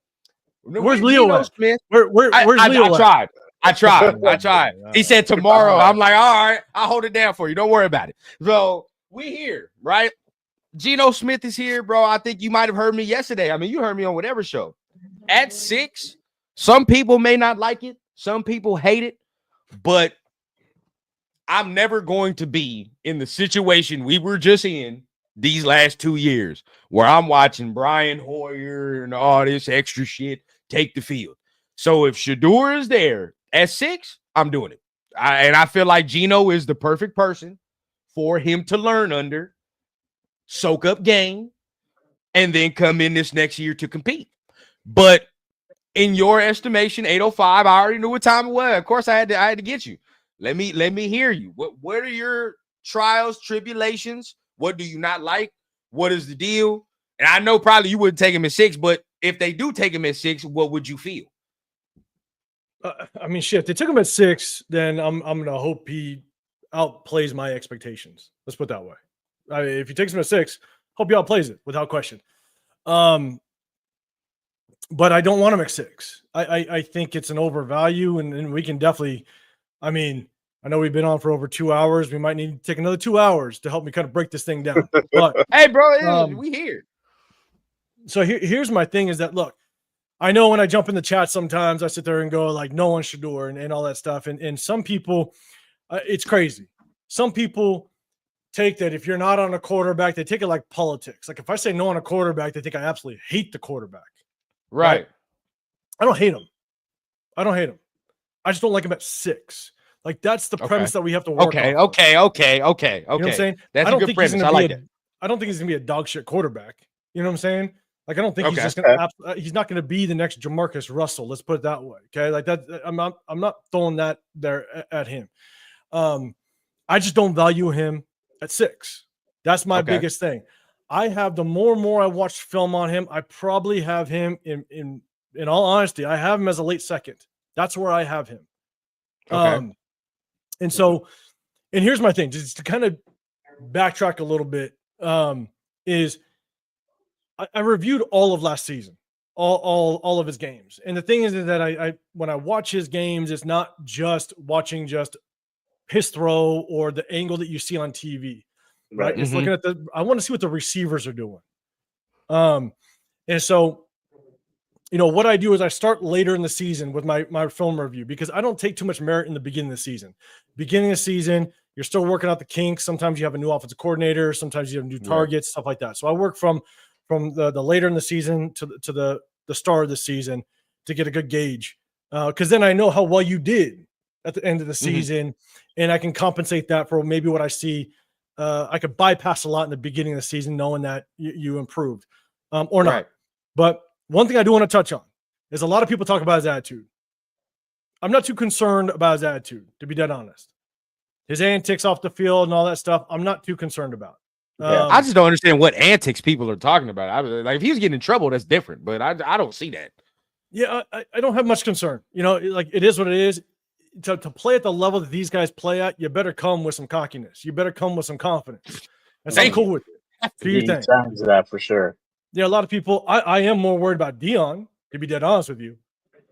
where's Leo Smith? Where's Leo? I tried. He said tomorrow. I'm like, all right, I'll hold it down for you. Don't worry about it. So, we here, right? Geno Smith is here, bro. I think you might have heard me yesterday. I mean, you heard me on whatever show. At 6, some people may not like it. Some people hate it. But I'm never going to be in the situation we were just in these last 2 years where I'm watching Brian Hoyer and all this extra shit take the field. So if Shedeur is there at 6, I'm doing it. And I feel like Geno is the perfect person for him to learn under, soak up game, and then come in this next year to compete. But in your estimation, 805, I already knew what time it was. Of course, I had to get you. Let me hear you. What are your trials, tribulations? What do you not like? What is the deal? And I know probably you wouldn't take him at 6, but if they do take him at 6, what would you feel? I mean, shit, if they took him at 6, then I'm gonna hope he outplays my expectations. Let's put it that way. If he takes him at 6, hope he outplays it without question. But I don't want him at 6. I think it's an overvalue, and we can definitely. I mean, I know we've been on for over 2 hours. We might need to take another 2 hours to help me kind of break this thing down. But hey, bro, we here. So here's my thing: is that look. I know when I jump in the chat, sometimes I sit there and go like, no one should do it and all that stuff. And some people, it's crazy. Some people take that if you're not on a quarterback, they take it like politics. Like if I say no on a quarterback, they think I absolutely hate the quarterback. Right. I don't hate him. I just don't like him at 6. Like that's the Okay. premise that we have to work Okay. off of. Okay. Okay. Okay. You know what I'm Okay. saying? That's I a don't good think premise. he's I gonna be like a it. I don't think he's gonna be a dog shit quarterback. You know what I'm saying? Like I don't think he's Okay. just gonna he's not gonna be the next Jamarcus Russell. Let's put it that way. Okay. Like that I'm not throwing that there at him. I just don't value him at 6. That's my Okay. biggest thing. I have the more and more I watch film on him, I probably have him in all honesty, I have him as a late second. That's where I have him. Okay. And so, and here's my thing, just to kind of backtrack a little bit, is I reviewed all of last season, all of his games. And the thing is that I when I watch his games, it's not just watching just his throw or the angle that you see on TV, right? It's looking at I want to see what the receivers are doing. And so, what I do is I start later in the season with my film review because I don't take too much merit in the beginning of the season. Beginning of the season, you're still working out the kinks. Sometimes you have a new offensive coordinator. Sometimes you have new targets, stuff like that. So I work from the later in the season to the start of the season to get a good gauge because then I know how well you did at the end of the season, and I can compensate that for maybe what I see. I could bypass a lot in the beginning of the season, knowing that you improved or not. Right. But one thing I do want to touch on is a lot of people talk about his attitude. I'm not too concerned about his attitude, to be dead honest. His antics off the field and all that stuff, I'm not too concerned about. I just don't understand what antics people are talking about. Like if he was getting in trouble, that's different, but I don't see that. Yeah, I don't have much concern. Like it is what it is. To play at the level that these guys play at, you better come with some cockiness. You better come with some confidence. And so I'm cool with it. Do you think? Sounds that for sure. Yeah, a lot of people. I am more worried about Dion, to be dead honest with you.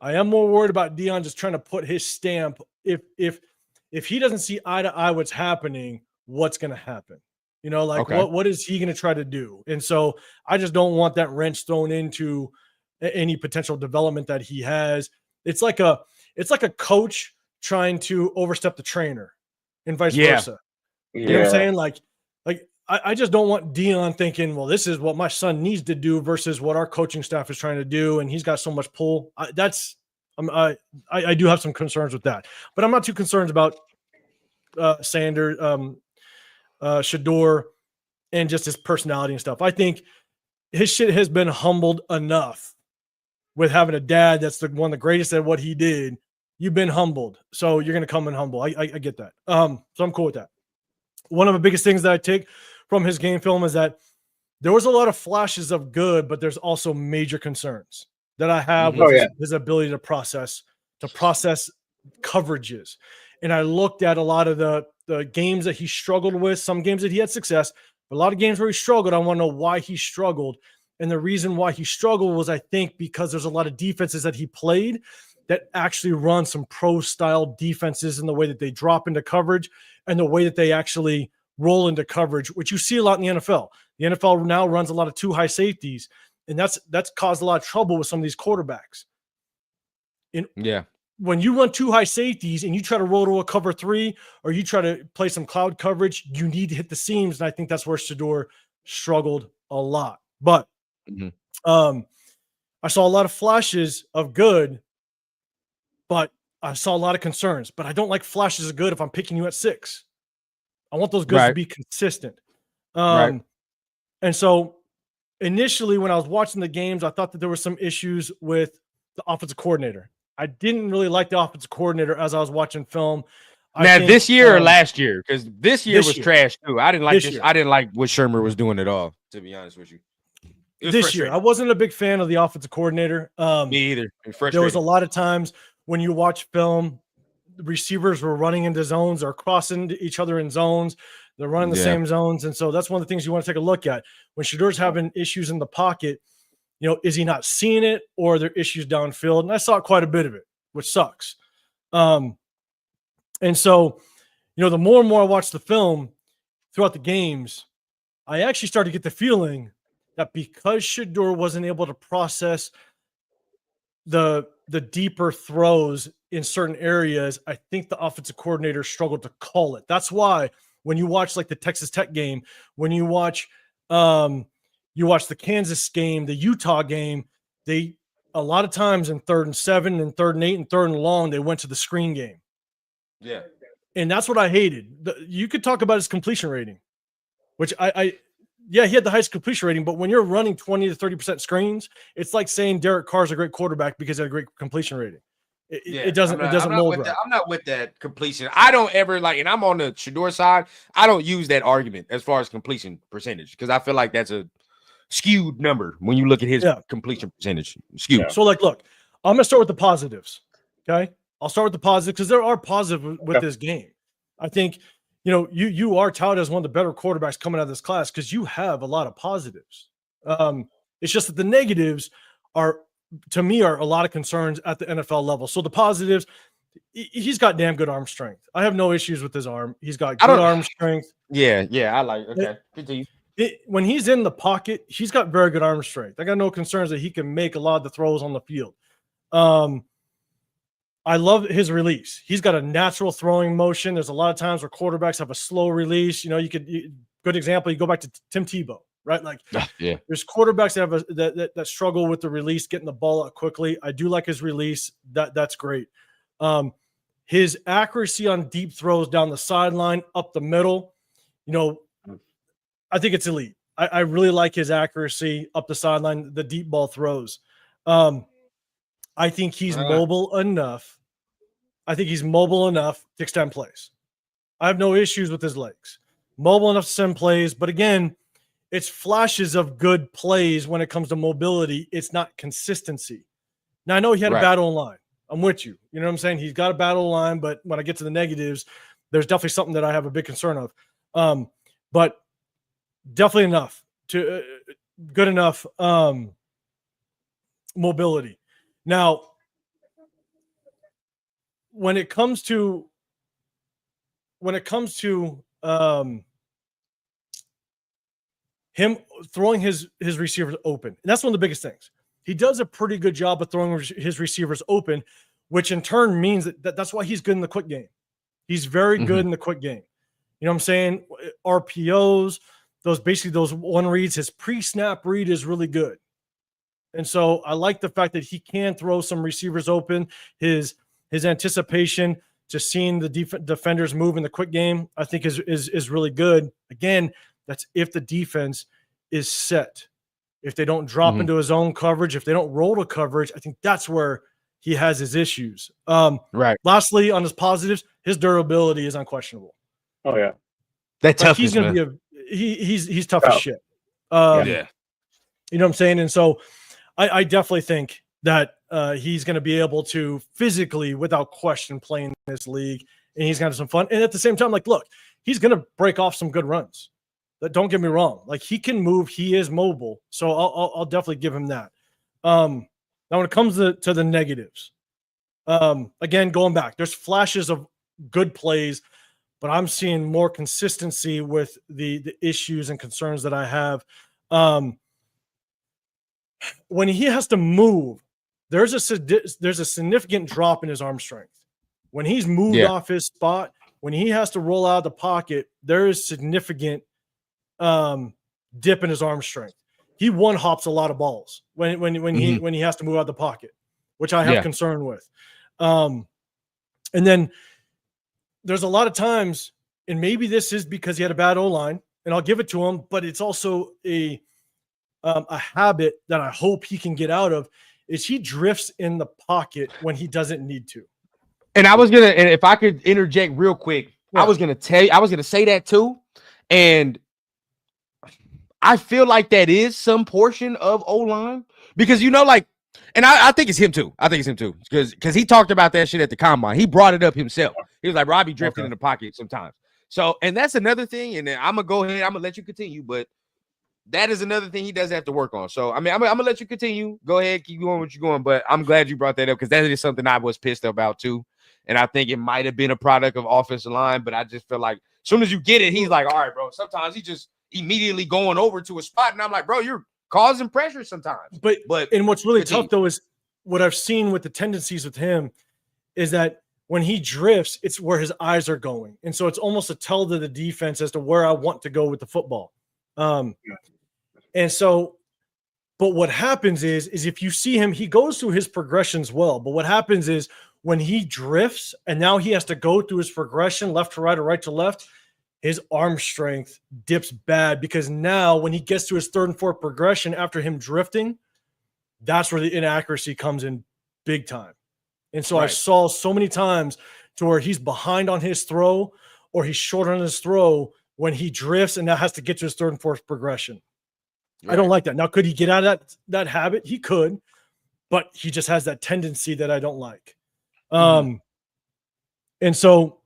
I am more worried about Dion just trying to put his stamp. If he doesn't see eye to eye what's happening, what's going to happen? What is he going to try to do? And so I just don't want that wrench thrown into any potential development that he has. It's like a coach trying to overstep the trainer and vice versa. You know what I'm saying? Like I just don't want Dion thinking, well, this is what my son needs to do versus what our coaching staff is trying to do. And he's got so much pull. I do have some concerns with that, but I'm not too concerned about Sanders, Shador, and just his personality and stuff. I think his shit has been humbled enough with having a dad that's one of the greatest at what he did. You've been humbled, so you're going to come in humble. I get that. So I'm cool with that. One of the biggest things that I take from his game film is that there was a lot of flashes of good, but there's also major concerns that I have with his ability to process coverages. And I looked at a lot of the games that he struggled with, some games that he had success, but a lot of games where he struggled. I want to know why he struggled. And the reason why he struggled was, I think, because there's a lot of defenses that he played that actually run some pro-style defenses in the way that they drop into coverage and the way that they actually roll into coverage, which you see a lot in the NFL. The NFL now runs a lot of 2 high safeties, and that's caused a lot of trouble with some of these quarterbacks. When you run 2 high safeties and you try to roll to a cover 3 or you try to play some cloud coverage, you need to hit the seams, and I think that's where Shador struggled a lot. But I saw a lot of flashes of good, but I saw a lot of concerns. But I don't like flashes of good if I'm picking you at 6. I want those goods to be consistent. And so initially when I was watching the games, I thought that there were some issues with the offensive coordinator. I didn't really like the offensive coordinator as I was watching film. This year or last year? Because this year was trash too. I didn't like this. I didn't like what Shermer was doing at all, to be honest with you. This year, I wasn't a big fan of the offensive coordinator. Me either. There was a lot of times when you watch film, the receivers were running into zones or crossing each other in zones. They're running the same zones. And so that's one of the things you want to take a look at. When Shador's having issues in the pocket, is he not seeing it or are there issues downfield? And I saw quite a bit of it, which sucks. And so, the more and more I watch the film throughout the games, I actually started to get the feeling that because Shador wasn't able to process the deeper throws in certain areas, I think the offensive coordinator struggled to call it. That's why when you watch like the Texas Tech game, when you watch the Kansas game, the Utah game, they a lot of times in 3rd and 7 and 3rd and 8 and 3rd and long, they went to the screen game. Yeah. And that's what I hated. You could talk about his completion rating, which yeah, he had the highest completion rating, but when you're running 20 to 30% screens, it's like saying Derek Carr's a great quarterback because he had a great completion rating. It doesn't mold right. I'm not with that completion. I don't ever like, and I'm on the Shador side. I don't use that argument as far as completion percentage because I feel like that's a skewed number when you look at his completion percentage. Skewed. Yeah. So, like, look, I'm gonna start with the positives. Okay, I'll start with the positives because there are positives with this game. I think. You are touted as one of the better quarterbacks coming out of this class because you have a lot of positives. It's just that the negatives to me, are a lot of concerns at the NFL level. So the positives, he's got damn good arm strength. I have no issues with his arm. He's got good arm strength. Yeah, I like it. Okay, continue. When he's in the pocket, he's got very good arm strength. I got no concerns that he can make a lot of the throws on the field. I love his release. He's got a natural throwing motion. There's a lot of times where quarterbacks have a slow release. Good example. You go back to Tim Tebow, right? Like, there's quarterbacks that struggle with the release, getting the ball out quickly. I do like his release. That's great. His accuracy on deep throws down the sideline, up the middle. I think it's elite. I really like his accuracy up the sideline, the deep ball throws. I think he's mobile enough. I think he's mobile enough to extend plays. I have no issues with his legs. Mobile enough to extend plays, but again, it's flashes of good plays when it comes to mobility. It's not consistency. Now, I know he had a bad O-line. I'm with you. You know what I'm saying? He's got a bad O-line, but when I get to the negatives, there's definitely something that I have a big concern of. But definitely enough to good enough mobility. Now, when it comes to him throwing his receivers open, and that's one of the biggest things. He does a pretty good job of throwing his receivers open, which in turn means that's why he's good in the quick game. He's very good in the quick game. You know what I'm saying? RPOs, those one reads, his pre-snap read is really good. And so I like the fact that he can throw some receivers open. His anticipation to seeing the defenders move in the quick game, I think is really good. Again, that's if the defense is set. If they don't drop into his own coverage, if they don't roll to coverage, I think that's where he has his issues. Lastly, on his positives, his durability is unquestionable. Oh yeah, that's tough. He's going to be he's tough as shit. You know what I'm saying? And so I definitely think that he's going to be able to physically, without question, play in this league, and he's going to have some fun. And at the same time, look, he's going to break off some good runs. Don't get me wrong. Like, he can move. He is mobile. So I'll definitely give him that. Now, when it comes to the negatives, again, going back, there's flashes of good plays, but I'm seeing more consistency with the issues and concerns that I have. When he has to move, there's a significant drop in his arm strength. When he's moved off his spot, when he has to roll out of the pocket, there is significant dip in his arm strength. He one hops a lot of balls when he has to move out of the pocket, which I have concern with. And then there's a lot of times, and maybe this is because he had a bad O-line, and I'll give it to him, but it's also a habit that I hope he can get out of, is he drifts in the pocket when he doesn't need to. And if I could interject real quick, I was going to say that too. And I feel like that is some portion of O-line because, and I think it's him too. Because he talked about that shit at the combine. He brought it up himself. He was like, Robbie drifted in the pocket sometimes. So, and that's another thing. And then I'm going to go ahead. I'm going to let you continue. But that is another thing he does have to work on. So, I mean, I'm going to let you continue. Go ahead. Keep going what you're going. But I'm glad you brought that up because that is something I was pissed about too. And I think it might have been a product of offensive line. But I just feel like as soon as you get it, he's like, all right, bro. Sometimes he just immediately going over to a spot. And I'm like, bro, you're causing pressure sometimes. But and what's really tough, though, is what I've seen with the tendencies with him is that when he drifts, it's where his eyes are going. And so it's almost a tell to the defense as to where I want to go with the football. And so, but what happens is if you see him, he goes through his progressions well. But what happens is when he drifts and now he has to go through his progression left to right or right to left, his arm strength dips bad because now when he gets to his third and fourth progression after him drifting, that's where the inaccuracy comes in big time. And so I saw so many times to where he's behind on his throw or he's short on his throw when he drifts and now has to get to his third and fourth progression. I don't like that. Now, could he get out of that habit? He could, but he just has that tendency that I don't like. And so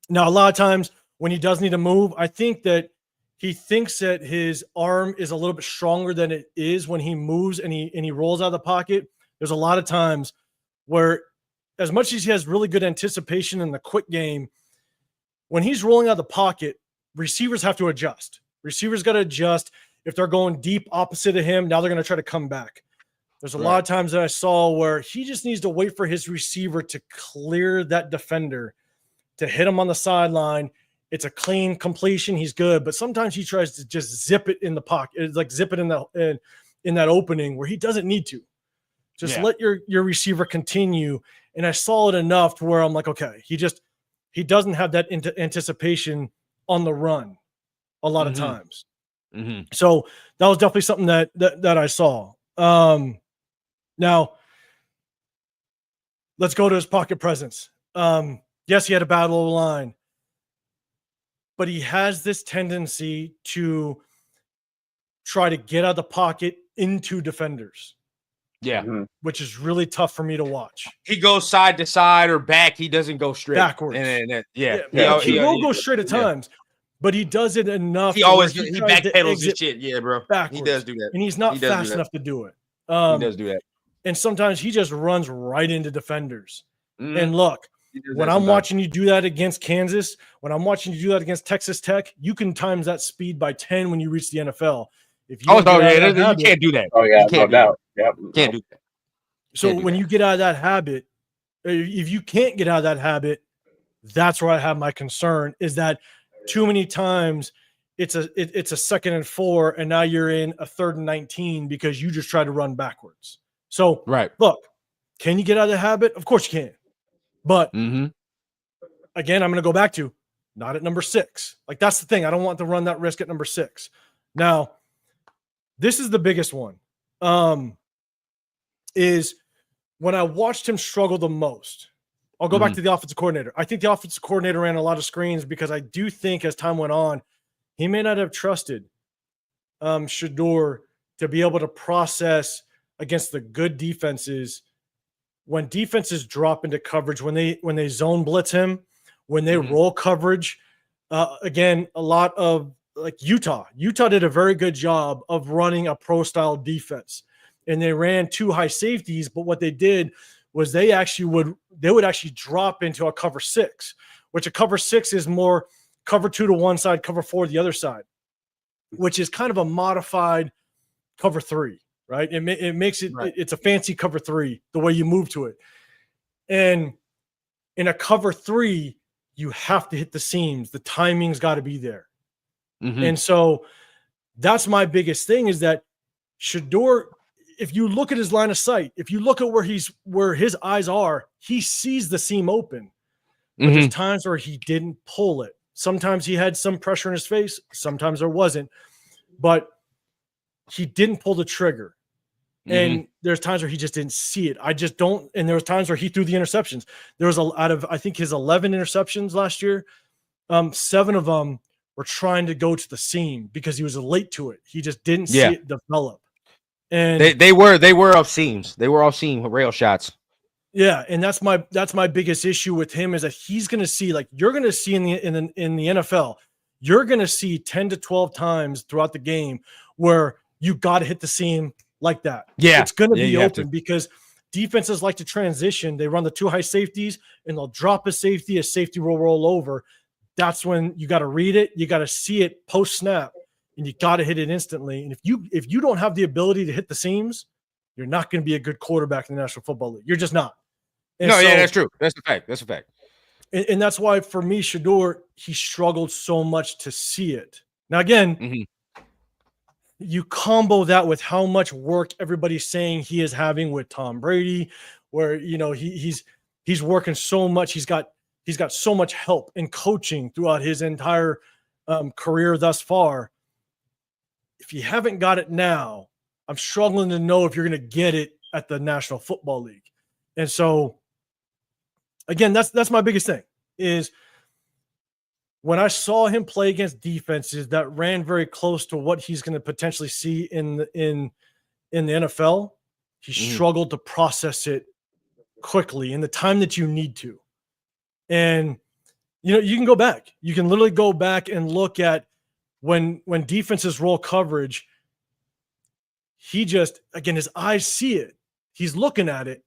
now a lot of times when he does need to move, I think that he thinks that his arm is a little bit stronger than it is when he moves and he rolls out of the pocket. There's a lot of times where as much as he has really good anticipation in the quick game, when he's rolling out of the pocket, receivers have to adjust. Receivers got to adjust. If they're going deep opposite of him, now they're going to try to come back. There's a lot of times that I saw where he just needs to wait for his receiver to clear that defender, to hit him on the sideline. It's a clean completion. He's good. But sometimes he tries to just zip it in the pocket. It's like zip it in that opening where he doesn't need to. Just let your receiver continue. And I saw it enough to where I'm like, okay, he doesn't have that anticipation on the run a lot of times. So that was definitely something that I saw. Now let's go to his pocket presence. Yes, he had a bad low line, but he has this tendency to try to get out of the pocket into defenders. Yeah. Which is really tough for me to watch. He goes side to side or back. He doesn't go straight. Backwards. He will go straight at times, but he does it enough. He backpedals his shit. Yeah, bro. Backwards. He does do that. And he's not fast enough to do it. He does do that. And sometimes he just runs right into defenders. And look, when I'm watching you do that against Kansas, when I'm watching you do that against Texas Tech, you can times that speed by 10 when you reach the NFL. If you you can't do that. Oh, yeah, no doubt. Yep. Can't do that. So when you get out of that habit, if you can't get out of that habit, that's where I have my concern is that too many times it's a 2nd and 4, and now you're in a 3rd and 19 because you just try to run backwards. So look, can you get out of the habit? Of course you can. But again, I'm going to go back to not at number 6. Like that's the thing. I don't want to run that risk at number 6. Now, this is the biggest one. Is when I watched him struggle the most. I'll go back to the offensive coordinator. I think the offensive coordinator ran a lot of screens because I do think as time went on, he may not have trusted Shedeur to be able to process against the good defenses when defenses drop into coverage, when they zone blitz him, when they roll coverage. Again, a lot of like Utah did a very good job of running a pro style defense, and they ran 2 high safeties. But what they did was they would actually drop into a cover 6, which a cover 6 is more cover 2 to one side, cover 4 to the other side, which is kind of a modified cover 3, right? It makes it, it's a fancy cover 3, the way you move to it. And in a cover 3, you have to hit the seams. The timing's got to be there. And so that's my biggest thing is that Shedeur, if you look at his line of sight, if you look at where his eyes are, he sees the seam open. But there's times where he didn't pull it. Sometimes he had some pressure in his face. Sometimes there wasn't. But he didn't pull the trigger. And there's times where he just didn't see it. I just don't. And there was times where he threw the interceptions. There was out of, I think, his 11 interceptions last year, 7 of them were trying to go to the seam because he was late to it. He just didn't see it develop. And they were off seams. They were off seam rail shots. Yeah, and that's my biggest issue with him is that he's going to see, like you're going to see in the NFL, you're going to see 10 to 12 times throughout the game where you got to hit the seam like that. Yeah, it's going to be open because defenses like to transition. They run the 2 high safeties and they'll drop a safety will roll over. That's when you got to read it. You got to see it post snap, and you got to hit it instantly. And if you don't have the ability to hit the seams, you're not going to be a good quarterback in the National Football League. You're just not. And that's true. That's a fact. That's a fact. And that's why for me, Shedeur, he struggled so much to see it. Now, again, you combo that with how much work everybody's saying he is having with Tom Brady, where, he's He's working so much. He's got so much help and coaching throughout his entire career thus far. If you haven't got it now, I'm struggling to know if you're going to get it at the National Football League. And so, again, that's my biggest thing is when I saw him play against defenses that ran very close to what he's going to potentially see in the NFL, he struggled to process it quickly in the time that you need to. And, you can go back. You can literally go back and look at when defenses roll coverage, he just, again, his eyes see it. He's looking at it,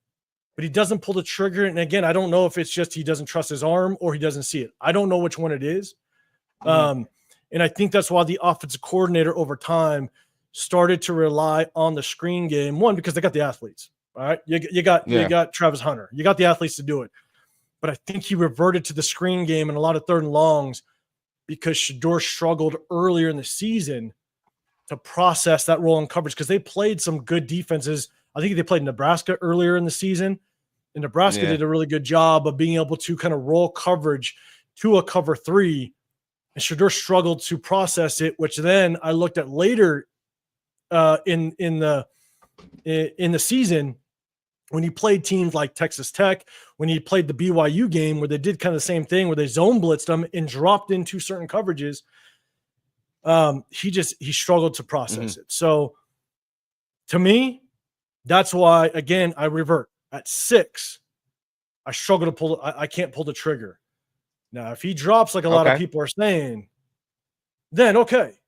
but he doesn't pull the trigger. And again, I don't know if it's just he doesn't trust his arm or he doesn't see it. I don't know which one it is. And I think that's why the offensive coordinator over time started to rely on the screen game. One, because they got the athletes. All right. You got Travis Hunter. You got the athletes to do it. But I think he reverted to the screen game and a lot of third and longs because Shedeur struggled earlier in the season to process that role in coverage because they played some good defenses. I think they played Nebraska earlier in the season, and Nebraska did a really good job of being able to kind of roll coverage to a cover 3, and Shedeur struggled to process it, which then I looked at later in the season when he played teams like Texas Tech, when he played the BYU game where they did kind of the same thing where they zone blitzed them and dropped into certain coverages. He struggled to process it. So to me, that's why, again, I revert at 6. I struggle to pull. I can't pull the trigger. Now, if he drops like a lot of people are saying, then okay,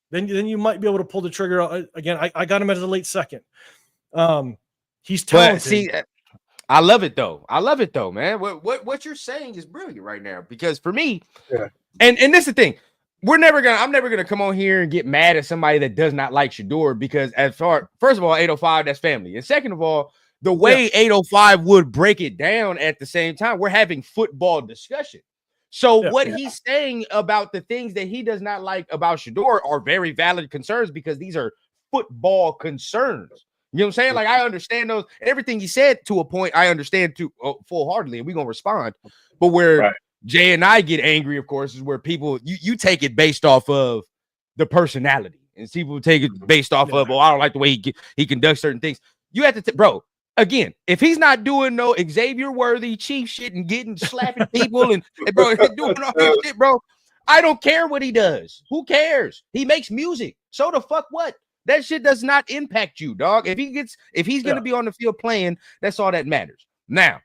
then you might be able to pull the trigger. Again, I got him at a late second. He's talented. But see, I love it though. Man. What you're saying is brilliant right now because for me, and this is the thing. I'm never gonna come on here and get mad at somebody that does not like Shedeur because first of all, 805, that's family. And second of all, the way 805 would break it down at the same time, we're having football discussion. So what he's saying about the things that he does not like about Shedeur are very valid concerns because these are football concerns. You know what I'm saying? Like, I understand those. Everything he said to a point, I understand full-heartedly, and we're going to respond. But where Jay and I get angry, of course, is where people, you take it based off of the personality. And people take it based off of, I don't like the way he conducts certain things. You have to, bro, again, if he's not doing no Xavier-worthy chief shit and slapping people and bro, doing all that shit, bro, I don't care what he does. Who cares? He makes music. So the fuck what? That shit does not impact you, dog. If he's going to be on the field playing, that's all that matters. Now,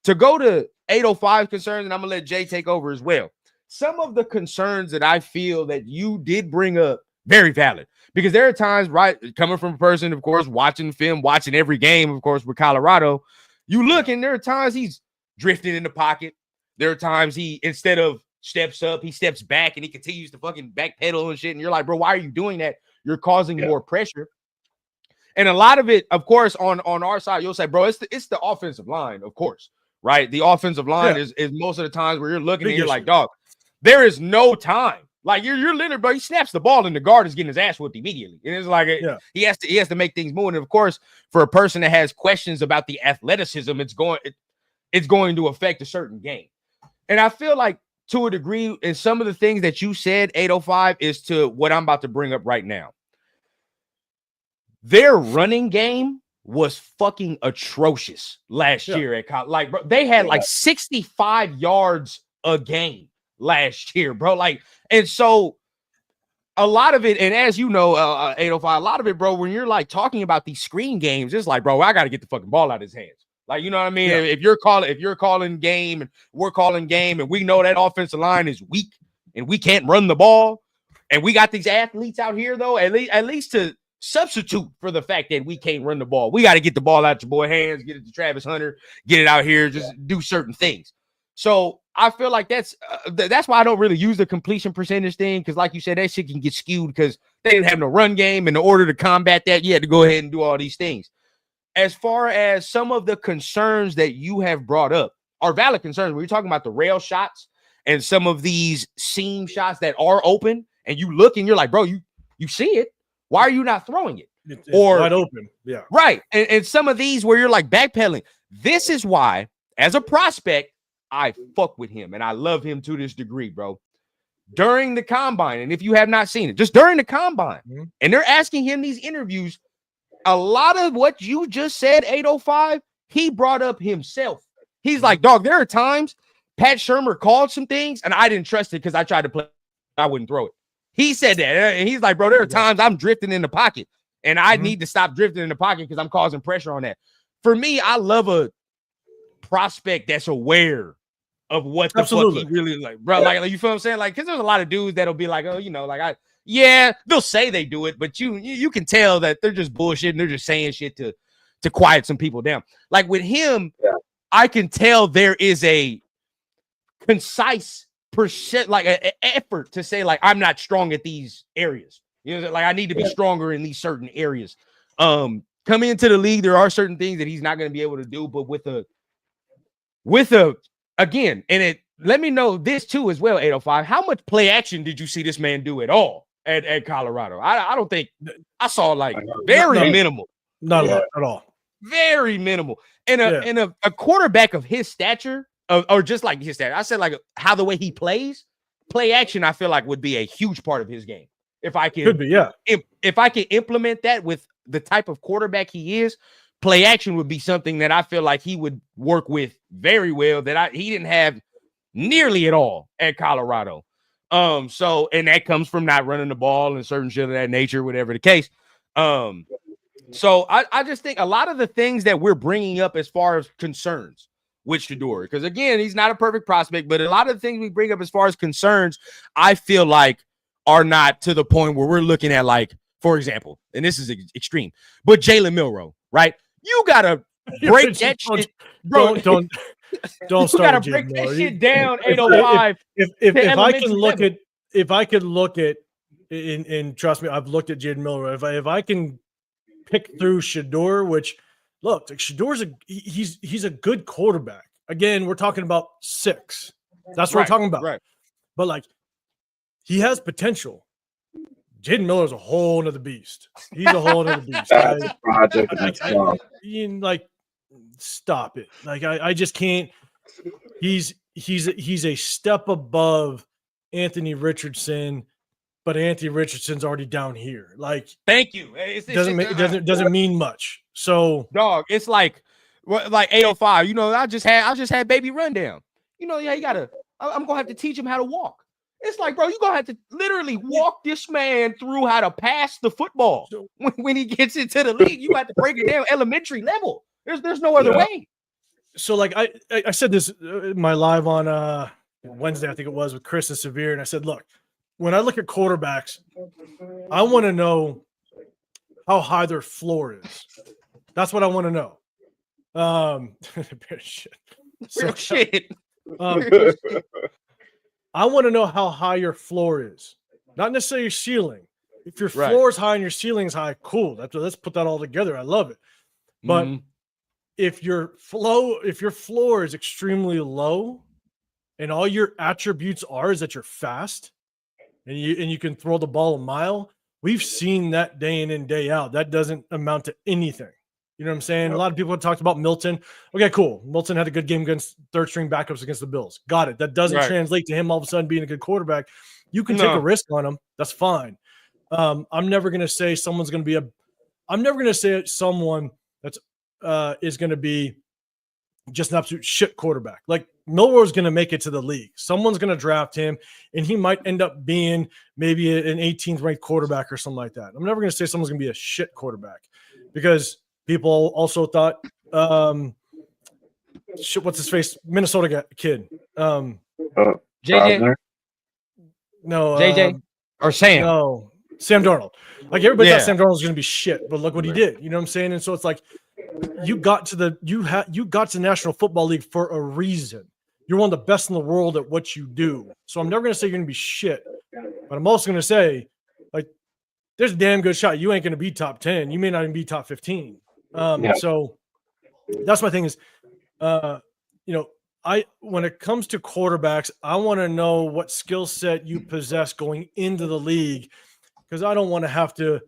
to go to 805 concerns, and I'm going to let Jay take over as well. Some of the concerns that I feel that you did bring up, very valid. Because there are times, right, coming from a person, of course, watching film, watching every game, of course, with Colorado, you look and there are times he's drifting in the pocket. There are times he, instead of steps up, he steps back and he continues to fucking backpedal and shit. And you're like, bro, why are you doing that? You're causing more pressure. And a lot of it, of course, on our side, you'll say, bro, it's the offensive line, of course, right? The offensive line is most of the times where you're looking and you're like, dog, there is no time. Like you're literally, bro, he snaps the ball and the guard is getting his ass whipped immediately. And it's like he has to make things move. And of course, for a person that has questions about the athleticism, it's going to affect a certain game. And I feel like to a degree, and some of the things that you said, 805, is to what I'm about to bring up right now. Their running game was fucking atrocious last year at college. Like, bro, they had like 65 yards a game last year, bro. Like, and so a lot of it, and as you know, 805, a lot of it, bro, when you're like talking about these screen games, it's like, bro, I got to get the fucking ball out of his hands. Like, you know what I mean? If you're calling game and we're calling game and we know that offensive line is weak and we can't run the ball and we got these athletes out here though, at least to substitute for the fact that we can't run the ball. We got to get the ball out your boy hands, get it to Travis Hunter, get it out here, just do certain things. So I feel like that's why I don't really use the completion percentage thing. Cause like you said, that shit can get skewed because they didn't have no run game. And in order to combat that, you had to go ahead and do all these things. As far as some of the concerns that you have brought up are valid concerns. We're talking about the rail shots and some of these seam shots that are open and you look and you're like, bro, you see it. Why are you not throwing it? It's wide open. Yeah. Right. And some of these where you're like backpedaling. This is why as a prospect, I fuck with him and I love him to this degree, bro. During the combine, and if you have not seen it, just during the combine, and they're asking him these interviews, a lot of what you just said, 805, he brought up himself. He's like, dog, there are times Pat Shurmur called some things and I didn't trust it because I tried to play, I wouldn't throw it. He said that, and he's like, bro, there are times I'm drifting in the pocket and I need to stop drifting in the pocket because I'm causing pressure on that. For me, I love a prospect that's aware of what the fuck he really like, bro. Like you feel what I'm saying? Like, because there's a lot of dudes that'll be like, oh, you know, like they'll say they do it, but you can tell that they're just bullshitting. They're just saying shit to quiet some people down. Like with him, I can tell there is a concise percent, like an effort to say, like, I'm not strong at these areas. You know, like I need to be stronger in these certain areas. Coming into the league, there are certain things that he's not going to be able to do, but with a again, and let me know this too as well, 805. How much play action did you see this man do at all at Colorado? I don't think I saw like very minimal. Not a lot at all. Very minimal. And a quarterback of his stature, or just like his stature, I said like how the way he plays, play action, I feel like would be a huge part of his game. If I can, if I can implement that with the type of quarterback he is, play action would be something that I feel like he would work with very well that he didn't have nearly at all at Colorado. So, and that comes from not running the ball and certain shit of that nature, whatever the case. So I just think a lot of the things that we're bringing up as far as concerns with Shedeur, because again, he's not a perfect prospect, but a lot of the things we bring up as far as concerns, I feel like are not to the point where we're looking at, like, for example, and this is extreme, but Jalen Milroe, right? You gotta break that shit, bro. Don't you gotta break that shit down. 805. If I could look at, and trust me, I've looked at Jaden Milroe. If I can pick through Shedeur, which look, Shedeur's he's a good quarterback. Again, we're talking about 6. That's what we're talking about. Right. But like, he has potential. Jaden Miller's a whole nother beast. He's a whole nother beast. Like, stop it. Like, I just can't. He's a step above Anthony Richardson, but Anthony Richardson's already down here. Like, thank you. It doesn't mean much. So, dog, it's like 805. You know, I just had baby rundown. You know, I'm gonna have to teach him how to walk. It's like, bro, you're going to have to literally walk this man through how to pass the football. When he gets into the league, you have to break it down elementary level. There's no other way. So, like, I said this in my live on Wednesday, I think it was, with Chris and Severe, and I said, look, when I look at quarterbacks, I want to know how high their floor is. That's what I want to know. Shit. I want to know how high your floor is, not necessarily your ceiling. If your floor is high and your ceiling is high, cool. Let's put that all together. I love it. But if your floor is extremely low, and all your attributes is that you're fast, and you can throw the ball a mile, we've seen that day in and day out. That doesn't amount to anything. You know what I'm saying? A lot of people have talked about Milton. Okay, cool. Milton had a good game against third-string backups against the Bills. Got it. That doesn't translate to him all of a sudden being a good quarterback. You can take a risk on him. That's fine. I'm never going to say someone's going to be I'm never going to say someone that's is going to be just an absolute shit quarterback. Like, Milroe's going to make it to the league. Someone's going to draft him, and he might end up being maybe an 18th ranked quarterback or something like that. I'm never going to say someone's going to be a shit quarterback, because people also thought, what's his face? Minnesota kid. JJ? No. JJ? Or Sam? No. Sam Darnold. Like, everybody thought Sam Darnold was going to be shit, but look what he did. You know what I'm saying? And so it's like, you got to the National Football League for a reason. You're one of the best in the world at what you do. So I'm never going to say you're going to be shit, but I'm also going to say, like, there's a damn good shot you ain't going to be top 10. You may not even be top 15. So that's my thing is, when it comes to quarterbacks, I want to know what skill set you possess going into the league, because I don't want to have to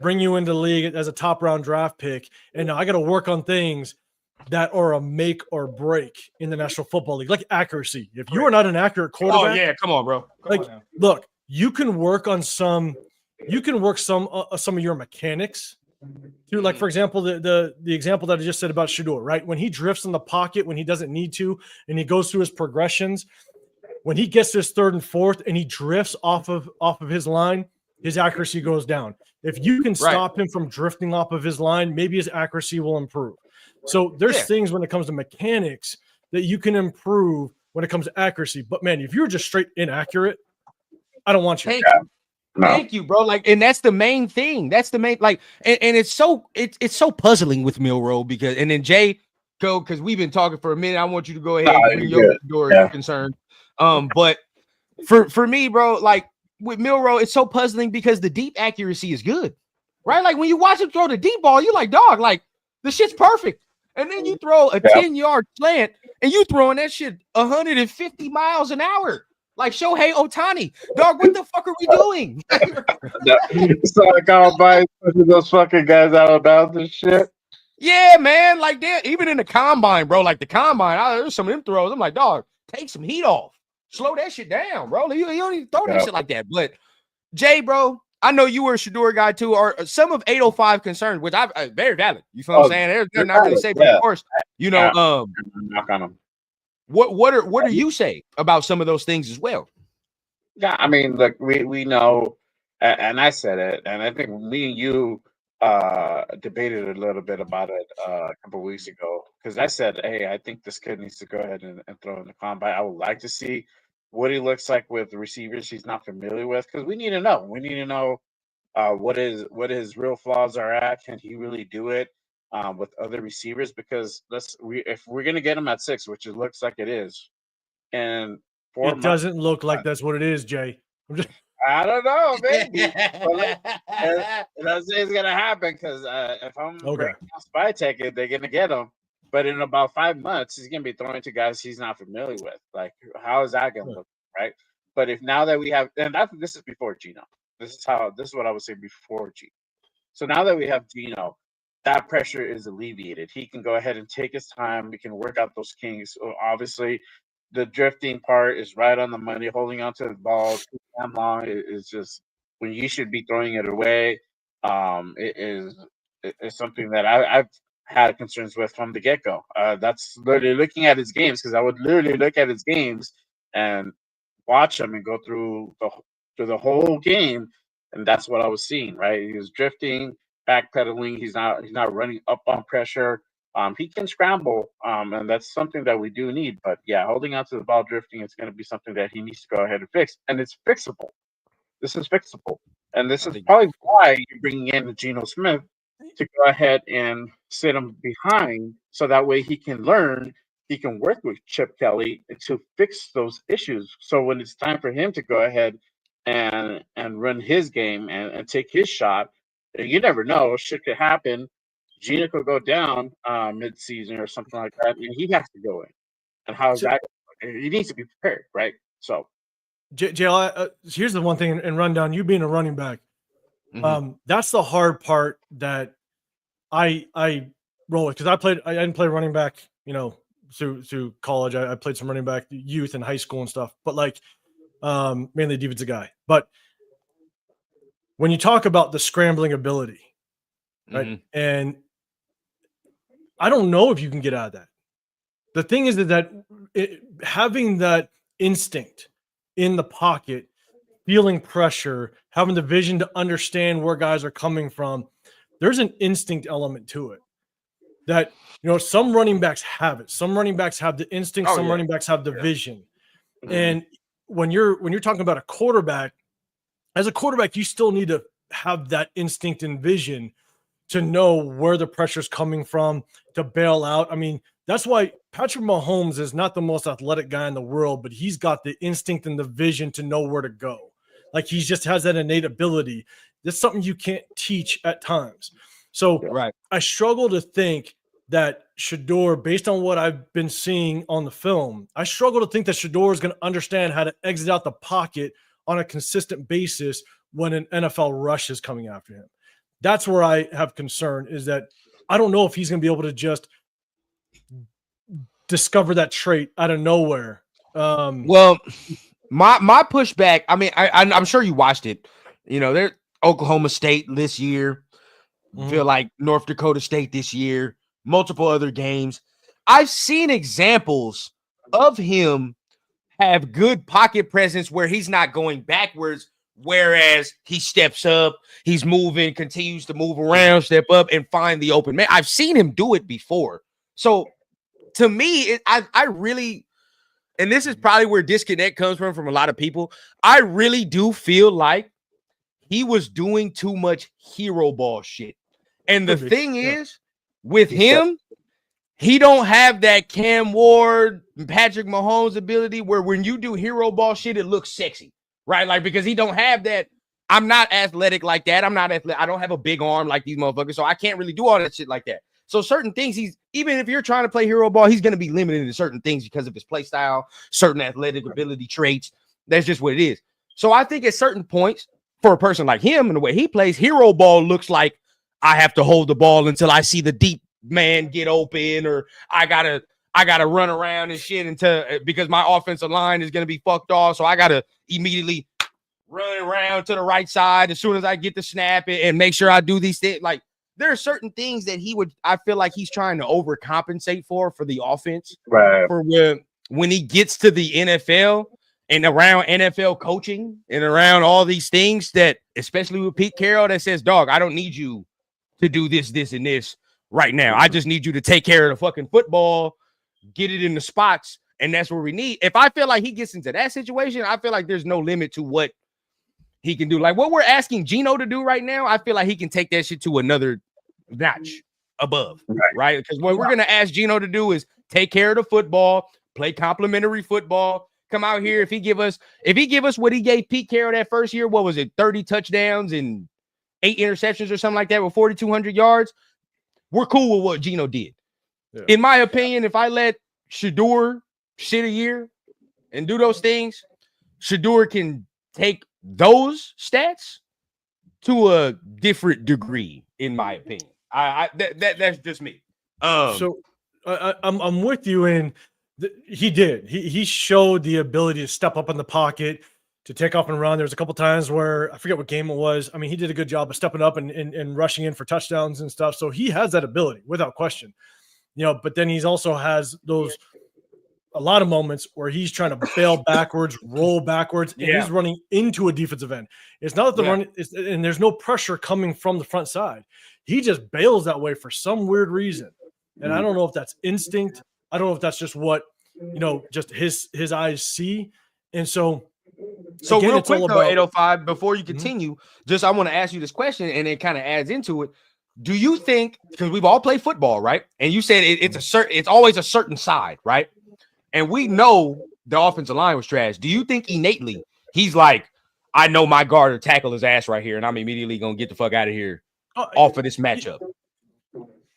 bring you into the league as a top round draft pick, and I got to work on things that are a make or break in the National Football League, like accuracy. If you are not an accurate quarterback, Oh yeah, come on, bro. Look, you can work on some of your mechanics. To, like, for example, the example that I just said about Shedeur, right? When he drifts in the pocket when he doesn't need to, and he goes through his progressions, when he gets to his third and fourth and he drifts off of his line, his accuracy goes down. If you can stop him from drifting off of his line, maybe his accuracy will improve. So there's things when it comes to mechanics that you can improve when it comes to accuracy. But man, if you're just straight inaccurate, I don't want you. Thank you, bro. Like, and that's the main thing. That's the main, like, and it's so puzzling with Milroe because, and then Jay, go, because we've been talking for a minute. I want you to go ahead and bring your door concern. But for me, bro, like with Milroe, it's so puzzling because the deep accuracy is good, right? Like when you watch him throw the deep ball, you're like, dog, like the shit's perfect. And then you throw a 10-yard slant and you throwing that shit 150 miles an hour. Like Shohei Ohtani. Dog, what the fuck are we doing? It's like all by those fucking guys out of bounds and shit. Yeah, man. Like, even in the combine, bro. Like the combine, there's some of them throws. I'm like, dog, take some heat off. Slow that shit down, bro. You don't even throw that shit like that. But Jay, bro, I know you were a Shedeur guy too, or some of 805 concerns, which I very valid. You feel what I'm saying? They're not really safe, of course. You know, knock on them. What do you say about some of those things as well? Yeah, I mean, look, we know, and I said it, and I think me and you debated a little bit about it a couple of weeks ago because I said, hey, I think this kid needs to go ahead and throw in the combine. I would like to see what he looks like with the receivers he's not familiar with because we need to know. We need to know what his real flaws are at. Can he really do it with other receivers? Because if we're gonna get him at 6, which it looks like it is, and it doesn't look like that's what it is, Jay. I don't know, maybe. That's it's gonna happen because if I'm spy taking, they're gonna get him. But in about 5 months, he's gonna be throwing to guys he's not familiar with. Like, how is that gonna look, right? But if now that we have, and this is before Geno. This is what I would say before Geno. So now that we have Geno, that pressure is alleviated. He can go ahead and take his time. We can work out those kinks. So obviously, the drifting part is right on the money. Holding onto the ball too damn long is just when you should be throwing it away. It is something that I've had concerns with from the get-go. That's literally looking at his games because I would literally look at his games and watch him and go through the whole game, and that's what I was seeing. Right, he was drifting, backpedaling. He's not running up on pressure. He can scramble, and that's something that we do need. But yeah, holding onto the ball, drifting is going to be something that he needs to go ahead and fix, and it's fixable. This is fixable, and this is probably why you're bringing in Geno Smith to go ahead and sit him behind, so that way he can learn. He can work with Chip Kelly to fix those issues. So when it's time for him to go ahead and run his game and take his shot, you never know. Shit could happen. Geno could go down mid-season or something like that, and he has to go in. And how's that? He needs to be prepared, right? So, JL, here's the one thing in rundown. You being a running back, that's the hard part that I roll with because I didn't play running back, through college. I played some running back youth and high school and stuff, but like mainly defensive guy. But when you talk about the scrambling ability, right, and I don't know if you can get out of that. The thing is that having that instinct in the pocket, feeling pressure, having the vision to understand where guys are coming from, there's an instinct element to it that, some running backs have it. Some running backs have the instinct. Running backs have the vision. And when you're talking about a quarterback, as a quarterback, you still need to have that instinct and vision to know where the pressure's coming from, to bail out. I mean, that's why Patrick Mahomes is not the most athletic guy in the world, but he's got the instinct and the vision to know where to go. Like, he just has that innate ability. That's something you can't teach at times. So I struggle to think that Shedeur, based on what I've been seeing on the film, I struggle to think that Shedeur is going to understand how to exit out the pocket on a consistent basis when an NFL rush is coming after him. That's where I have concern, is that I don't know if he's going to be able to just discover that trait out of nowhere. Well, my pushback. I mean, I'm sure you watched it. They're Oklahoma State this year. Feel like North Dakota State this year. Multiple other games. I've seen examples of him have good pocket presence where he's not going backwards, whereas he steps up, he's moving, continues to move around, step up, and find the open man. I've seen him do it before. So to me, I really, and this is probably where disconnect comes from a lot of people. I really do feel like he was doing too much hero ball shit. And the thing is, with him, he don't have that Cam Ward, Patrick Mahomes ability where when you do hero ball shit, it looks sexy, right? Like, because he don't have that. I'm not athletic like that. I don't have a big arm like these motherfuckers, so I can't really do all that shit like that. So certain things, even if you're trying to play hero ball, he's going to be limited in certain things because of his play style, certain athletic ability traits. That's just what it is. So I think at certain points, for a person like him and the way he plays, hero ball looks like I have to hold the ball until I see the deep man get open, or I gotta run around and shit because my offensive line is gonna be fucked off. So I gotta immediately run around to the right side as soon as I get the snap and make sure I do these things. Like, there are certain things that I feel like he's trying to overcompensate for the offense. Right. For when he gets to the NFL and around NFL coaching and around all these things that, especially with Pete Carroll, that says, dog, I don't need you to do this, and this right now. I just need you to take care of the fucking football, get it in the spots, and that's where we need. If I feel like he gets into that situation, I feel like there's no limit to what he can do. Like what we're asking Geno to do right now, I feel like he can take that shit to another notch above, right? Because what we're going to ask Geno to do is take care of the football, play complimentary football, come out here. If he give us what he gave Pete Carroll that first year, what was it, 30 touchdowns and 8 interceptions or something like that with 4,200 yards, we're cool with what Geno did. Yeah. In my opinion, if I let Shedeur shit a year and do those things, Shedeur can take those stats to a different degree, in my opinion. That's just me. So I'm with you in he did. He showed the ability to step up in the pocket, to take off and run. There was a couple times where I forget what game it was. I mean, he did a good job of stepping up and rushing in for touchdowns and stuff. So he has that ability without question, but then he's also has a lot of moments where he's trying to bail backwards, roll backwards, and he's running into a defensive end. It's not that the run is, and there's no pressure coming from the front side. He just bails that way for some weird reason. And I don't know if that's instinct. I don't know if that's just what, just his eyes see. And so again, real quick though, 805, before you continue, just I want to ask you this question, and it kind of adds into it. Do you think, because we've all played football, right? And you said it's always a certain side, right? And we know the offensive line was trash. Do you think innately he's like, I know my guard will tackle his ass right here, and I'm immediately gonna get the fuck out of here off of this matchup?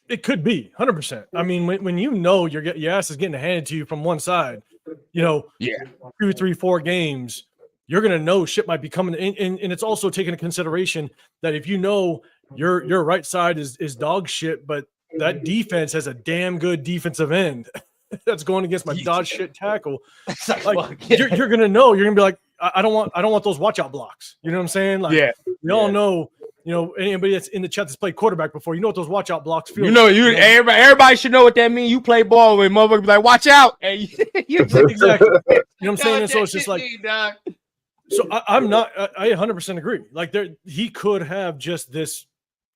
It could be 100%. I mean, when your ass is getting handed to you from one side, 2, 3, 4 games, you're gonna know shit might be coming. And it's also taken into consideration that if your right side is dog shit, but that defense has a damn good defensive end that's going against my dog shit tackle. You're gonna know. You're gonna be like, I don't want those watch out blocks. You know what I'm saying? Like, we all know. Anybody that's in the chat that's played quarterback before, what those watch out blocks feel. Everybody should know what that means. You play ball with motherfuckers be like, watch out. Hey, exactly. You know what I'm saying? And so it's just like, so I 100% agree. Like he could have just this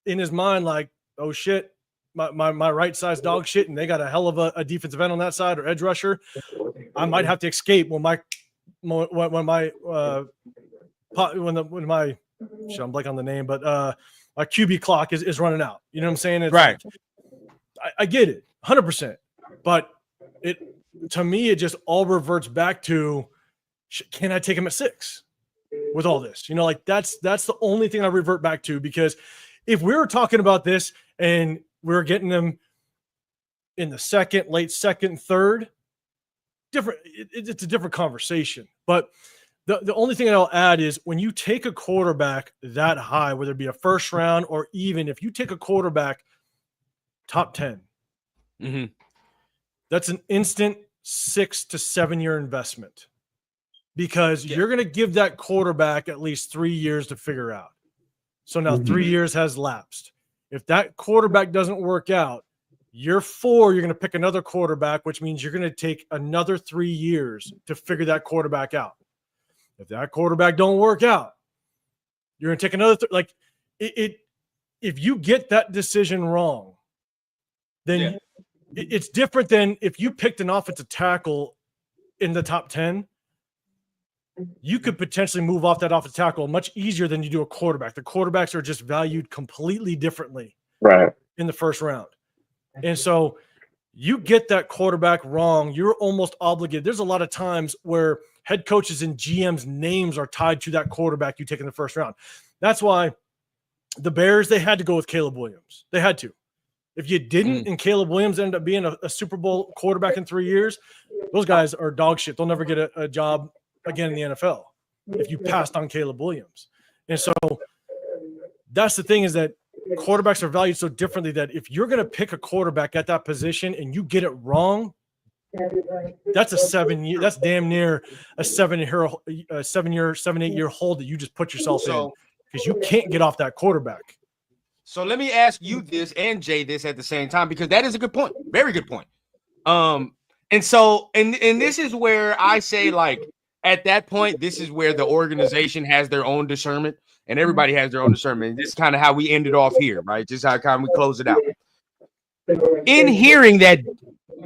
in his mind, like, oh shit, my right side's dog shit, and they got a hell of a defensive end on that side or edge rusher. I might have to escape when my I'm blanking on the name, but my QB clock is running out. You know what I'm saying? It's right. I get it 100%, but to me, it just all reverts back to, can I take him at 6 with all this? Like that's the only thing I revert back to, because if we were talking about this and we're getting them in the late second, third, it's a different conversation. But the only thing I'll add is when you take a quarterback that high, whether it be a first round or even if you take a quarterback top 10, That's an instant 6 to 7 year investment because you're going to give that quarterback at least 3 years to figure out. So now 3 years has lapsed. If that quarterback doesn't work out, year 4, you're going to pick another quarterback, which means you're going to take another 3 years to figure that quarterback out. If that quarterback don't work out, you're going to take another if you get that decision wrong, then it's different than if you picked an offensive tackle in the top 10. You could potentially move off that offensive tackle much easier than you do a quarterback. The quarterbacks are just valued completely differently in the first round. And so you get that quarterback wrong, you're almost obligated. There's a lot of times where head coaches and GMs' names are tied to that quarterback you take in the first round. That's why the Bears, they had to go with Caleb Williams. They had to. If you didn't and Caleb Williams ended up being a Super Bowl quarterback in 3 years, those guys are dog shit. They'll never get a job again in the NFL if you passed on Caleb Williams. And so that's the thing, is that quarterbacks are valued so differently that if you're going to pick a quarterback at that position and you get it wrong, that's a 7 year, that's damn near a 7 year, 8 year hold that you just put yourself in, because you can't get off that quarterback. So let me ask you this and Jay this at the same time, because that is a good point. Very good point. And so, and this is where I say, like, at that point, this is where the organization has their own discernment and everybody has their own discernment. This is kind of how we ended off here, right? Just how kind of we close it out. In hearing that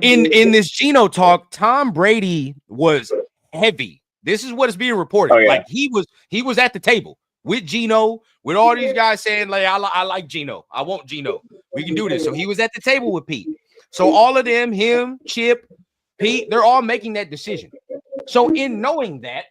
in this Geno talk, Tom Brady was heavy. This is what is being reported. Like he was at the table with Geno, with all these guys saying, like, I like Geno. I want Geno. We can do this. So he was at the table with Pete. So all of them, him, Chip, Pete, they're all making that decision. So in knowing that,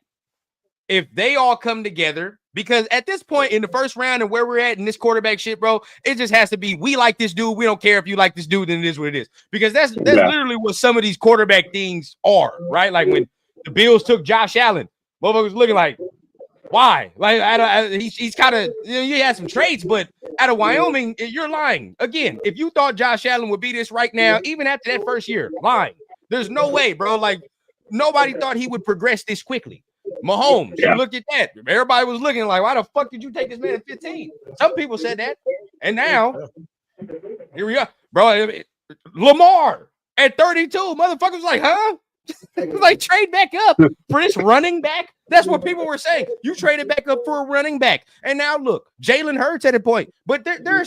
if they all come together, because at this point in the first round and where we're at in this quarterback shit, bro, it just has to be, we like this dude. We don't care if you like this dude, then it is what it is. Because that's literally what some of these quarterback things are, right? Like when the Bills took Josh Allen, motherfuckers looking like, why? Like, he's kind of, you know, he had some traits, but out of Wyoming, you're lying. Again, if you thought Josh Allen would be this right now, even after that first year, lying. There's no way, bro. Like, nobody thought he would progress this quickly. Mahomes, you look at that. Everybody was looking like, why the fuck did you take this man at 15? Some people said that. And now, here we are. Bro, Lamar at 32, motherfuckers was like, huh? Like, trade back up for this running back? That's what people were saying. You traded back up for a running back. And now look, Jalen Hurts at a point. But there are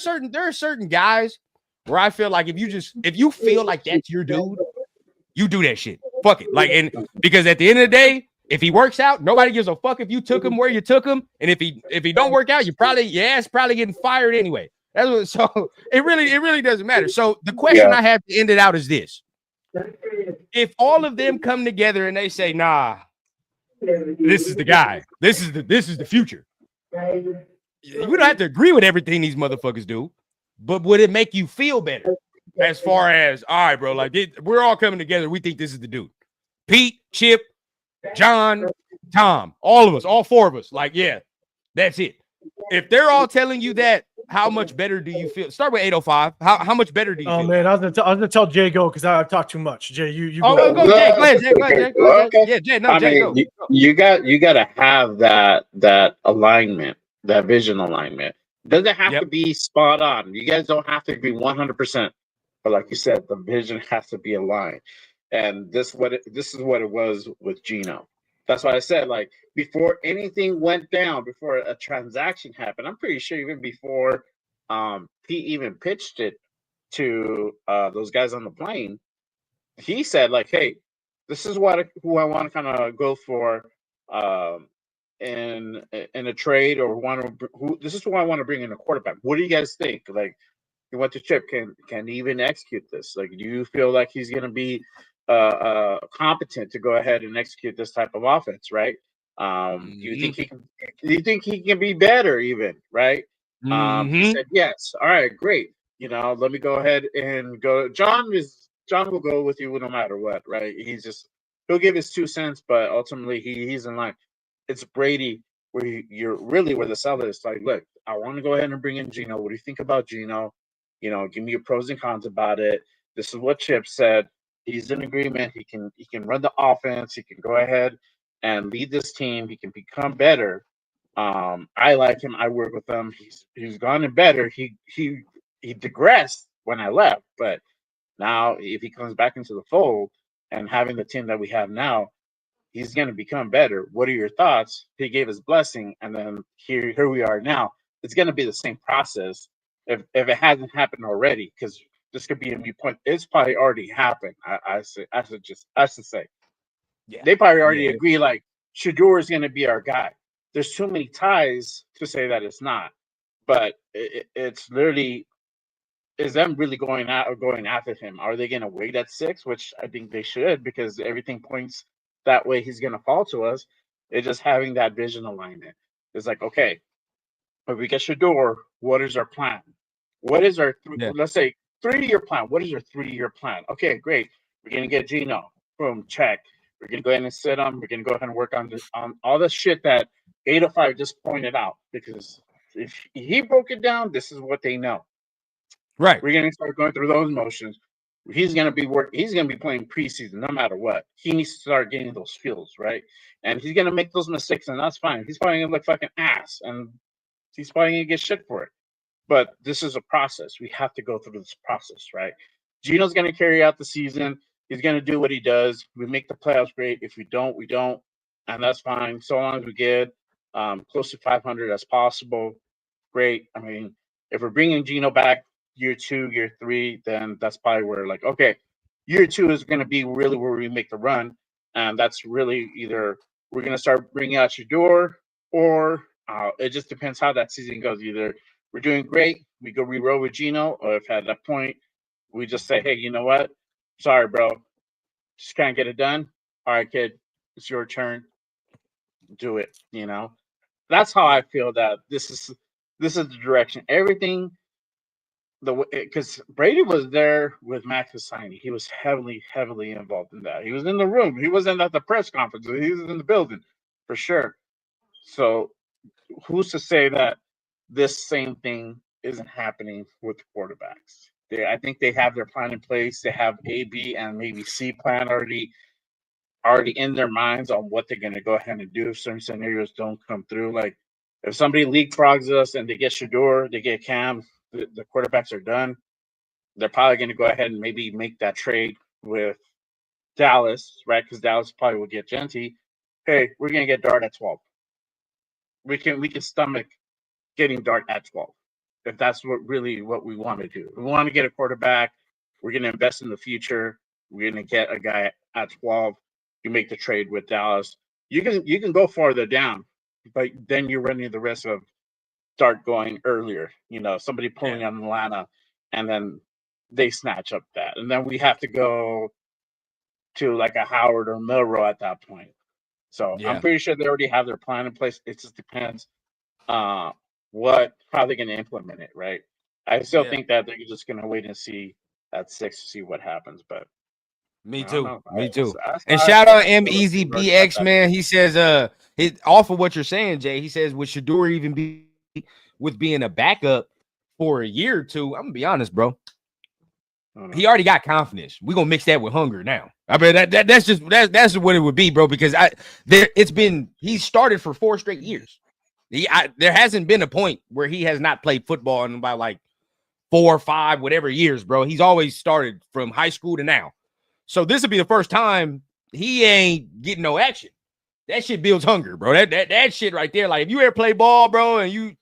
certain guys where I feel like if you feel like that's your dude, you do that shit. Fuck it. Like, and because at the end of the day, if he works out, nobody gives a fuck if you took him where you took him. And if he don't work out, your ass probably getting fired anyway. That's what, so it really doesn't matter. So the question I have to end it out is this. If all of them come together and they say, nah, this is the guy, this is the future. You don't have to agree with everything these motherfuckers do, but would it make you feel better? As far as, all right, bro, like we're all coming together. We think this is the dude. Pete, Chip, John, Tom, all of us, all four of us. Like, yeah, that's it. If they're all telling you that, how much better do you feel? Start with 805. How much better do you feel? Oh, man, I was gonna tell Jay go because I've talked too much. Jay, you go. Oh, go, Jay. Go ahead, Jay. Go ahead, Jay. Okay. Yeah, Jay. No, Jay, go. You got to have that alignment, that vision alignment. Doesn't have to be spot on. You guys don't have to agree 100%. But like you said, the vision has to be aligned. And this is what it was with Geno. That's why I said, like, before anything went down, before a transaction happened, I'm pretty sure even before Pete even pitched it to those guys on the plane, he said, like, hey, this is who I want to kind of go for in a trade, or this is who I want to bring in a quarterback. What do you guys think? Like, he went to Chip. Can he even execute this? Like, do you feel like he's going to be competent to go ahead and execute this type of offense, right? Do you think he can be better even, right? He said yes. All right, great. You know, let me go ahead and go. John will go with you no matter what, right? He'll give his 2 cents, but ultimately he's in line. It's Brady where you're really where the seller is like, look, I want to go ahead and bring in Geno. What do you think about Geno? You know, give me your pros and cons about it. This is what Chip said. He's in agreement. He can run the offense. He can go ahead and lead this team. He can become better. I like him. I work with him. He's gotten better. He digressed when I left, but now if he comes back into the fold and having the team that we have now, he's going to become better. What are your thoughts? He gave his blessing, and then here we are now. It's going to be the same process if it hasn't happened already, because this could be a new point. It's probably already happened. I should say Yeah. they probably already agree. Like Shador is going to be our guy. There's too many ties to say that it's not, but it's literally. Is them really going after him? Are they going to wait at 6? Which I think they should, because everything points that way he's going to fall to us. It's just having that vision alignment. It's like, okay, if we get Shador, what is our plan? What is our, let's say, 3-year plan? What is your 3-year plan? Okay, great. We're going to get Geno. Boom, check. We're going to go ahead and sit him. We're going to go ahead and work on all the shit that 805 just pointed out. Because if he broke it down, this is what they know. Right. We're going to start going through those motions. He's going to be He's going to be playing preseason no matter what. He needs to start getting those feels, right? And he's going to make those mistakes, and that's fine. He's probably going to look fucking ass, and he's probably going to get shit for it. But this is a process. We have to go through this process, right? Geno's going to carry out the season. He's going to do what he does. We make the playoffs, great. If we don't, we don't, and that's fine. So long as we get close to 500 as possible, great. I mean, if we're bringing Geno back year 2, year 3, then that's probably where, like, okay, year 2 is going to be really where we make the run. And that's really either we're going to start bringing out Shador, or it just depends how that season goes. Either we're doing great, we go re-roll with Geno, or if at that point we just say, hey, you know what? Sorry, bro. Just can't get it done. All right, kid, it's your turn. Do it, That's how I feel that this is the direction. Everything, because Brady was there with Max Hassani. He was heavily involved in that. He was in the room. He wasn't at the press conference. He was in the building for sure. So who's to say that this same thing isn't happening with the quarterbacks? I think they have their plan in place. They have A, B, and maybe C plan already in their minds on what they're going to go ahead and do if certain scenarios don't come through. Like if somebody leapfrogs us and they get Shador, they get Cam, the quarterbacks are done. They're probably going to go ahead and maybe make that trade with Dallas, right? Because Dallas probably will get Genty. Hey, we're going to get Dart at 12. We can stomach getting Dart at 12 if that's what we want to do. We want to get a quarterback. We're going to invest in the future. We're going to get a guy at 12. You make the trade with Dallas. You can go farther down, but then you're running the risk of Dart going earlier. Somebody pulling on Atlanta, and then they snatch up that, and then we have to go to like a Howard or Milrow at that point. So I'm pretty sure they already have their plan in place. It just depends how they're going to implement it, right? I still think that they're just going to wait and see at 6 to see what happens, but Me too. And shout out MEZBX, man. He says, off of what you're saying, Jay, he says, would Shador even be with being a backup for a year or two? I'm gonna be honest, bro. He already got confidence. We're gonna mix that with hunger now. I mean, that's just what it would be, bro. Because he started for 4 straight years. There hasn't been a point where he has not played football in about like 4 or 5, whatever years, bro. He's always started from high school to now. So this will be the first time he ain't getting no action. That shit builds hunger, bro. That shit right there. Like if you ever play ball, bro, and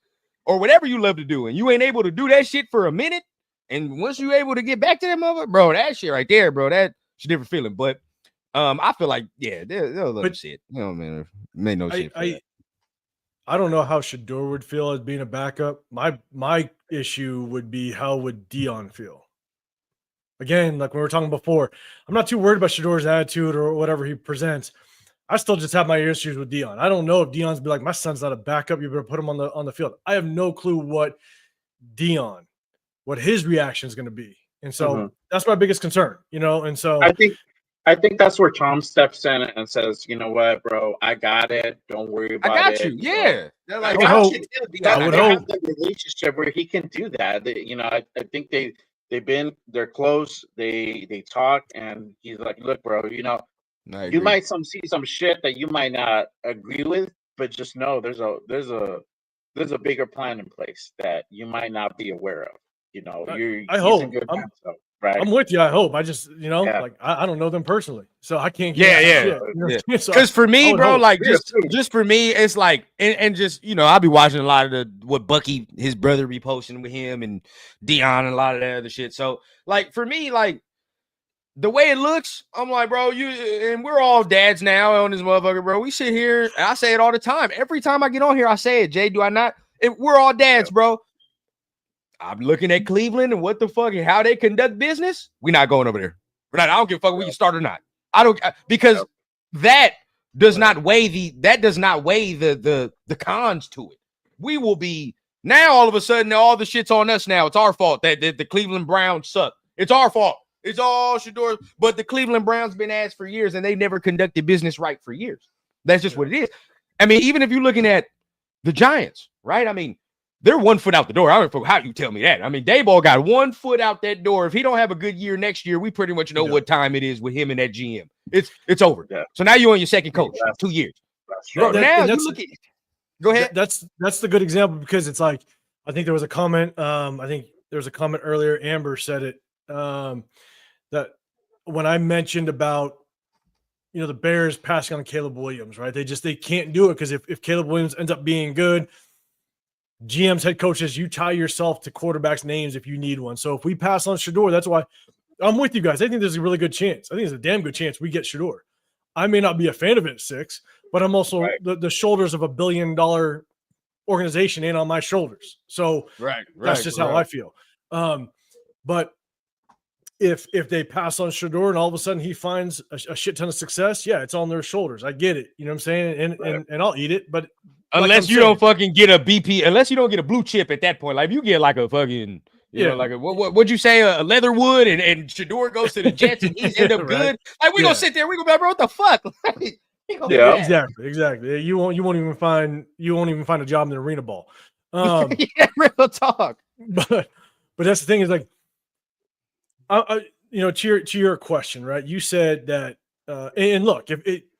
or whatever you love to do, and you ain't able to do that shit for a minute, and once you able to get back to that mother, bro, that shit right there, bro, that's a different feeling. But I feel like they'll let him see it. Man, made no shit. I don't know how Shador would feel as being a backup. My issue would be how would Dion feel? Again, like we were talking before, I'm not too worried about Shador's attitude or whatever he presents. I still just have my issues with Dion. I don't know if Dion's be like, my son's not a backup. You better put him on the field. I have no clue what his reaction is going to be. And so that's my biggest concern, And so I think that's where Tom steps in and says, you know what, bro, I got it. Don't worry about it. I got you. Yeah. I would hope. The relationship where he can do that. I think they're close. They talk, and he's like, "Look, bro, I you agree. might see some shit that you might not agree with, but just know there's a bigger plan in place that you might not be aware of. I He's in hope. good hands, so right? I'm with you. I hope. I just, Yeah. like I don't know them personally, so I can't Yeah, give a yeah. shit. You know what I'm saying? So Because for I me, would bro, hope. like Yeah, too. just for me, it's like and just I'll be watching a lot of what Bucky, his brother, reposting with him and Dion and a lot of that other shit. So like for me, like the way it looks, I'm like, bro, and we're all dads now on this motherfucker, bro. We sit here, and I say it all the time. Every time I get on here, I say it. Jay, do I not? We're all dads, bro. I'm looking at Cleveland and what the fuck and how they conduct business. We're not going over there. We're not. I don't give a fuck. We can start or not. I don't because that does not weigh the cons to it. We will be now all of a sudden all the shit's on us now. It's our fault that the Cleveland Browns suck. It's our fault. It's all Shador. But the Cleveland Browns been asked for years and they never conducted business right for years. That's just what it is. I mean, even if you're looking at the Giants, right? I mean, they're 1 foot out the door. I don't know how you tell me that. I mean, Dayball got 1 foot out that door. If he don't have a good year next year, we pretty much know what time it is with him and that GM. It's over. Yeah. So now you're on your second coach, 2 years. Bro, now you look at. Go ahead. That's the good example because it's like I think there was a comment. I think there was a comment earlier. Amber said it that when I mentioned about the Bears passing on Caleb Williams, right? They can't do it because if Caleb Williams ends up being good. GMs, head coaches, you tie yourself to quarterbacks' names if you need one. So if we pass on Shador, that's why I'm with you guys. I think there's a really good chance. I think there's a damn good chance we get Shador. I may not be a fan of it at 6, but I'm also the shoulders of $1 billion organization ain't on my shoulders. So that's just how I feel. But if they pass on Shador and all of a sudden he finds a shit ton of success, yeah, it's on their shoulders. I get it. You know what I'm saying? And I'll eat it, but unless you don't fucking get a BP, unless you don't get a blue chip at that point, like if you get like a fucking, you know, like what'd you say, a Leatherwood, and Shador goes to the Jets and he's end up good. Like we gonna sit there, we gonna be like, bro, what the fuck? Exactly. You won't even find a job in the arena ball. Yeah, real talk. But that's the thing is like, to your question, right? You said that. And look,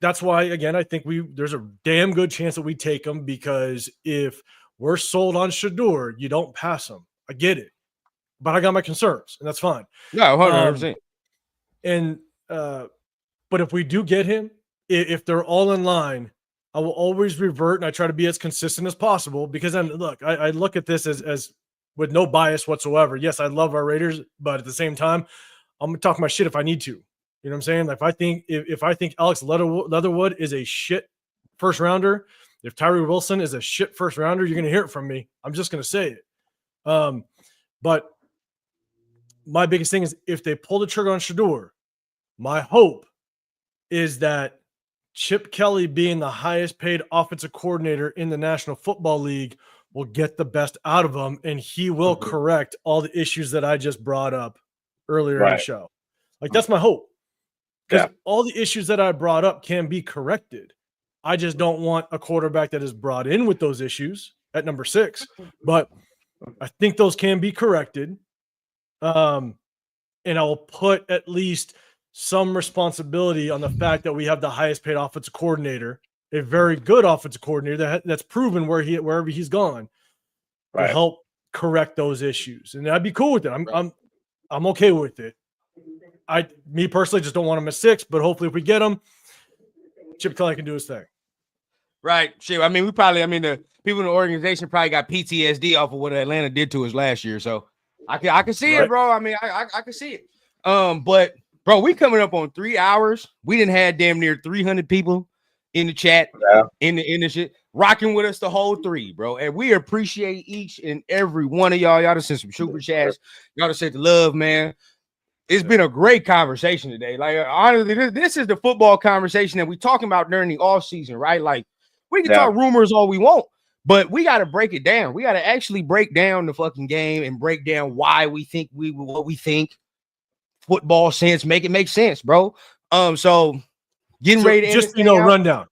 that's why again, I think there's a damn good chance that we take him because if we're sold on Shador, you don't pass him. I get it, but I got my concerns, and that's fine. No, 100%. But if we do get him, if they're all in line, I will always revert, and I try to be as consistent as possible because then look, I look at this as with no bias whatsoever. Yes, I love our Raiders, but at the same time, I'm gonna talk my shit if I need to. You know what I'm saying? Like if I think Alex Leatherwood is a shit first rounder, if Tyree Wilson is a shit first rounder, you're going to hear it from me. I'm just going to say it. But my biggest thing is if they pull the trigger on Shador, my hope is that Chip Kelly being the highest paid offensive coordinator in the National Football League will get the best out of him, and he will correct all the issues that I just brought up earlier in the show. Like that's my hope. Because all the issues that I brought up can be corrected. I just don't want a quarterback that is brought in with those issues at number 6. But I think those can be corrected. And I will put at least some responsibility on the fact that we have the highest paid offensive coordinator, a very good offensive coordinator that's proven wherever he's gone to help correct those issues. And I'd be cool with it. I'm okay with it. Me personally just don't want him at 6, but hopefully if we get him, Chip Kelly can do his thing. Right. Shit. I mean, the people in the organization probably got PTSD off of what Atlanta did to us last year. So I can see it, bro. I mean, I can see it. But bro, we coming up on 3 hours. We didn't have damn near 300 people in the chat, in the shit, rocking with us the whole 3, bro. And we appreciate each and every one of y'all. Y'all to send some super chats. Y'all to send the love, man. It's been a great conversation today. Like, honestly, this is the football conversation that we talking about during the off season, right? Like, we can talk rumors all we want, but we got to break it down. We got to actually break down the fucking game and break down why we think what we think football sense, make it make sense, bro. So getting ready to just rundown.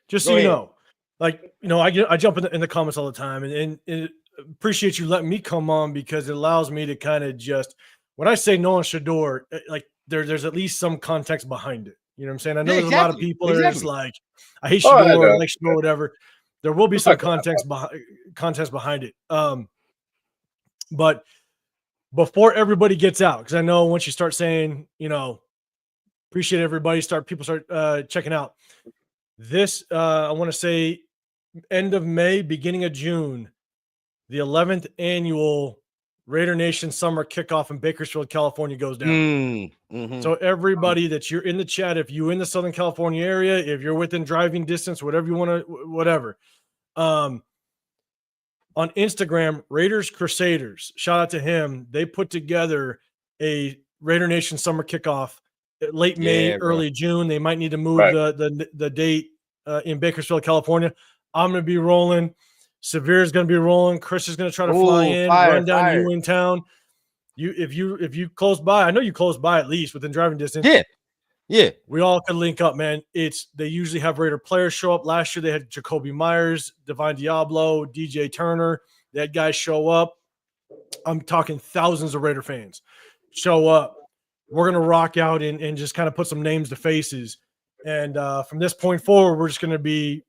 Just so you know, like I jump in the comments all the time, and appreciate you letting me come on because it allows me to kind of just when I say Nolan Shador, like there's at least some context behind it. You know what I'm saying? I know Yeah, there's a lot of exactly. people that are just like, I hate Oh, I Shador, I know. like Shador, whatever. There will be some context behind it. But before everybody gets out, because I know once you start saying, appreciate everybody, people start checking out. This, I want to say end of May, beginning of June, the 11th annual Raider Nation Summer Kickoff in Bakersfield, California goes down. So everybody that you're in the chat, if you're in the Southern California area, if you're within driving distance, whatever you want to, whatever. On Instagram, Raiders Crusaders, shout out to him. They put together a Raider Nation Summer Kickoff late May, early June. They might need to move the date in Bakersfield, California. I'm going to be rolling. Severe is going to be rolling. Chris is going to try to fly in, run down you in town. If you close by, I know you close by at least within driving distance. Yeah. We all could link up, man. They usually have Raider players show up. Last year they had Jacoby Myers, Divine Diablo, DJ Turner. They had guys show up. I'm talking thousands of Raider fans show up. We're gonna rock out and just kind of put some names to faces. And from this point forward, we're just gonna be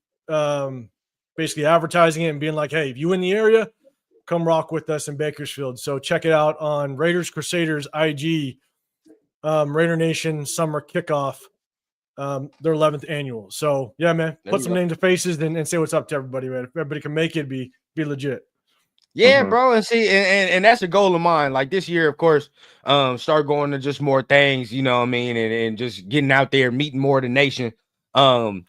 basically advertising it and being like, hey, if you in the area, come rock with us in Bakersfield. So check it out on Raiders Crusaders IG. Raider Nation Summer Kickoff, their 11th annual. So yeah, man, put some names to faces and say what's up to everybody, man. If everybody can make it, be legit. Yeah, bro, and see, and that's a goal of mine. Like this year, of course, start going to just more things, you know what I mean, and just getting out there, meeting more of the nation, and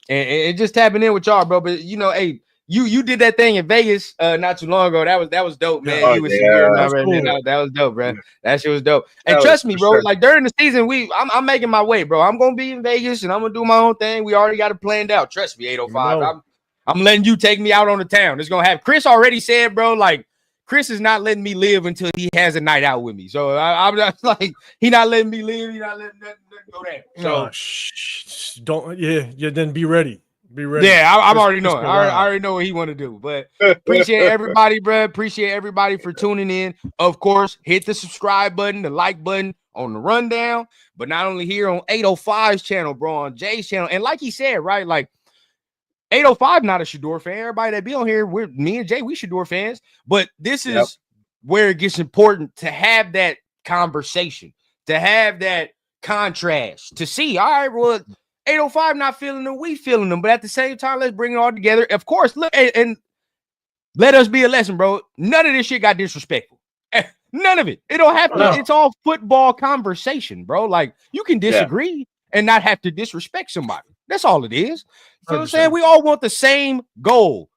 just tapping in with y'all, bro. But hey, you did that thing in Vegas not too long ago. That was dope, man. Yeah. You was severe, That was cool. that was dope, bro. That shit was dope. And trust me, bro, like during the season, I'm making my way, bro. I'm gonna be in Vegas and I'm gonna do my own thing. We already got it planned out. Trust me, 805. I'm letting you take me out on the town. It's gonna have Chris already said, bro, like Chris is not letting me live until he has a night out with me. So I'm just like, he not letting me live. He not letting nothing go down. So don't, then be ready. Be ready. Yeah, I'm already knowing. I already know what he want to do. But appreciate everybody, bro. Appreciate everybody for tuning in. Of course, hit the subscribe button, the like button on the rundown. But not only here on 805's channel, bro, on Jay's channel. And like he said, right, like 805 not a Shador fan. Everybody that be on here, me and Jay, we Shador fans. But this is where it gets important to have that conversation, to have that contrast, to see, all right, well, 805 not feeling them, we feeling them, but at the same time, let's bring it all together. Of course, look, and let us be a lesson, bro. None of this shit got disrespectful. None of it. It don't have to. No. It's all football conversation, bro. Like you can disagree and not have to disrespect somebody. That's all it is. So I'm saying we all want the same goal,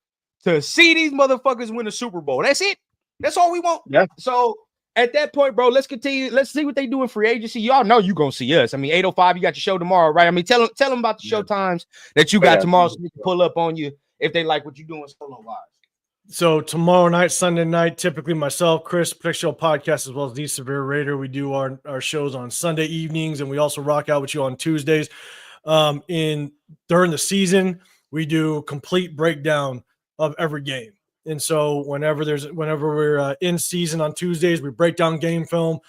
to see these motherfuckers win the Super Bowl. That's it. That's all we want. Yeah. So at that point, bro, let's continue. Let's see what they do in free agency. Y'all know you gonna see us. I mean, 805, you got your show tomorrow, right? I mean, tell them about the show times that you got tomorrow, so we can pull up on you if they like what you're doing solo wise. So tomorrow night, Sunday night, typically myself, Chris, Protect Show Podcast, as well as the Severe Raider. We do our shows on Sunday evenings, and we also rock out with you on Tuesdays. During the season, we do complete breakdown of every game. And so whenever we're in season on Tuesdays, we break down game film.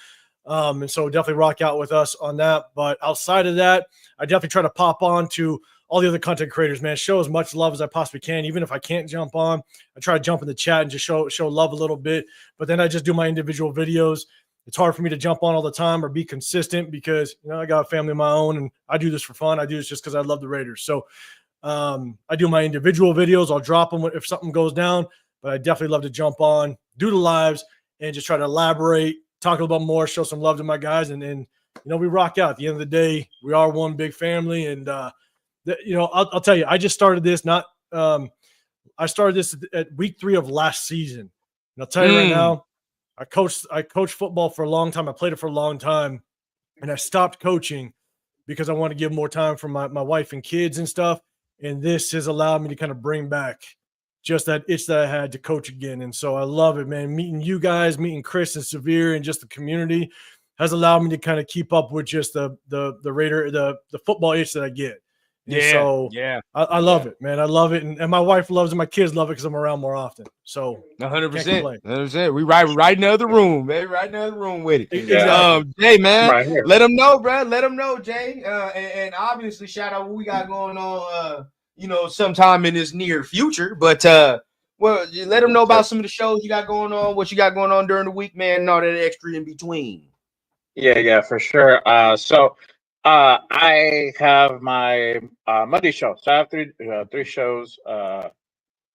And so definitely rock out with us on that. But outside of that, I definitely try to pop on to all the other content creators, man. Show as much love as I possibly can. Even if I can't jump on, I try to jump in the chat and just show love a little bit. But then I just do my individual videos. It's hard for me to jump on all the time or be consistent because, I got a family of my own and I do this for fun. I do this just because I love the Raiders. So I do my individual videos. I'll drop them if something goes down, but I definitely love to jump on, do the lives, and just try to elaborate, talk a little bit more, show some love to my guys. And we rock out. At the end of the day, we are one big family. And, I'll tell you, I just started this, I started this at week 3 of last season. And I'll tell you right now, I coached football for a long time. I played it for a long time, and I stopped coaching because I want to give more time for my wife and kids and stuff. And this has allowed me to kind of bring back just that itch that I had to coach again. And so I love it, man. Meeting you guys, meeting Chris and Severe and just the community has allowed me to kind of keep up with just the Raider, the football itch that I get. And so yeah. I love it, man. I love it. And my wife loves it. My kids love it because I'm around more often. So 100%. 100%. We right in the other room, man. Right in the other room with it. Exactly. Jay, man, Right here. let them know, bro. Let them know, Jay. And obviously, shout out what we got going on. Sometime in this near future. But you let them know about some of the shows you got going on, what you got going on during the week, man, and all that extra in between. Yeah, for sure. I have my Monday show. So I have three shows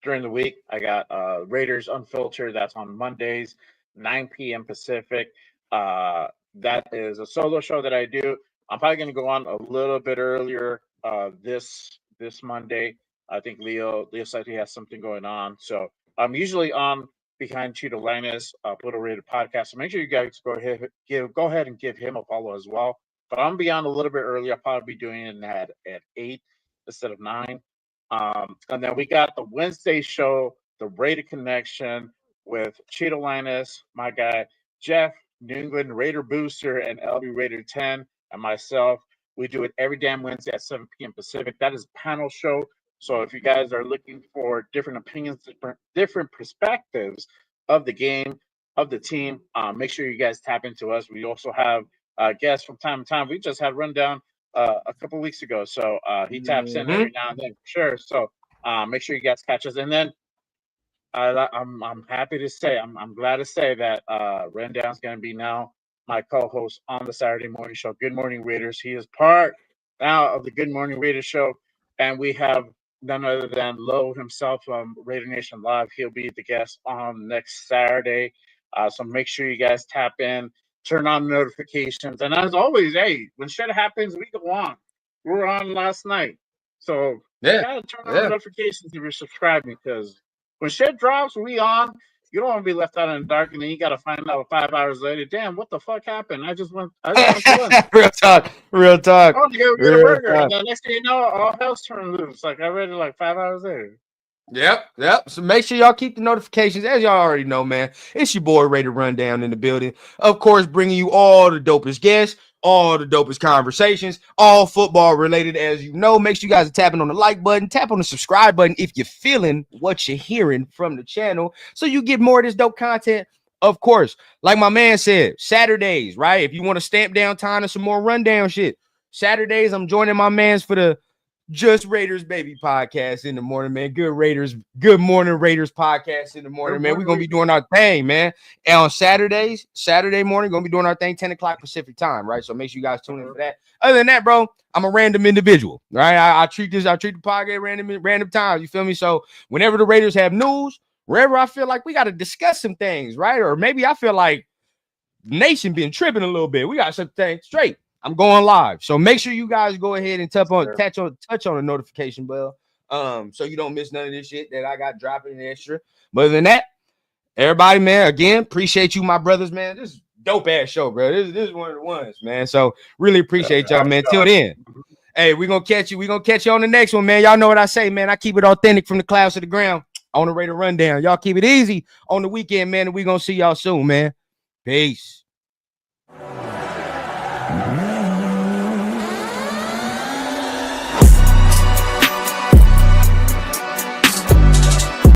during the week. I got Raiders Unfiltered. That's on Mondays, 9 p.m. Pacific. That is a solo show that I do. I'm probably going to go on a little bit earlier this Monday. I think Leo said he has something going on. So I'm usually on behind Cheeto Linus, Little Rated Podcast. So make sure you guys go ahead and give him a follow as well. But I'm be on a little bit early. I'll probably be doing it at 8 instead of 9. And then we got the Wednesday show, the Raider Connection with Cheeto Linus, my guy Jeff, New England Raider Booster, and LB Raider 10, and myself. We do it every damn Wednesday at 7 p.m. Pacific. That is a panel show. So if you guys are looking for different opinions, different perspectives of the game, of the team, make sure you guys tap into us. We also have guests from time to time. We just had Rundown a couple weeks ago. So he taps in every now and then, for sure. So make sure you guys catch us. And then I'm happy to say, I'm glad to say that Rundown's going to be now my co-host on the Saturday morning show, Good Morning Raiders. He is part now of the Good Morning Raiders show, and we have none other than Lowe himself from Raider Nation Live. He'll be the guest on next Saturday. So make sure you guys tap in, turn on notifications. And as always, hey, when shit happens, we go on. We were on last night. So you got to turn on notifications if you're subscribing, because when shit drops, we on. You don't want to be left out in the dark, and then you got to find out 5 hours later. Damn, what the fuck happened? I just went to lunch. Real talk. I want to go get a burger, and then next thing you know, all hell's turned loose. Like I read it like 5 hours later. Yep. So make sure y'all keep the notifications. As y'all already know, man, it's your boy Raider Rundown in the building. Of course, bringing you all the dopest guests, all the dopest conversations, all football related. As you know, make sure you guys are tapping on the like button, tap on the subscribe button if you're feeling what you're hearing from the channel, so you get more of this dope content. Of course, like my man said, Saturdays, right? If you want to stamp down time and some more rundown shit, Saturdays, I'm joining my mans for the Just Raiders Baby podcast in the morning, man. Good morning Raiders podcast in the morning, man. We're gonna be doing our thing, man. And on Saturday morning, gonna be doing our thing 10 o'clock Pacific time, right? So make sure you guys tune in for that. Other than that, bro, I'm a random individual, right? I treat the podcast random times. You feel me? So whenever the Raiders have news, wherever I feel like we got to discuss some things, right? Or maybe I feel like nation been tripping a little bit. We got some things straight. I'm going live. So make sure you guys go ahead and touch on the notification bell. So you don't miss none of this shit that I got dropping extra. But other than that, everybody, man, again, appreciate you, my brothers, man. This is dope ass show, bro. This is one of the ones, man. So really appreciate y'all, man. Till then. Hey, we're gonna catch you. We're gonna catch you on the next one, man. Y'all know what I say, man. I keep it authentic from the clouds to the ground on the Raider Rundown. Y'all keep it easy on the weekend, man. And we're gonna see y'all soon, man. Peace.